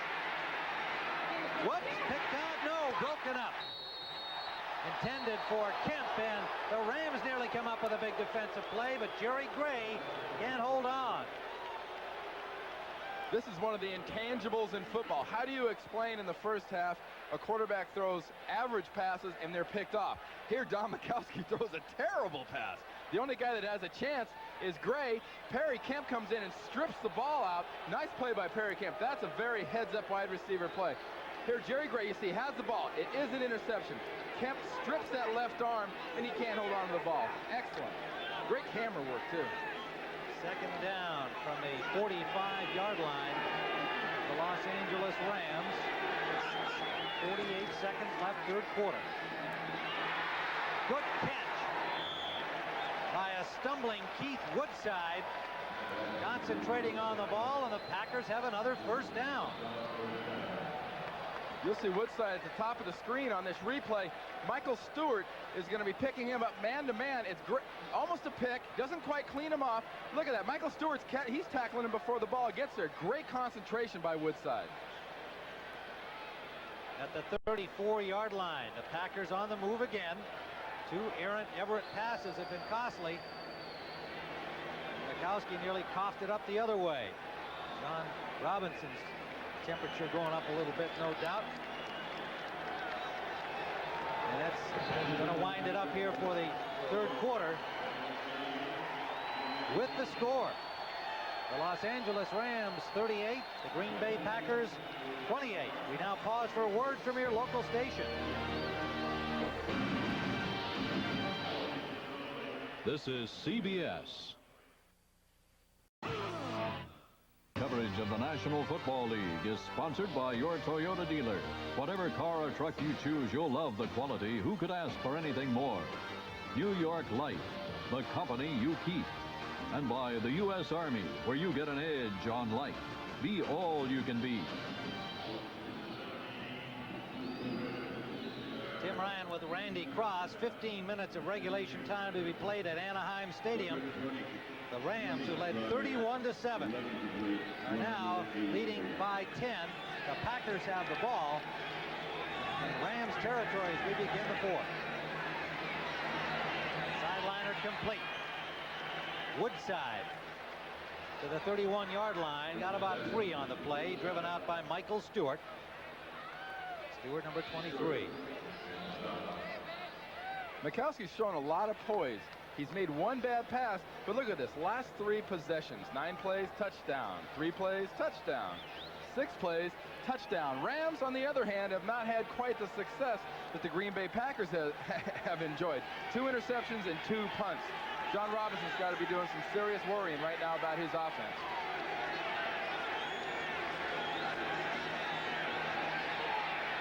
Whoops, picked out, no, broken up. Intended for Kemp, and the Rams nearly come up with a big defensive play, but Jerry Gray can't hold on. This is one of the intangibles in football. How do you explain in the first half a quarterback throws average passes and they're picked off? Here, Don Majkowski throws a terrible pass. The only guy that has a chance is Gray. Perry Kemp comes in and strips the ball out. Nice play by Perry Kemp. That's a very heads-up wide receiver play. Here, Jerry Gray, you see, has the ball. It is an interception. Kemp strips that left arm, and he can't hold on to the ball. Excellent. Great camera work, too. Second down from the 45-yard line. The Los Angeles Rams. 48 seconds left, third quarter. Good catch by a stumbling Keith Woodside. Concentrating on the ball, and the Packers have another first down. You'll see Woodside at the top of the screen on this replay. Michael Stewart is going to be picking him up man-to-man. It's almost a pick. Doesn't quite clean him off. Look at that. Michael Stewart's he's tackling him before the ball gets there. Great concentration by Woodside. At the 34-yard line, the Packers on the move again. 2 errant Everett passes have been costly. Majkowski nearly coughed it up the other way. John Robinson's temperature going up a little bit, no doubt. And that's going to wind it up here for the third quarter with the score. The Los Angeles Rams 38, the Green Bay Packers 28. We now pause for a word from your local station. This is CBS. Coverage of the National Football League is sponsored by your Toyota dealer. Whatever car or truck you choose, you'll love the quality. Who could ask for anything more? New York Life, the company you keep. And by the U.S. Army, where you get an edge on life. Be all you can be. Tim Ryan with Randy Cross. 15 minutes of regulation time to be played at Anaheim Stadium. The Rams, who led 31-7, are now leading by 10. The Packers have the ball in Rams territory as we begin the fourth. Sideliner complete. Woodside to the 31-yard line. Got about 3 on the play. Driven out by Michael Stewart. Stewart, number 23. Majkowski's shown a lot of poise. He's made 1 bad pass, but look at this. Last 3 possessions. 9 plays, touchdown. 3 plays, touchdown. 6 plays, touchdown. Rams, on the other hand, have not had quite the success that the Green Bay Packers have enjoyed. 2 interceptions and 2 punts. John Robinson's got to be doing some serious worrying right now about his offense.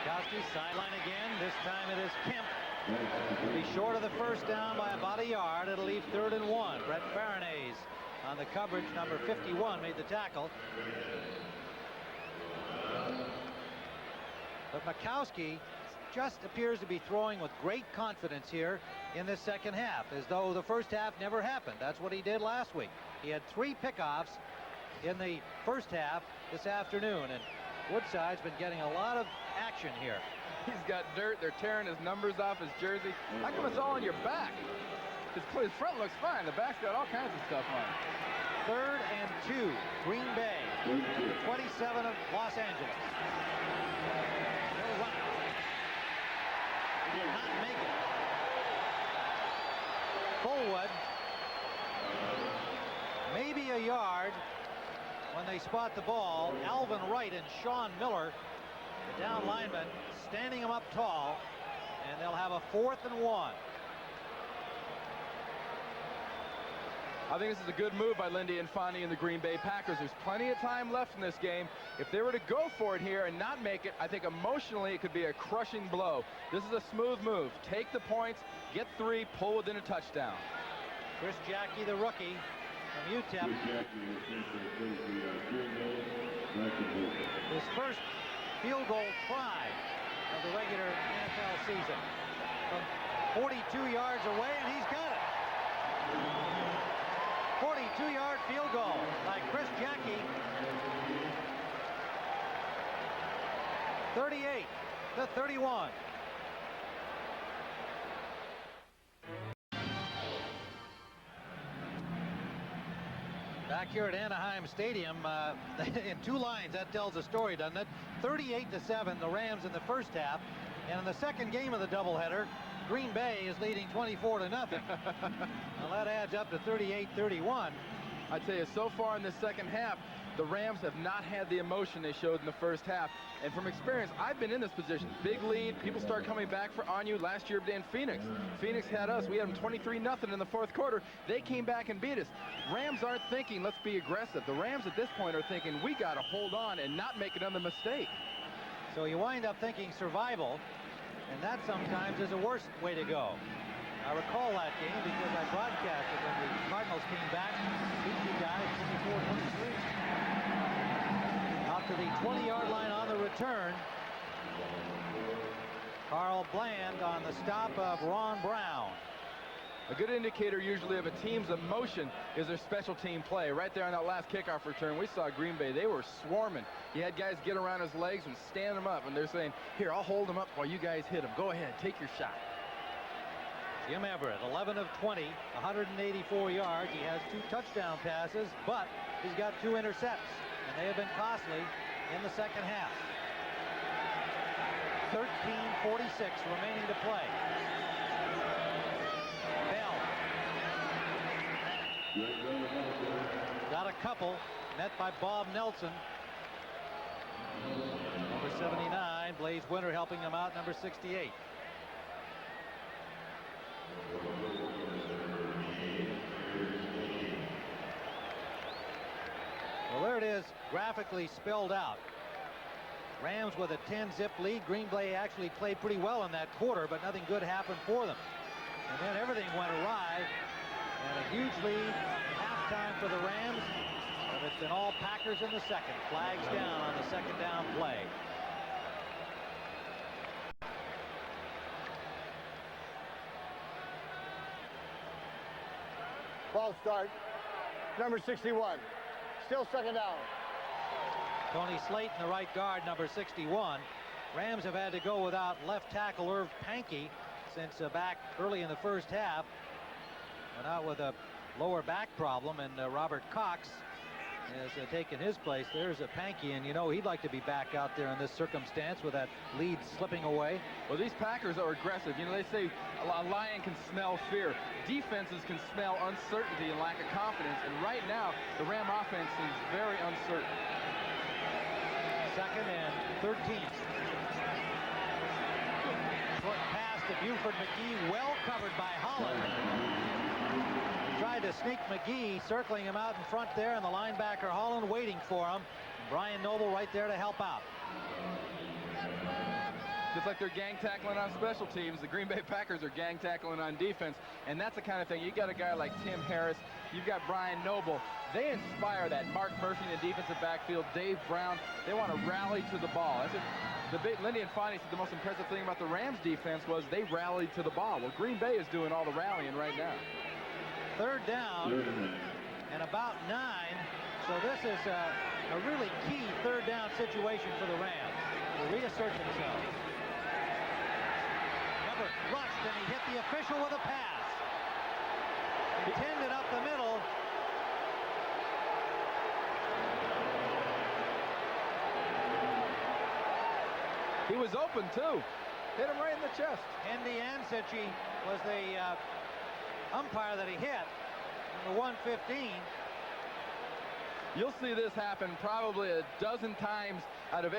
Majkowski sideline again. This time it is Kemp It'll be short of the first down by about a yard. It'll leave 3rd and 1. Brett Farinese on the coverage. Number 51 made the tackle. But Majkowski just appears to be throwing with great confidence here in this second half, as though the first half never happened. That's what he did last week. He had 3 pickoffs in the first half this afternoon, and Woodside's been getting a lot of action here. He's got dirt. They're tearing his numbers off his jersey. How come it's all on your back? His front looks fine. The back's got all kinds of stuff on it. 3rd and 2, Green Bay, 27 of Los Angeles. He'll run it. He did not make it. Fullwood, maybe a yard when they spot the ball. Alvin Wright and Sean Miller, the down lineman, standing him up tall, and they'll have a 4th and 1. I think this is a good move by Lindy Infante and the Green Bay Packers. There's plenty of time left in this game. If they were to go for it here and not make it, I think emotionally it could be a crushing blow. This is a smooth move. Take the points, get 3, pull within a touchdown. Chris Jackie, the rookie from UTEP. His first field goal try of the regular NFL season. From 42 yards away, and he's got it. 42-yard field goal by Chris Jackie. 38-31. Back here at Anaheim Stadium, in 2 lines, that tells a story, doesn't it? 38-7, the Rams in the first half. And in the second game of the doubleheader, Green Bay is leading 24-0. Well, that adds up to 38-31. I tell you, so far in the second half, the Rams have not had the emotion they showed in the first half. And from experience, I've been in this position. Big lead, people start coming back on you. Last year in Phoenix. Phoenix had us. We had them 23-0 in the 4th quarter. They came back and beat us. Rams aren't thinking, let's be aggressive. The Rams at this point are thinking, we got to hold on and not make another mistake. So you wind up thinking survival, and that sometimes is a worse way to go. I recall that game because I broadcasted when the Cardinals came back, beat you guys 24-23. Out to the 20-yard line on the return. Carl Bland on the stop of Ron Brown. A good indicator usually of a team's emotion is their special team play. Right there on that last kickoff return, we saw Green Bay. They were swarming. He had guys get around his legs and stand him up, and they're saying, here, I'll hold him up while you guys hit him. Go ahead, take your shot. Jim Everett, 11 of 20, 184 yards. He has 2 touchdown passes, but he's got 2 intercepts, and they have been costly in the second half. 13:46 remaining to play. Bell got a couple, met by Bob Nelson. Number 79, Blaze Winter helping him out, number 68. Well, there it is, graphically spelled out. Rams with a 10-zip lead. Green Bay actually played pretty well in that quarter, but nothing good happened for them. And then everything went awry, and a huge lead halftime for the Rams. But it's been all Packers in the second. Flags down on the second down play. Ball start. Number 61. Still second down. Tony Slayton, the right guard, number 61. Rams have had to go without left tackle Irv Pankey since back early in the first half. Went out with a lower back problem, and Robert Cox has taken his place. There's a Pankey, and you know he'd like to be back out there in this circumstance with that lead slipping away. Well, these Packers are aggressive. You know, they say a lion can smell fear. Defenses can smell uncertainty and lack of confidence, and right now the Ram offense seems very uncertain. Second and 13. Short pass to Buford McGee, well covered by Holland. Tried to sneak McGee, circling him out in front there, and the linebacker Holland waiting for him. Brian Noble right there to help out. Just like they're gang tackling on special teams, the Green Bay Packers are gang tackling on defense. And that's the kind of thing. You got a guy like Tim Harris. You've got Brian Noble. They inspire that. Mark Murphy in the defensive backfield. Dave Brown. They want to rally to the ball. That's it. Lindy and Fonny said the most impressive thing about the Rams defense was they rallied to the ball. Well, Green Bay is doing all the rallying right now. Third down and about 9. So this is a really key third down situation for the Rams to reassert themselves. Everett rushed and he hit the official with a pass. Intended up the middle. He was open, too. Hit him right in the chest. Andy Ansici was the umpire that he hit, number 115. You'll see this happen probably a dozen times out of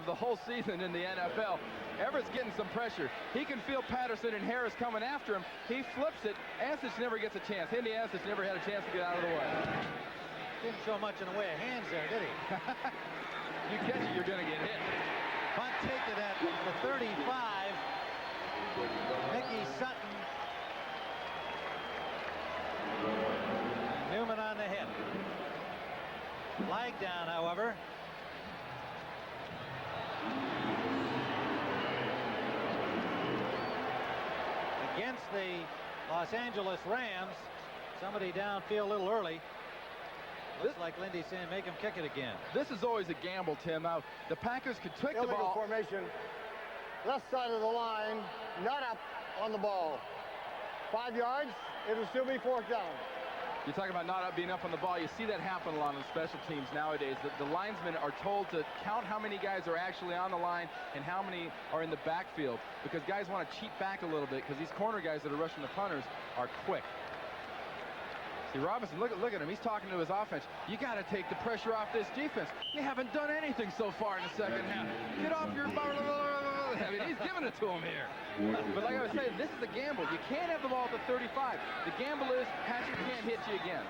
the whole season in the NFL. Everett's getting some pressure. He can feel Patterson and Harris coming after him. He flips it. Ansic never gets a chance. Andy Ansic never had a chance to get out of the way. Didn't show much in the way of hands there, did he? You catch it, you're going to get hit. Punt taken at the 35. Mickey Sutton. Newman on the hit. Flag down, however. Against the Los Angeles Rams. Somebody downfield a little early. Looks like Lindy's saying make him kick it again. This is always a gamble, Tim. Now, the Packers could kick the ball. Formation. Left side of the line. Not up on the ball. 5 yards. It'll still be 4th down. You're talking about not being up on the ball. You see that happen a lot on special teams nowadays. The linesmen are told to count how many guys are actually on the line and how many are in the backfield, because guys want to cheat back a little bit, because these corner guys that are rushing the punters are quick. See, Robinson, look at him. He's talking to his offense. You got to take the pressure off this defense. You haven't done anything so far in the second half. Get off your... I mean, he's giving it to him here. But like I was saying, this is a gamble. You can't have the ball at the 35. The gamble is Patrick can't hit you again.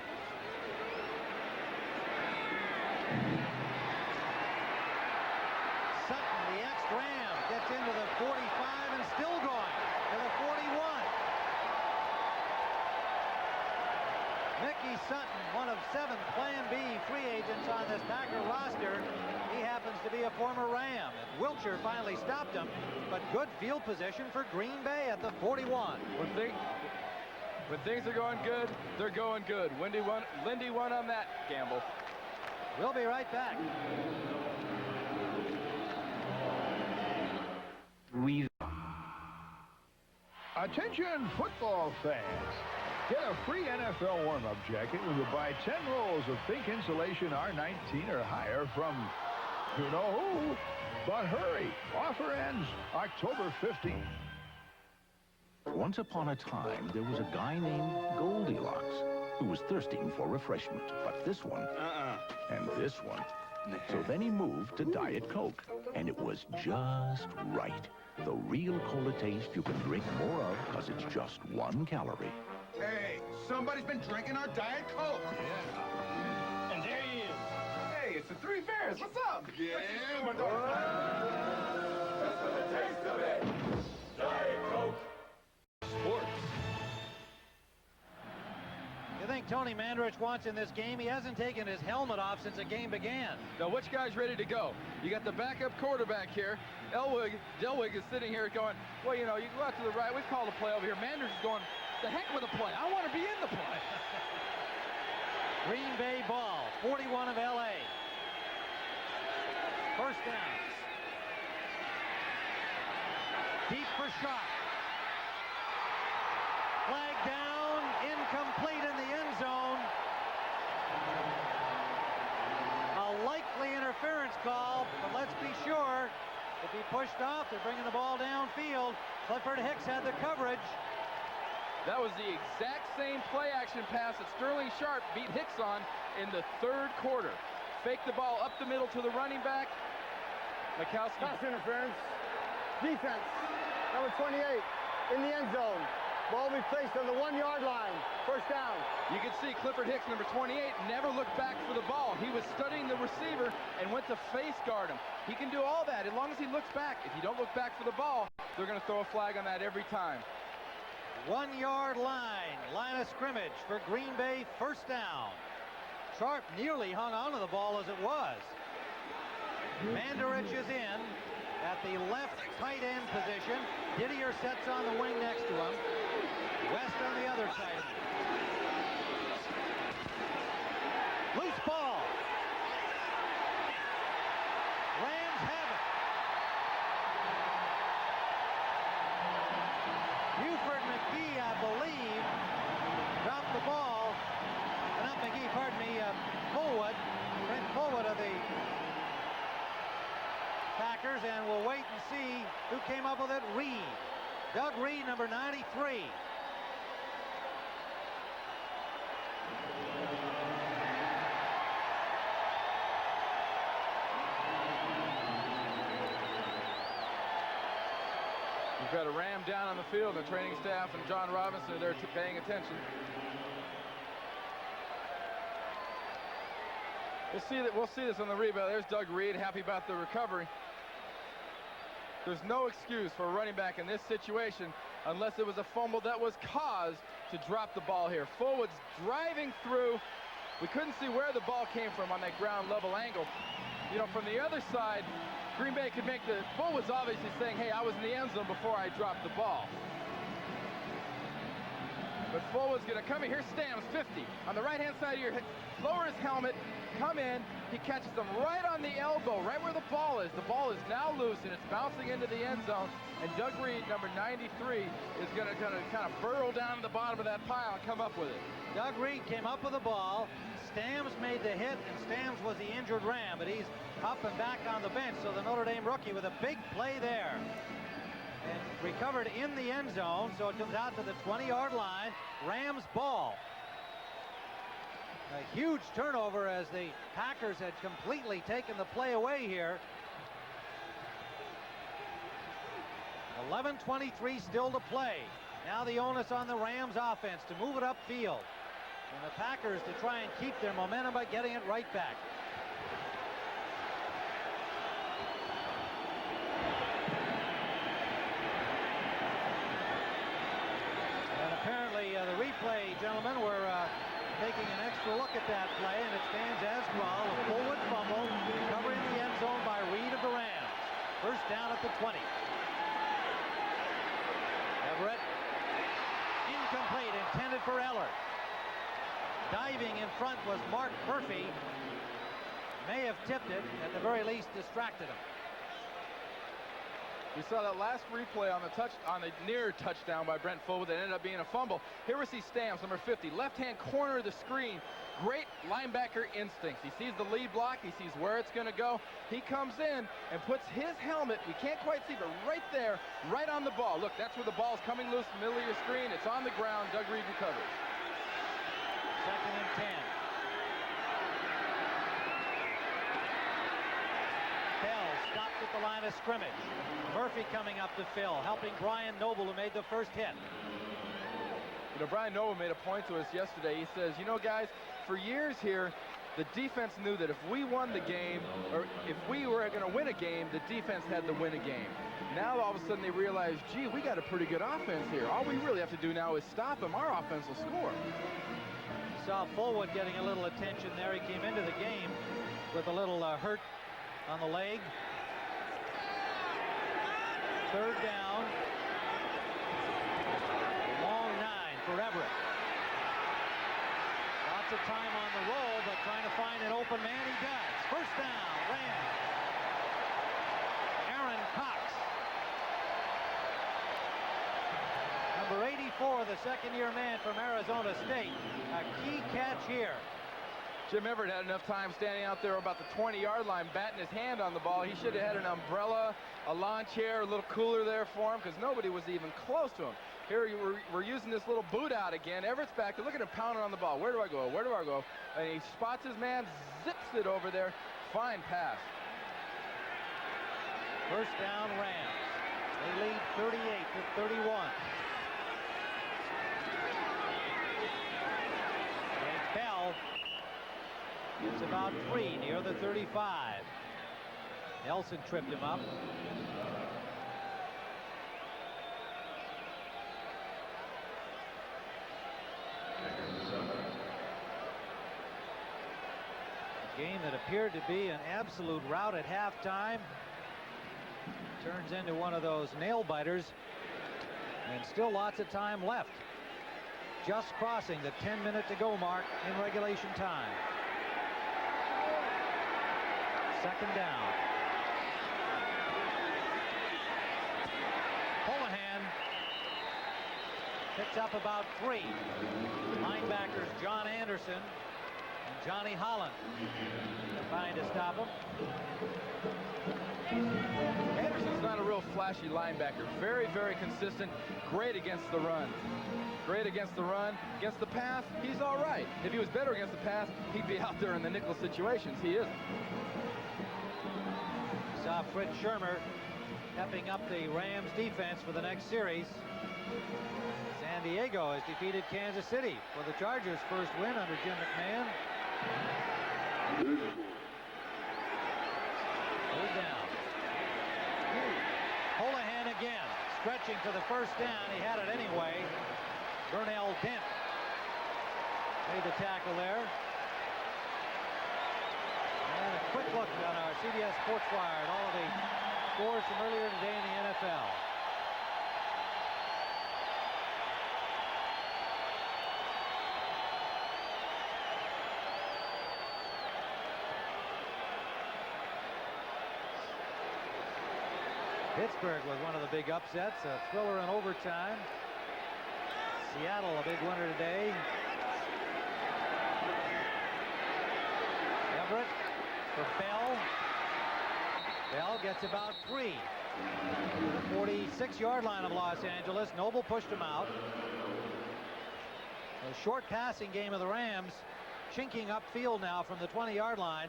Sutton, the ex-Ram, gets into the 45 and still going to the 41. Mickey Sutton, one of 7 Plan B free agents on this Packer roster. He happens to be a former Ram. And Wiltshire finally stopped him, but good field position for Green Bay at the 41. When things are going good, they're going good. Lindy won on that gamble. We'll be right back. Attention football fans. Get a free NFL warm-up jacket when you buy 10 rolls of Think Insulation R19 or higher from you know who. But hurry, offer ends October 15th. Once upon a time, there was a guy named Goldilocks who was thirsting for refreshment. But this one, and this one. So then he moved to Diet Coke, and it was just right. The real cola taste you can drink more of because it's just 1 calorie. Hey, somebody's been drinking our Diet Coke. Yeah. And there he is. Hey, it's the 3 Bears. What's up? Yeah. That's for the taste of it. Diet Coke. Sports. You think Tony Mandarich wants in this game? He hasn't taken his helmet off since the game began. Now, which guy's ready to go? You got the backup quarterback here. Delwig is sitting here going, well, you know, you go out to the right. We've called a play over here. Mandarich is going, the heck with a play. I want to be in the play. Green Bay ball, 41 of L.A. First down. Deep for Sharp. Flag down, incomplete in the end zone. A likely interference call, but let's be sure. If he pushed off, they're bringing the ball downfield. Clifford Hicks had the coverage. That was the exact same play-action pass that Sterling Sharp beat Hicks on in the 3rd quarter. Faked the ball up the middle to the running back. Majkowski. Pass interference. Defense. Number 28 in the end zone. Ball will be placed on the 1-yard line. First down. You can see Clifford Hicks, number 28, never looked back for the ball. He was studying the receiver and went to face guard him. He can do all that as long as he looks back. If you don't look back for the ball, they're going to throw a flag on that every time. 1-yard line of scrimmage for Green Bay, first down. Sharp nearly hung on to the ball as it was. Mandarich is in at the left tight end position. Didier sets on the wing next to him. West on the other side. Loose ball. Rams have it. Buford McGee, I believe, dropped the ball. Not McGee, pardon me, Fullwood. Brent Fullwood of the Packers, and we'll wait and see who came up with it. Reed. Doug Reed, number 93. We've got a Ram down on the field. The training staff and John Robinson are there paying attention. We'll see this on the rebound. There's Doug Reed, happy about the recovery. There's no excuse for a running back in this situation unless it was a fumble that was caused to drop the ball here. Fullwood's driving through. We couldn't see where the ball came from on that ground level angle. You know, from the other side, Green Bay could make the... Fullwood's obviously saying, hey, I was in the end zone before I dropped the ball. But Fullwood's going to come in. Here's Stamms, 50. On the right-hand side of your head, lower his helmet, come in. He catches them right on the elbow, right where the ball is. The ball is now loose, and it's bouncing into the end zone. And Doug Reed, number 93, is going to kind of burrow down to the bottom of that pile and come up with it. Doug Reed came up with the ball. Stamms made the hit, and Stamms was the injured Ram, but he's up and back on the bench. So the Notre Dame rookie with a big play there. And recovered in the end zone, so it comes out to the 20-yard line. Rams ball. A huge turnover as the Packers had completely taken the play away here. 11:23 still to play. Now the onus on the Rams offense to move it upfield. And the Packers to try and keep their momentum by getting it right back. Apparently, the replay gentlemen were taking an extra look at that play, and it stands as well. A Fullwood fumble, covering the end zone by Reed of the Rams. First down at the 20. Everett, incomplete, intended for Eller. Diving in front was Mark Murphy. May have tipped it, at the very least distracted him. We saw that last replay on the near touchdown by Brent Fullwood that ended up being a fumble. Here we see Stamms, number 50, left-hand corner of the screen. Great linebacker instincts. He sees the lead block. He sees where it's going to go. He comes in and puts his helmet, we can't quite see, but right there, right on the ball. Look, that's where the ball's coming loose in the middle of your screen. It's on the ground. Doug Reed recovers. Second and 10. Bell stopped at the line of scrimmage. Murphy coming up to fill, helping Brian Noble, who made the first hit. You know, Brian Noble made a point to us yesterday. He says, you know, guys, for years here, the defense knew that if we won the game, or if we were going to win a game, the defense had to win a game. Now, all of a sudden, they realize, gee, we got a pretty good offense here. All we really have to do now is stop them. Our offense will score. Saw Fullwood getting a little attention there. He came into the game with a little hurt on the leg. Third down. Long 9 for Everett. Lots of time on the roll, but trying to find an open man, he does. First down, Rams. Aaron Cox. Number 84, the second-year man from Arizona State. A key catch here. Jim Everett had enough time standing out there about the 20-yard line, batting his hand on the ball. He should have had an umbrella, a lawn chair, a little cooler there for him, because nobody was even close to him. Here we're using this little boot out again. Everett's back there. Look at him pounding on the ball. Where do I go? Where do I go? And he spots his man, zips it over there. Fine pass. First down, Rams. They lead 38-31. Bell gets about 3 near the 35. Nelson tripped him up. A game that appeared to be an absolute rout at halftime turns into one of those nail biters, and still lots of time left. Just crossing the 10-minute-to-go mark in regulation time. Second down. Holohan picks up about 3. Linebackers John Anderson and Johnny Holland trying to stop him. Anderson's not a real flashy linebacker. Very, very consistent. Great against the run. Great against the run. Against the pass, he's all right. If he was better against the pass, he'd be out there in the nickel situations. He isn't. Saw Fritz Shermer stepping up the Rams defense for the next series. San Diego has defeated Kansas City for the Chargers' first win under Jim McMahon. Third down. Holohan again, stretching to the first down. He had it anyway. Bernell Dent made the tackle there. And a quick look on our CBS Sports Wire at all of the scores from earlier today in the NFL. Pittsburgh was one of the big upsets, a thriller in overtime. Seattle a big winner today. Everett for Bell. Bell gets about 3. The 46-yard line of Los Angeles. Noble pushed him out. A short passing game of the Rams, chinking upfield now from the 20-yard line,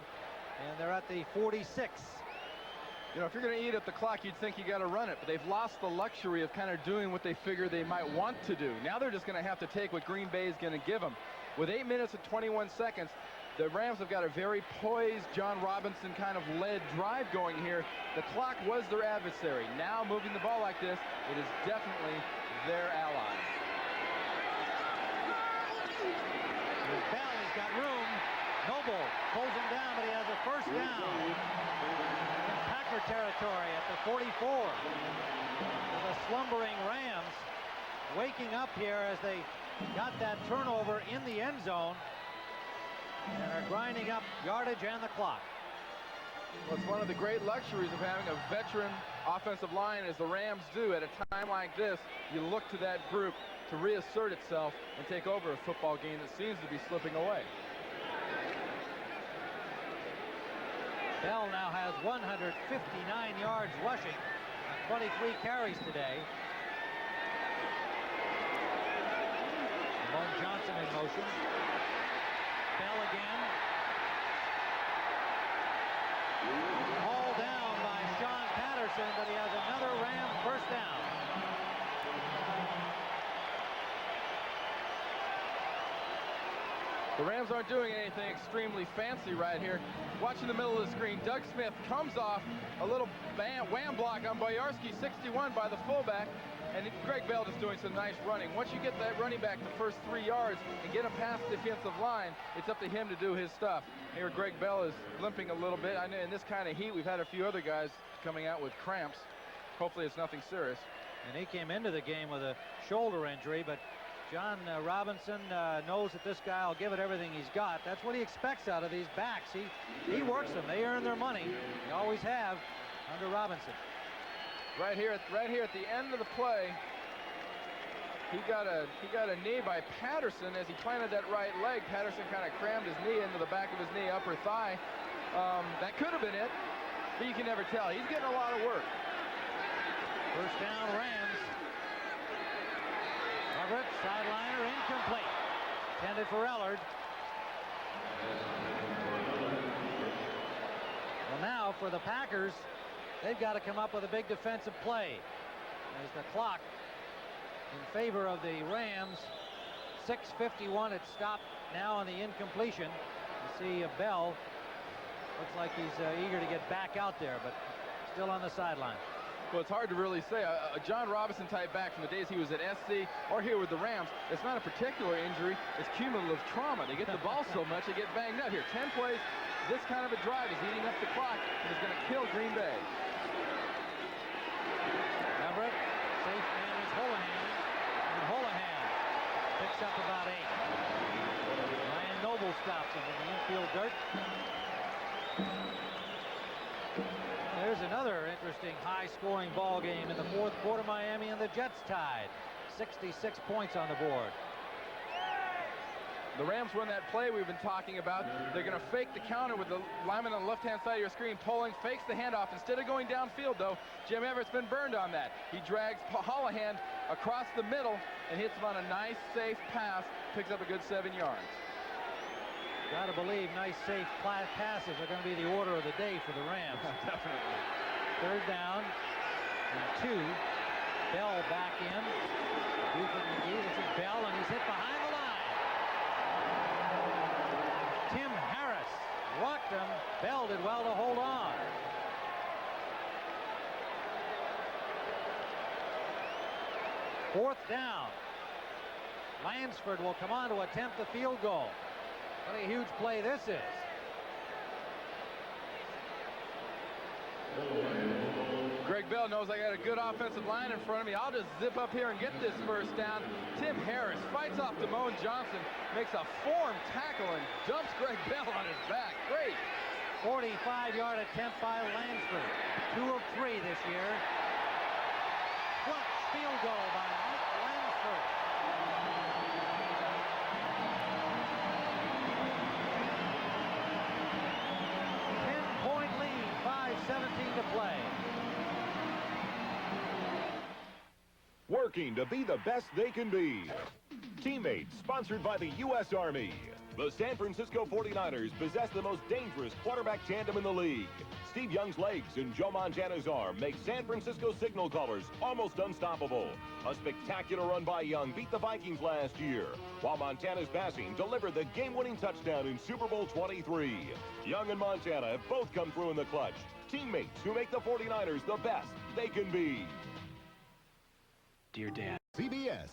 and they're at the 46. You know, if you're going to eat up the clock, you'd think you got to run it, but they've lost the luxury of kind of doing what they figure they might want to do. Now they're just going to have to take what Green Bay is going to give them. With 8 minutes and 21 seconds, the Rams have got a very poised, John Robinson kind of led drive going here. The clock was their adversary. Now moving the ball like this, it is definitely their ally. With Bell, he's got room. Noble pulls him down, but he has a first down. In Packer territory at the 44. The slumbering Rams waking up here as they got that turnover in the end zone and are grinding up yardage and the clock. Well, it's one of the great luxuries of having a veteran offensive line as the Rams do. At a time like this, you look to that group to reassert itself and take over a football game that seems to be slipping away. Bell now has 159 yards rushing on 23 carries today. Ramon Johnson in motion. Bell again. Hauled down by Sean Patterson, but he has another Ram first down. The Rams aren't doing anything extremely fancy right here. Watching the middle of the screen, Doug Smith comes off a little wham block on Boyarski, 61 by the fullback, and Greg Bell just doing some nice running. Once you get that running back the first 3 yards and get him past the defensive line, it's up to him to do his stuff. Here, Greg Bell is limping a little bit. I know in this kind of heat, we've had a few other guys coming out with cramps. Hopefully it's nothing serious. And he came into the game with a shoulder injury, but John Robinson knows that this guy will give it everything he's got. That's what he expects out of these backs. He works them. They earn their money. They always have under Robinson. Right here at the end of the play, he got a knee by Patterson as he planted that right leg. Patterson kind of crammed his knee into the back of his knee, upper thigh. That could have been it, but you can never tell. He's getting a lot of work. First down, Rams. Everett, sideliner, incomplete. Intended for Ellard. Well, now for the Packers, they've got to come up with a big defensive play as the clock in favor of the Rams. 6:51 it stopped now on the incompletion. You see Bell looks like he's eager to get back out there, but still on the sideline. Well, it's hard to really say. A John Robinson type back from the days he was at SC or here with the Rams, it's not a particular injury, it's cumulative trauma. They get the ball so much, they get banged up. Here, 10 plays, this kind of a drive is eating up the clock and is going to kill Green Bay. Everett, safe man is Holohan, and Holohan picks up about 8. Ryan Noble stops him in the infield dirt. There's another interesting high-scoring ball game in the fourth quarter. Miami and the Jets tied. 66 points on the board. The Rams run that play we've been talking about. They're going to fake the counter with the lineman on the left-hand side of your screen pulling, fakes the handoff. Instead of going downfield, though, Jim Everett's been burned on that. He drags Holohan across the middle and hits him on a nice, safe pass, picks up a good 7 yards. Got to believe nice, safe passes are going to be the order of the day for the Rams. Definitely. Third down and 2. Bell back in. Buford McGee. This is Bell, and he's hit behind the line. Tim Harris rocked him. Bell did well to hold on. Fourth down. Lansford will come on to attempt the field goal. What a huge play this is. Greg Bell knows I got a good offensive line in front of me. I'll just zip up here and get this first down. Tim Harris fights off Damone Johnson, makes a form tackle and dumps Greg Bell on his back. Great. 45-yard attempt by Lansford. 2 of 3 this year. Clutch field goal by Mike Lansford. Lead, 5:17 to play. Working to be the best they can be. Teammates, sponsored by the U.S. Army. The San Francisco 49ers possess the most dangerous quarterback tandem in the league. Steve Young's legs and Joe Montana's arm make San Francisco signal callers almost unstoppable. A spectacular run by Young beat the Vikings last year, while Montana's passing delivered the game-winning touchdown in Super Bowl 23. Young and Montana have both come through in the clutch. Teammates who make the 49ers the best they can be. Dear Dad. CBS.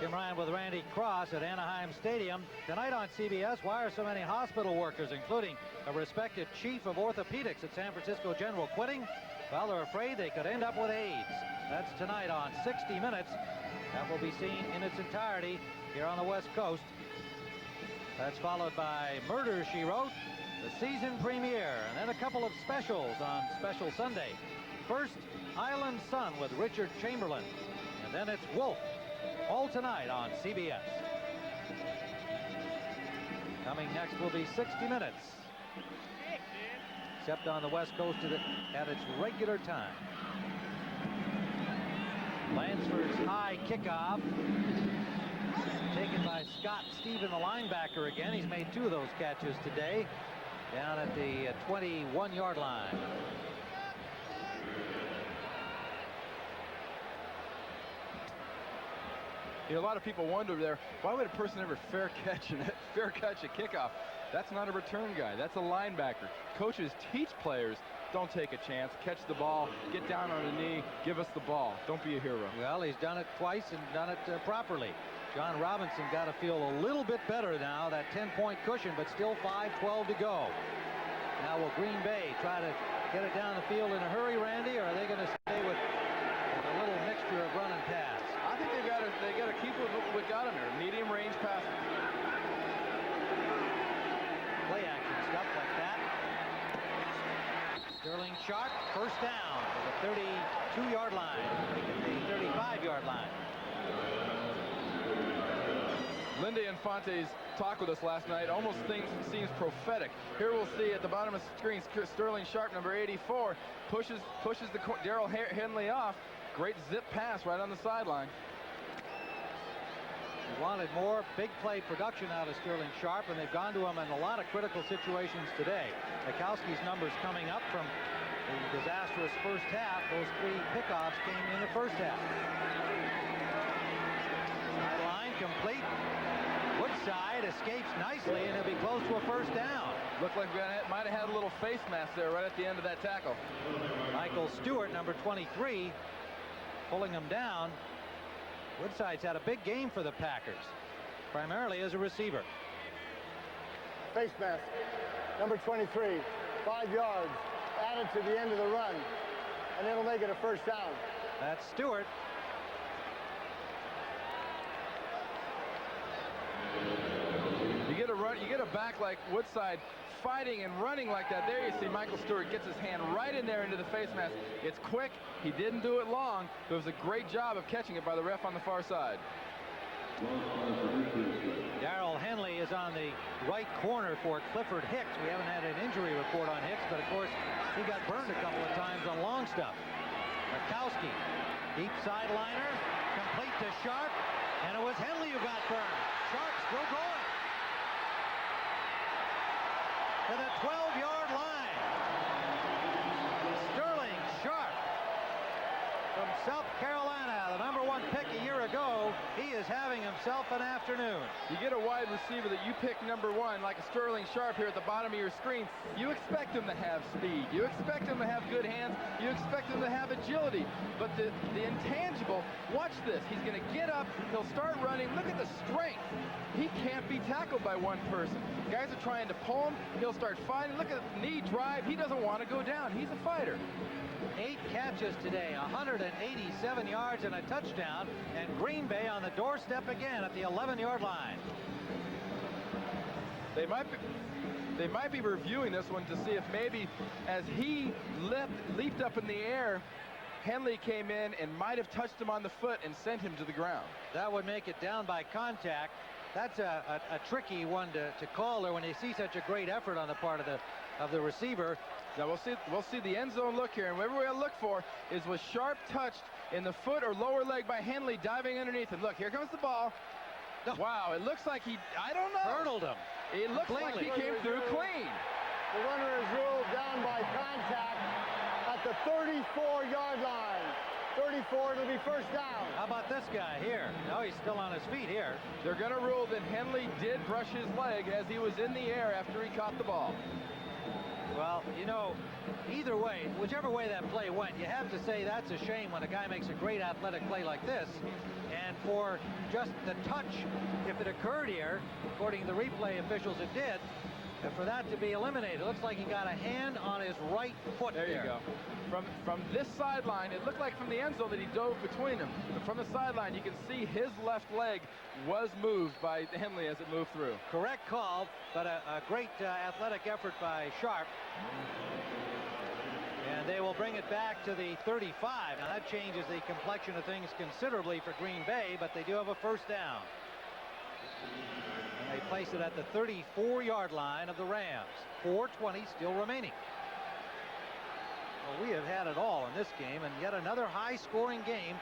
Jim Ryan with Randy Cross at Anaheim Stadium. Tonight on CBS, why are so many hospital workers, including a respected chief of orthopedics at San Francisco General, quitting? Well, they're afraid they could end up with AIDS. That's tonight on 60 Minutes. That will be seen in its entirety here on the West Coast. That's followed by Murder, She Wrote, the season premiere, and then a couple of specials on Special Sunday. First, Island Sun with Richard Chamberlain, and then it's Wolf. All tonight on CBS. Coming next will be 60 Minutes. Except on the West Coast at its regular time. Lansford's high kickoff. Taken by Scott Stephen, the linebacker again. He's made 2 of those catches today. Down at the 21-yard line. You know, a lot of people wonder there, why would a person ever fair catch a kickoff? That's not a return guy. That's a linebacker. Coaches teach players, don't take a chance, catch the ball, get down on a knee, give us the ball. Don't be a hero. Well, he's done it twice and done it properly. John Robinson got to feel a little bit better now, that 10-point cushion, but still 5:12 to go. Now will Green Bay try to get it down the field in a hurry, Randy, or are they going to stay with a little mixture of run and pass? I think they got to keep what we got in there. Medium range passing. Play action stuff like that. Sterling Sharp, first down to the 32-yard line, the 35-yard line. Lindy Infante's talk with us last night almost seems prophetic. Here we'll see at the bottom of the screen, Sterling Sharp, number 84, pushes the Darrell Henley off. Great zip pass right on the sideline. They wanted more big play production out of Sterling Sharp, and they've gone to him in a lot of critical situations today. Majkowski's numbers coming up from the disastrous first half. Those 3 pickoffs came in the first half. Sideline. incomplete. Woodside escapes nicely, and he'll be close to a first down. Looked like we might have had a little face mask there right at the end of that tackle. Michael Stewart, number 23, pulling him down. Woodside's had a big game for the Packers, primarily as a receiver. Face mask, number 23, 5 yards, added to the end of the run, and it'll make it a first down. That's Stewart. You get a back like Woodside fighting and running like that. There you see Michael Stewart gets his hand right in there into the face mask. It's quick. He didn't do it long, but it was a great job of catching it by the ref on the far side. Darrell Henley is on the right corner for Clifford Hicks. We haven't had an injury report on Hicks, but of course he got burned a couple of times on long stuff. Majkowski, deep sideliner, complete to Sharp, and it was Henley who got burned. Sharp still going to the 12-yard line. Sterling Sharp from South Carolina, the #1 pick a year ago. He is having himself an afternoon. You get a wide receiver that you pick #1, like a Sterling Sharp here at the bottom of your screen. You expect him to have speed. You expect him to have good hands. You expect him to have agility. But the intangible, watch this. He's going to get up. He'll start running. Look at the strength. He can't be tackled by one person. Guys are trying to pull him. He'll start fighting. Look at the knee drive. He doesn't want to go down. He's a fighter. 8 catches today, 187 yards and a touchdown, and Green Bay on the doorstep again at the 11-yard line. They might be reviewing this one to see if maybe as he leaped up in the air, Henley came in and might have touched him on the foot and sent him to the ground. That would make it down by contact. That's a tricky one to call there when you see such a great effort on the part of the receiver. Now we'll see the end zone look here, and what we're going to look for is was Sharp touched in the foot or lower leg by Henley diving underneath him. Look, here comes the ball. No. Wow, it looks like I don't know. Hurdled him. It looks like he came through clean. The runner is ruled down by contact at the 34-yard line. 34, it'll be first down. How about this guy here? No, he's still on his feet here. They're going to rule that Henley did brush his leg as he was in the air after he caught the ball. Well, you know, either way, whichever way that play went, you have to say that's a shame when a guy makes a great athletic play like this. And for just the touch, if it occurred here, according to the replay officials, it did. And for that to be eliminated, it looks like he got a hand on his right foot. There you go. From this sideline, it looked like from the end zone that he dove between them. But from the sideline, you can see his left leg was moved by Henley as it moved through. Correct call, but a great athletic effort by Sharp. And they will bring it back to the 35. Now that changes the complexion of things considerably for Green Bay, but they do have a first down. And they place it at the 34-yard line of the Rams. 4:20 still remaining. Well, we have had it all in this game, and yet another high-scoring game,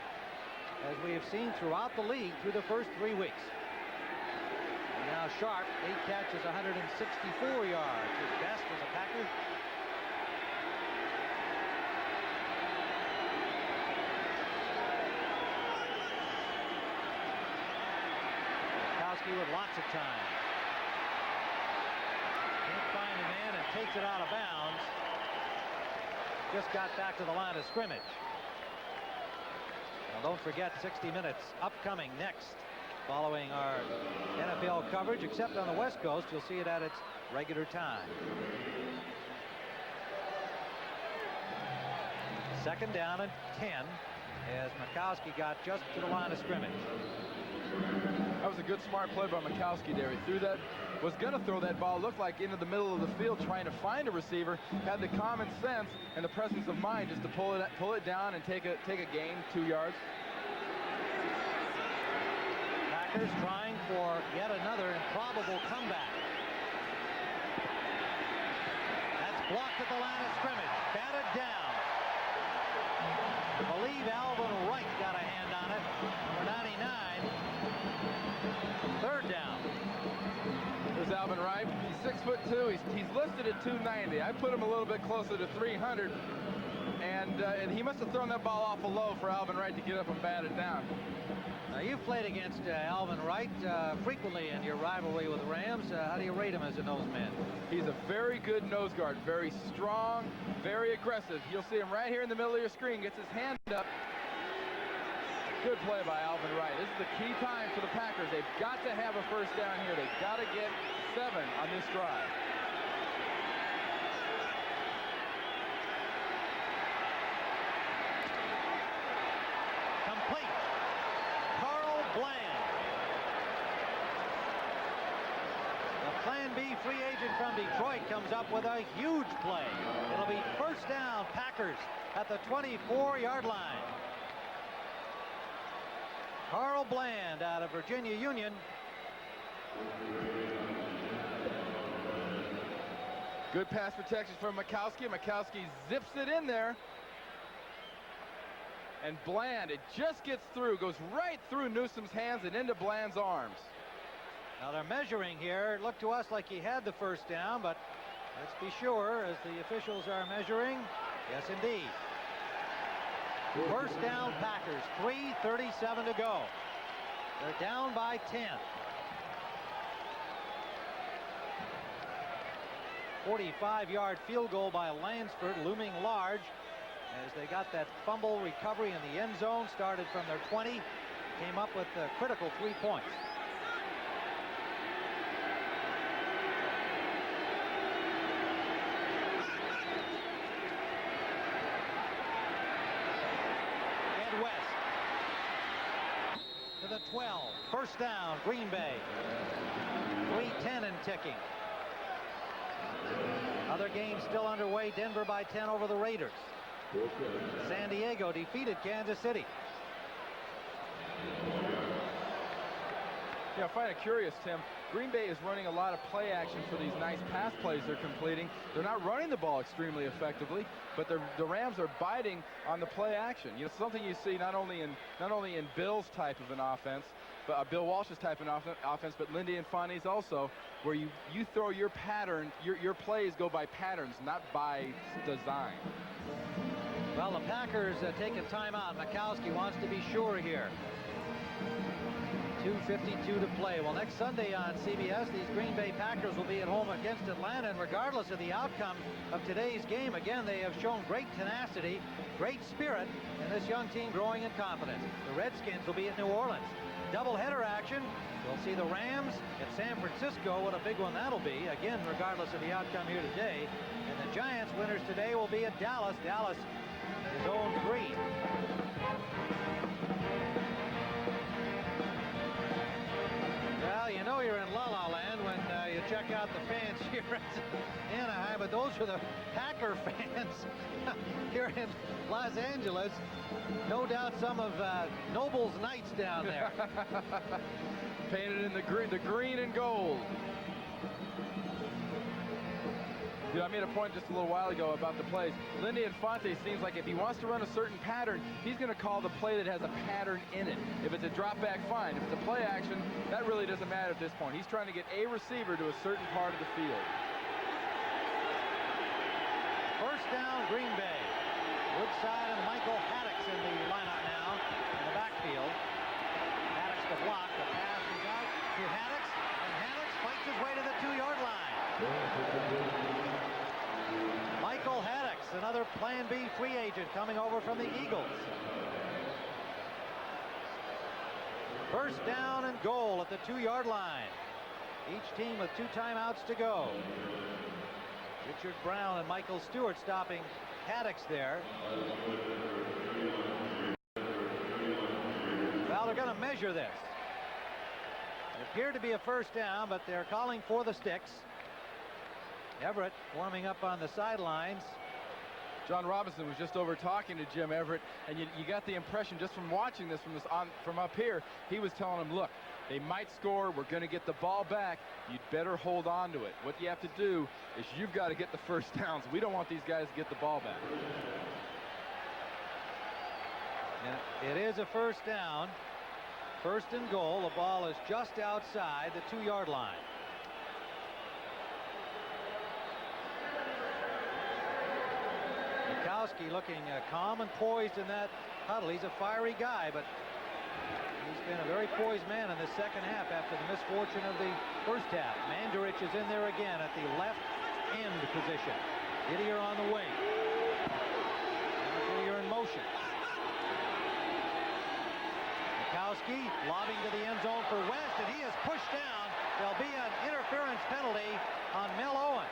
as we have seen throughout the league through the first 3 weeks. And now Sharp, 8 catches, 164 yards. His best as a Packer. Majkowski with lots of time. Can't find a man and takes it out of bounds. Just got back to the line of scrimmage. Now don't forget 60 Minutes upcoming next following our NFL coverage, except on the West Coast. You'll see it at its regular time. Second down and 10 as Majkowski got just to the line of scrimmage. That was a good, smart play by Majkowski there. He threw that, was going to throw that ball, looked like into the middle of the field trying to find a receiver, had the common sense and the presence of mind just to pull it down and take a gain 2 yards. Packers trying for yet another improbable comeback. That's blocked at the line of scrimmage. Batted down. I believe Alvin Wright got a hand on it. Number 99. Third down. There's Alvin Wright. He's 6'2". He's listed at 290. I put him a little bit closer to 300. And he must have thrown that ball awful low for Alvin Wright to get up and bat it down. Now, you've played against Alvin Wright frequently in your rivalry with the Rams. How do you rate him as a noseman? He's a very good nose guard, very strong, very aggressive. You'll see him right here in the middle of your screen, gets his hand up. Good play by Alvin Wright. This is the key time for the Packers. They've got to have a first down here. They've got to get 7 on this drive. Complete. Carl Bland. The Plan B free agent from Detroit comes up with a huge play. It'll be first down, Packers at the 24-yard line. Carl Bland out of Virginia Union. Good pass protection from Majkowski. Majkowski zips it in there. And Bland, it just gets through, goes right through Newsom's hands and into Bland's arms. Now they're measuring here. It looked to us like he had the first down, but let's be sure as the officials are measuring. Yes, indeed. First down, Packers. 3:37 to go. They're down by 10. 45-yard field goal by Lansford looming large as they got that fumble recovery in the end zone. Started from their 20, came up with a critical 3 points. To the 12. First down, Green Bay. 3:10 and ticking. Other games still underway. Denver by 10 over the Raiders. San Diego defeated Kansas City. Yeah, I find it curious, Tim. Green Bay is running a lot of play action for these nice pass plays they're completing. They're not running the ball extremely effectively, but the Rams are biting on the play action. You know, something you see not only in Bill's type of an offense, but Bill Walsh's type of offense, but Lindy Infante's also, where you throw your pattern, your plays go by patterns, not by design. Well, the Packers take a timeout. Majkowski wants to be sure here. 2:52 to play. Well, next Sunday on CBS, these Green Bay Packers will be at home against Atlanta, and regardless of the outcome of today's game, again, they have shown great tenacity, great spirit, and this young team growing in confidence. The Redskins will be at New Orleans. Doubleheader action. We'll see the Rams at San Francisco. What a big one that'll be, again, regardless of the outcome here today. And the Giants winners today will be at Dallas. Dallas is 0-3. Well, you know you're in La La Land when you check out the fans here at Anaheim, but those are the Packer fans here in Los Angeles. No doubt some of Noble's Knights down there. Painted in the green and gold. You know, I made a point just a little while ago about the plays. Lindy Infante seems like if he wants to run a certain pattern, he's going to call the play that has a pattern in it. If it's a drop back, fine. If it's a play action, that really doesn't matter at this point. He's trying to get a receiver to a certain part of the field. First down, Green Bay. Woodside and Michael Haddix in the lineup now in the backfield. Haddix to block. The pass is out to Haddix, and Haddix fights his way to the 2-yard line. Michael Haddix, another Plan B free agent coming over from the Eagles. First down and goal at the 2-yard line. Each team with 2 timeouts to go. Richard Brown and Michael Stewart stopping Haddix there. Well, they're going to measure this. It appeared to be a first down, but they're calling for the sticks. Everett warming up on the sidelines. John Robinson was just over talking to Jim Everett, and you got the impression just from watching this from up here, he was telling him, look, they might score, we're going to get the ball back, you'd better hold on to it. What you have to do is you've got to get the first downs. We don't want these guys to get the ball back. And it is a first down. First and goal. The ball is just outside the 2-yard line. Majkowski looking calm and poised in that huddle. He's a fiery guy, but he's been a very poised man in the second half after the misfortune of the first half. Mandarich is in there again at the left end position. Didier on the wing. Now Didier in motion. Majkowski lobbing to the end zone for West, and he is pushed down. There'll be an interference penalty on Mel Owens.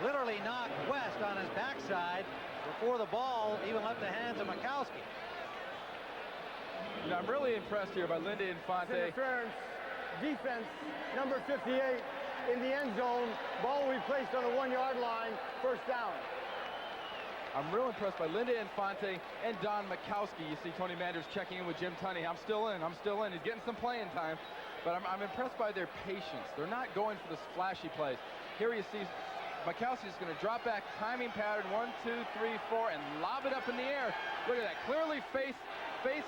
Literally knocked West on his backside before the ball even left the hands of Majkowski. I'm really impressed here by Lindy Infante. Interference, defense, number 58 in the end zone. Ball will be placed on the 1-yard line, first down. I'm real impressed by Lindy Infante and Don Majkowski. You see Tony Manders checking in with Jim Tunney. I'm still in. He's getting some playing time. But I'm impressed by their patience. They're not going for this flashy plays. Here you see Majkowski is going to drop back, timing pattern, 1, 2, 3, 4, and lob it up in the air. Look at that, clearly face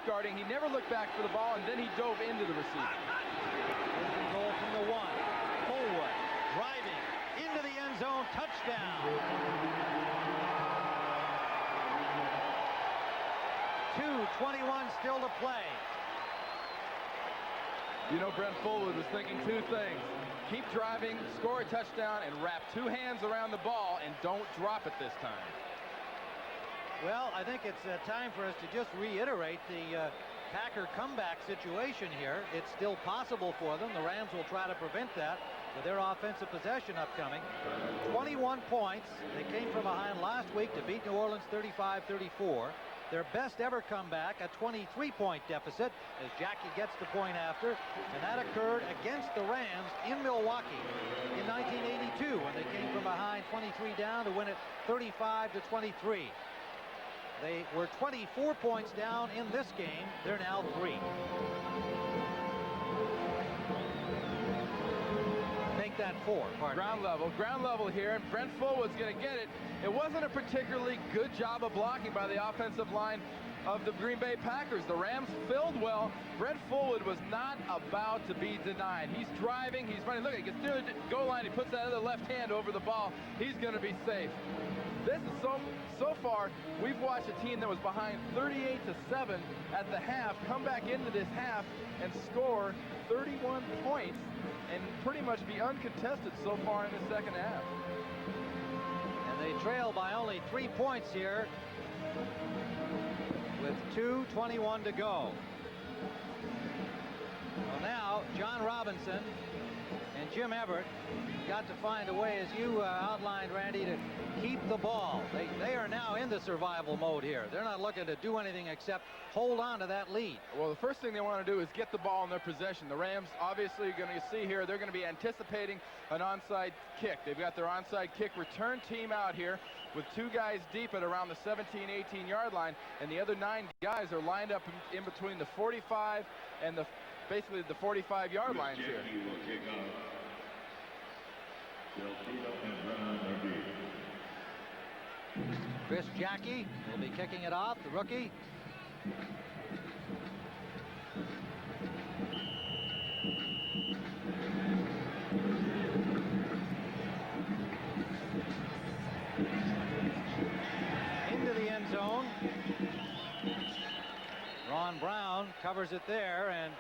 guarding. He never looked back for the ball, and then he dove into the receiver. Goal from the 1. Fullwood driving into the end zone, touchdown. 2:21 still to play. You know, Brent Fullwood was thinking two things. Keep driving, score a touchdown, and wrap two hands around the ball, and don't drop it this time. Well, I think it's time for us to just reiterate the Packer comeback situation here. It's still possible for them. The Rams will try to prevent that with their offensive possession upcoming. 21 points. They came from behind last week to beat New Orleans 35-34. Their best ever comeback, a 23-point deficit, as Jackie gets the point after, and that occurred against the Rams in Milwaukee in 1982 when they came from behind 23 down to win it 35-23. They were 24 points down in this game. They're now 3. Make that 4. Ground level here, and Brent Fullwood's going to get it. It wasn't a particularly good job of blocking by the offensive line of the Green Bay Packers. The Rams filled well. Brent Fullwood was not about to be denied. He's driving, he's running. Look, he gets through the goal line, he puts that other left hand over the ball. He's going to be safe. This is so far, we've watched a team that was behind 38-7 at the half come back into this half and score 31 points and pretty much be uncontested so far in the second half. And they trail by only 3 points here with 2:21 to go. Well, now John Robinson and Jim Everett got to find a way, as you outlined, Randy, to keep the ball. They are now in the survival mode here. They're not looking to do anything except hold on to that lead. Well, the first thing they want to do is get the ball in their possession. The Rams, obviously, you're going to see here, they're going to be anticipating an onside kick. They've got their onside kick return team out here with 2 guys deep at around the 17, 18-yard line, and the other 9 guys are lined up in between the 45 and basically the 45-yard lines here. Chris Jackie will be kicking it off, the rookie. Into the end zone. Ron Brown covers it there, and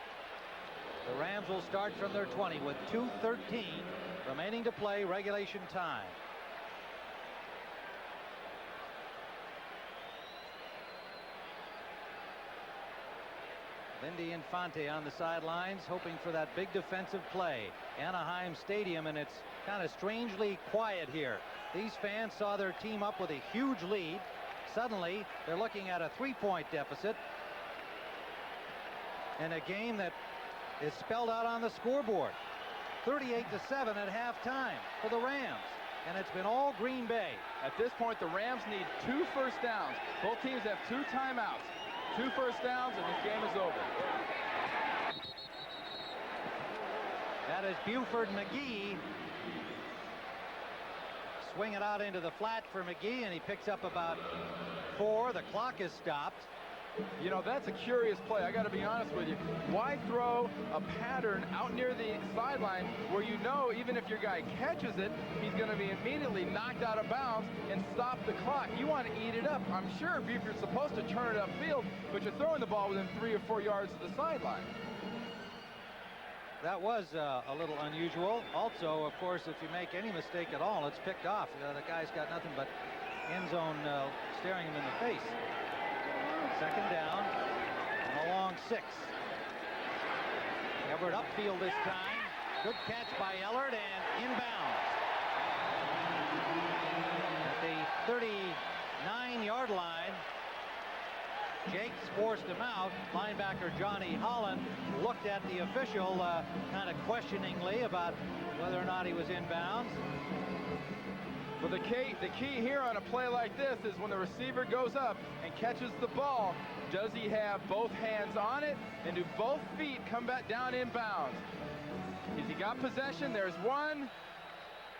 the Rams will start from their 20 with 2:13 remaining to play regulation time. Lindy Infante on the sidelines, hoping for that big defensive play. Anaheim Stadium, and it's kind of strangely quiet here. These fans saw their team up with a huge lead. Suddenly, they're looking at a 3-point deficit in a game that is spelled out on the scoreboard. 38-7 at halftime for the Rams, and it's been all Green Bay. At this point, the Rams need 2 first downs. Both teams have 2 timeouts. 2 first downs, and this game is over. That is Buford McGee. Swing it out into the flat for McGee, and he picks up about 4. The clock is stopped. You know, that's a curious play. I got to be honest with you. Why throw a pattern out near the sideline where you know even if your guy catches it, he's going to be immediately knocked out of bounds and stop the clock? You want to eat it up. I'm sure if you're supposed to turn it upfield, but you're throwing the ball within 3 or 4 yards of the sideline. That was a little unusual. Also, of course, if you make any mistake at all, it's picked off. The guy's got nothing but end zone staring him in the face. Second down and a long 6. Everett upfield this time. Good catch by Ellard and inbound. At the 39-yard line, Jakes forced him out. Linebacker Johnny Holland looked at the official kind of questioningly about whether or not he was inbounds. Well, the key here on a play like this is when the receiver goes up and catches the ball, does he have both hands on it and do both feet come back down inbounds? Has he got possession? There's one,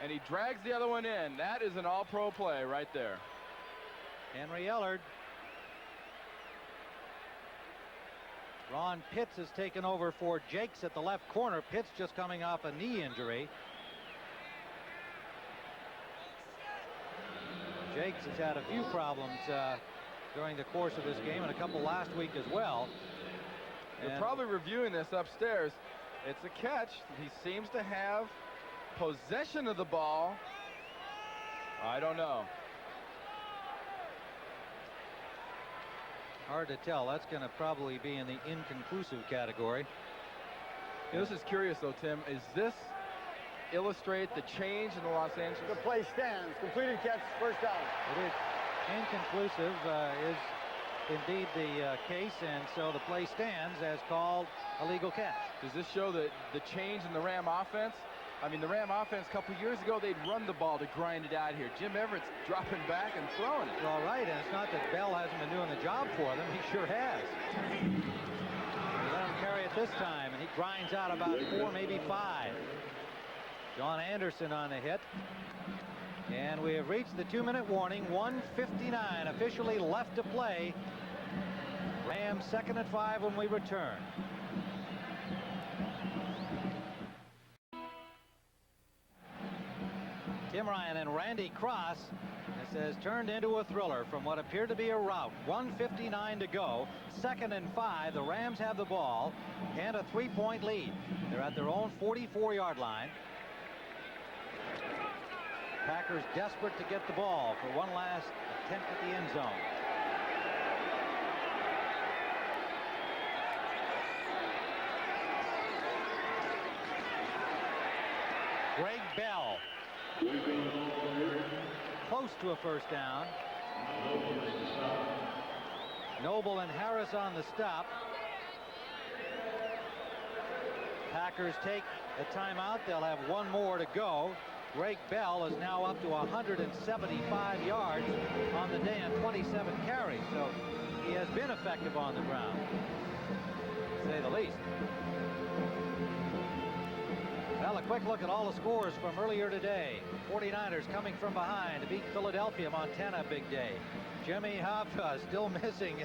and he drags the other one in. That is an all-pro play right there. Henry Ellard. Ron Pitts has taken over for Jakes at the left corner. Pitts just coming off a knee injury. Jakes has had a few problems during the course of this game and a couple last week as well. They're probably reviewing this upstairs. It's a catch. He seems to have possession of the ball. I don't know. Hard to tell. That's going to probably be in the inconclusive category. This is curious, though, Tim. Is this illustrate the change in the Los Angeles? The play stands. Completed catch, first down. It is inconclusive is indeed the case, and so the play stands as called a legal catch. Does this show the change in the Ram offense? I mean, the Ram offense a couple years ago, they'd run the ball to grind it out here. Jim Everett's dropping back and throwing it. Well, right, and it's not that Bell hasn't been doing the job for them. He sure has. They let him carry it this time, and he grinds out about 4, maybe 5. John Anderson on the hit. And we have reached the 2-minute warning. 1:59 officially left to play. Rams 2nd and 5 when we return. Tim Ryan and Randy Cross. This has turned into a thriller from what appeared to be a rout. 1:59 to go. 2nd and 5. The Rams have the ball and a 3-point lead. They're at their own 44-yard line. Packers desperate to get the ball for one last attempt at the end zone. Greg Bell. Close to a first down. Noble and Harris on the stop. Packers take a timeout. They'll have one more to go. Greg Bell is now up to 175 yards on the day and 27 carries. So he has been effective on the ground, to say the least. Well, a quick look at all the scores from earlier today. 49ers coming from behind to beat Philadelphia. Montana, big day. Jimmy Hoffa still missing.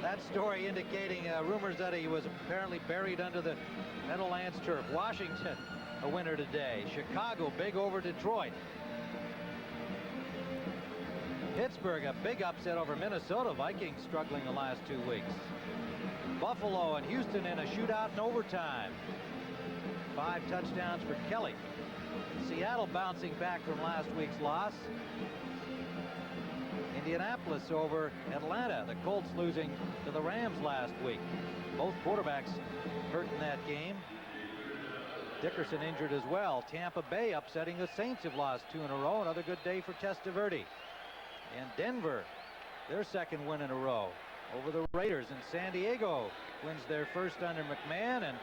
That story indicating rumors that he was apparently buried under the Meadowlands turf. Washington, a winner today. Chicago, big over Detroit. Pittsburgh, a big upset over Minnesota. Vikings struggling the last 2 weeks. Buffalo and Houston in a shootout in overtime. 5 touchdowns for Kelly. Seattle bouncing back from last week's loss. Indianapolis over Atlanta. The Colts losing to the Rams last week. Both quarterbacks hurt in that game. Dickerson injured as well. Tampa Bay upsetting the Saints, have lost 2 in a row. Another good day for Testaverde. And Denver, their 2nd win in a row over the Raiders. And San Diego wins their first under McMahon, and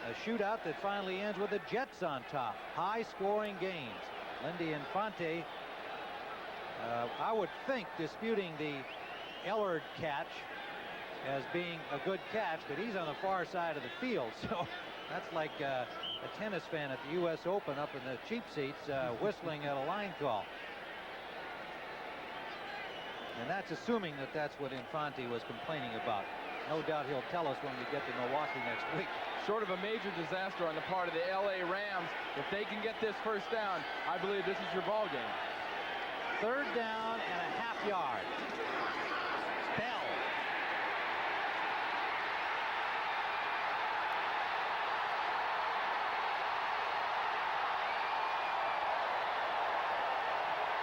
a shootout that finally ends with the Jets on top. High-scoring games. Lindy Infante, I would think, disputing the Ellard catch as being a good catch, but he's on the far side of the field. So that's like a tennis fan at the U.S. Open up in the cheap seats whistling at a line call. And that's assuming that that's what Infante was complaining about. No doubt he'll tell us when we get to Milwaukee next week. Short of a major disaster on the part of the LA Rams, if they can get this first down, I believe this is your ball game. 3rd down and a half yard. Bell.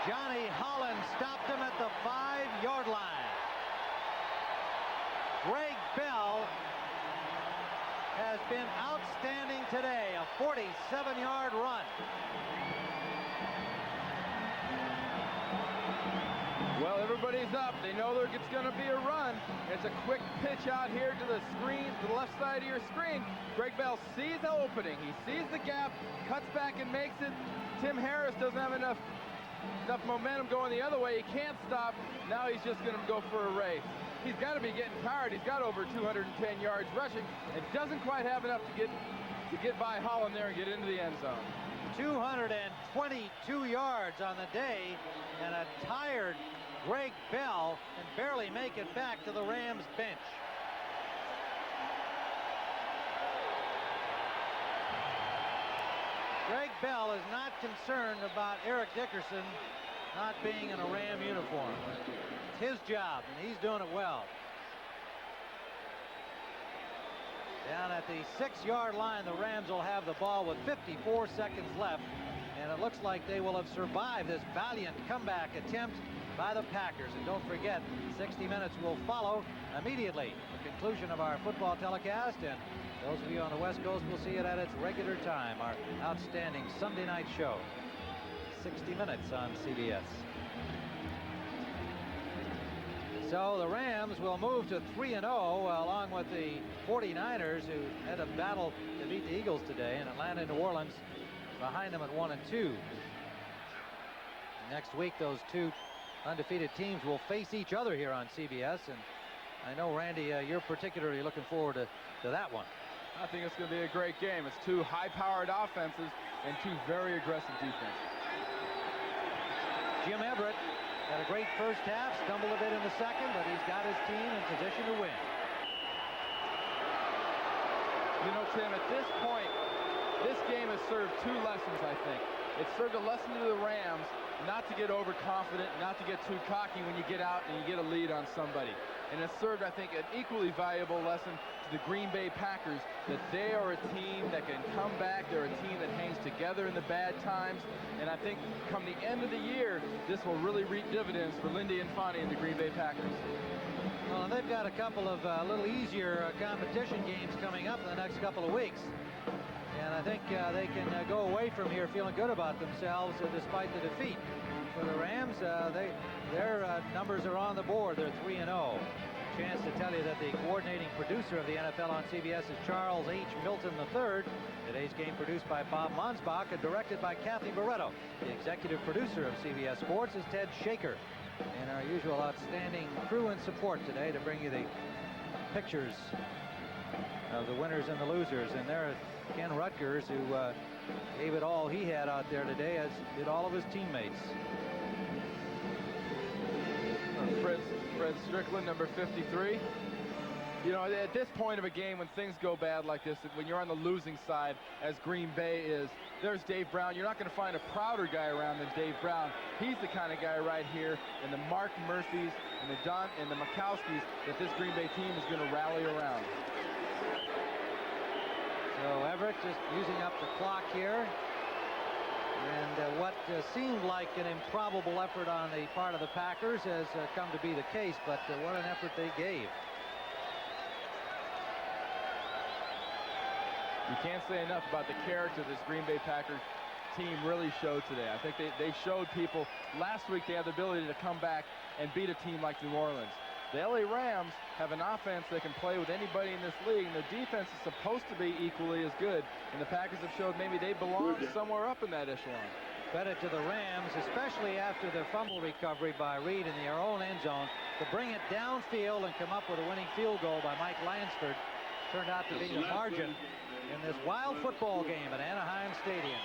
Johnny Holland stopped him at the 5-yard line. Greg Bell has been outstanding today. A 47-yard run. Well, everybody's up. They know it's going to be a run. It's a quick pitch out here to the screen, to the left side of your screen. Greg Bell sees the opening. He sees the gap, cuts back and makes it. Tim Harris doesn't have enough momentum going the other way. He can't stop. Now he's just going to go for a race. He's got to be getting tired. He's got over 210 yards rushing. It doesn't quite have enough to get by Holland there and get into the end zone. 222 yards on the day, and a tired Greg Bell can barely make it back to the Rams bench. Greg Bell is not concerned about Eric Dickerson not being in a Ram uniform. It's his job, and he's doing it well. Down at the 6-yard line, the Rams will have the ball with 54 seconds left, and it looks like they will have survived this valiant comeback attempt by the Packers. And don't forget, 60 minutes will follow immediately. The conclusion of our football telecast, and those of you on the West Coast will see it at its regular time, our outstanding Sunday night show. 60 minutes on CBS. So the Rams will move to 3-0 along with the 49ers, who had a battle to beat the Eagles today, and Atlanta and New Orleans behind them at 1-2. Next week, those two undefeated teams will face each other here on CBS, and I know, Randy, you're particularly looking forward to that one. I think it's going to be a great game. It's two high-powered offenses and two very aggressive defenses. Jim Everett had a great first half, stumbled a bit in the second, but he's got his team in position to win. You know, Tim, at this point, this game has served two lessons, I think. It served a lesson to the Rams not to get overconfident, not to get too cocky when you get out and you get a lead on somebody. And it served, I think, an equally valuable lesson to the Green Bay Packers, that they are a team that can come back. They're a team that hangs together in the bad times. And I think come the end of the year, this will really reap dividends for Lindy Infante and the Green Bay Packers. Well, and they've got a couple of little easier competition games coming up in the next couple of weeks. And I think they can go away from here feeling good about themselves despite the defeat. For the Rams, their numbers are on the board. They're 3-0. Chance to tell you that the coordinating producer of the NFL on CBS is Charles H. Milton III. Today's game produced by Bob Monsbach and directed by Kathy Barretto. The executive producer of CBS Sports is Ted Shaker. And our usual outstanding crew and support today to bring you the pictures of the winners and the losers. And there is Ken Rutgers, who gave it all he had out there today, as did all of his teammates. Fred Strickland, number 53. You know, at this point of a game, when things go bad like this, when you're on the losing side, as Green Bay is, there's Dave Brown. You're not going to find a prouder guy around than Dave Brown. He's the kind of guy right here, and the Mark Murphys and the Majkowskis, that this Green Bay team is going to rally around. So Everett just using up the clock here. And what seemed like an improbable effort on the part of the Packers has come to be the case, but what an effort they gave. You can't say enough about the character this Green Bay Packers team really showed today. I think they showed people last week they have the ability to come back and beat a team like New Orleans. The LA Rams have an offense that can play with anybody in this league, and their defense is supposed to be equally as good. And the Packers have showed maybe they belong somewhere up in that echelon. Credit to the Rams, especially after the fumble recovery by Reed in their own end zone, to bring it downfield and come up with a winning field goal by Mike Lansford. Turned out to be the margin in this wild football game at Anaheim Stadium.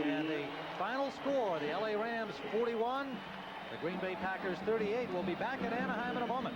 And the final score, the LA Rams 41 The Green Bay Packers 38. We'll be back at Anaheim in a moment.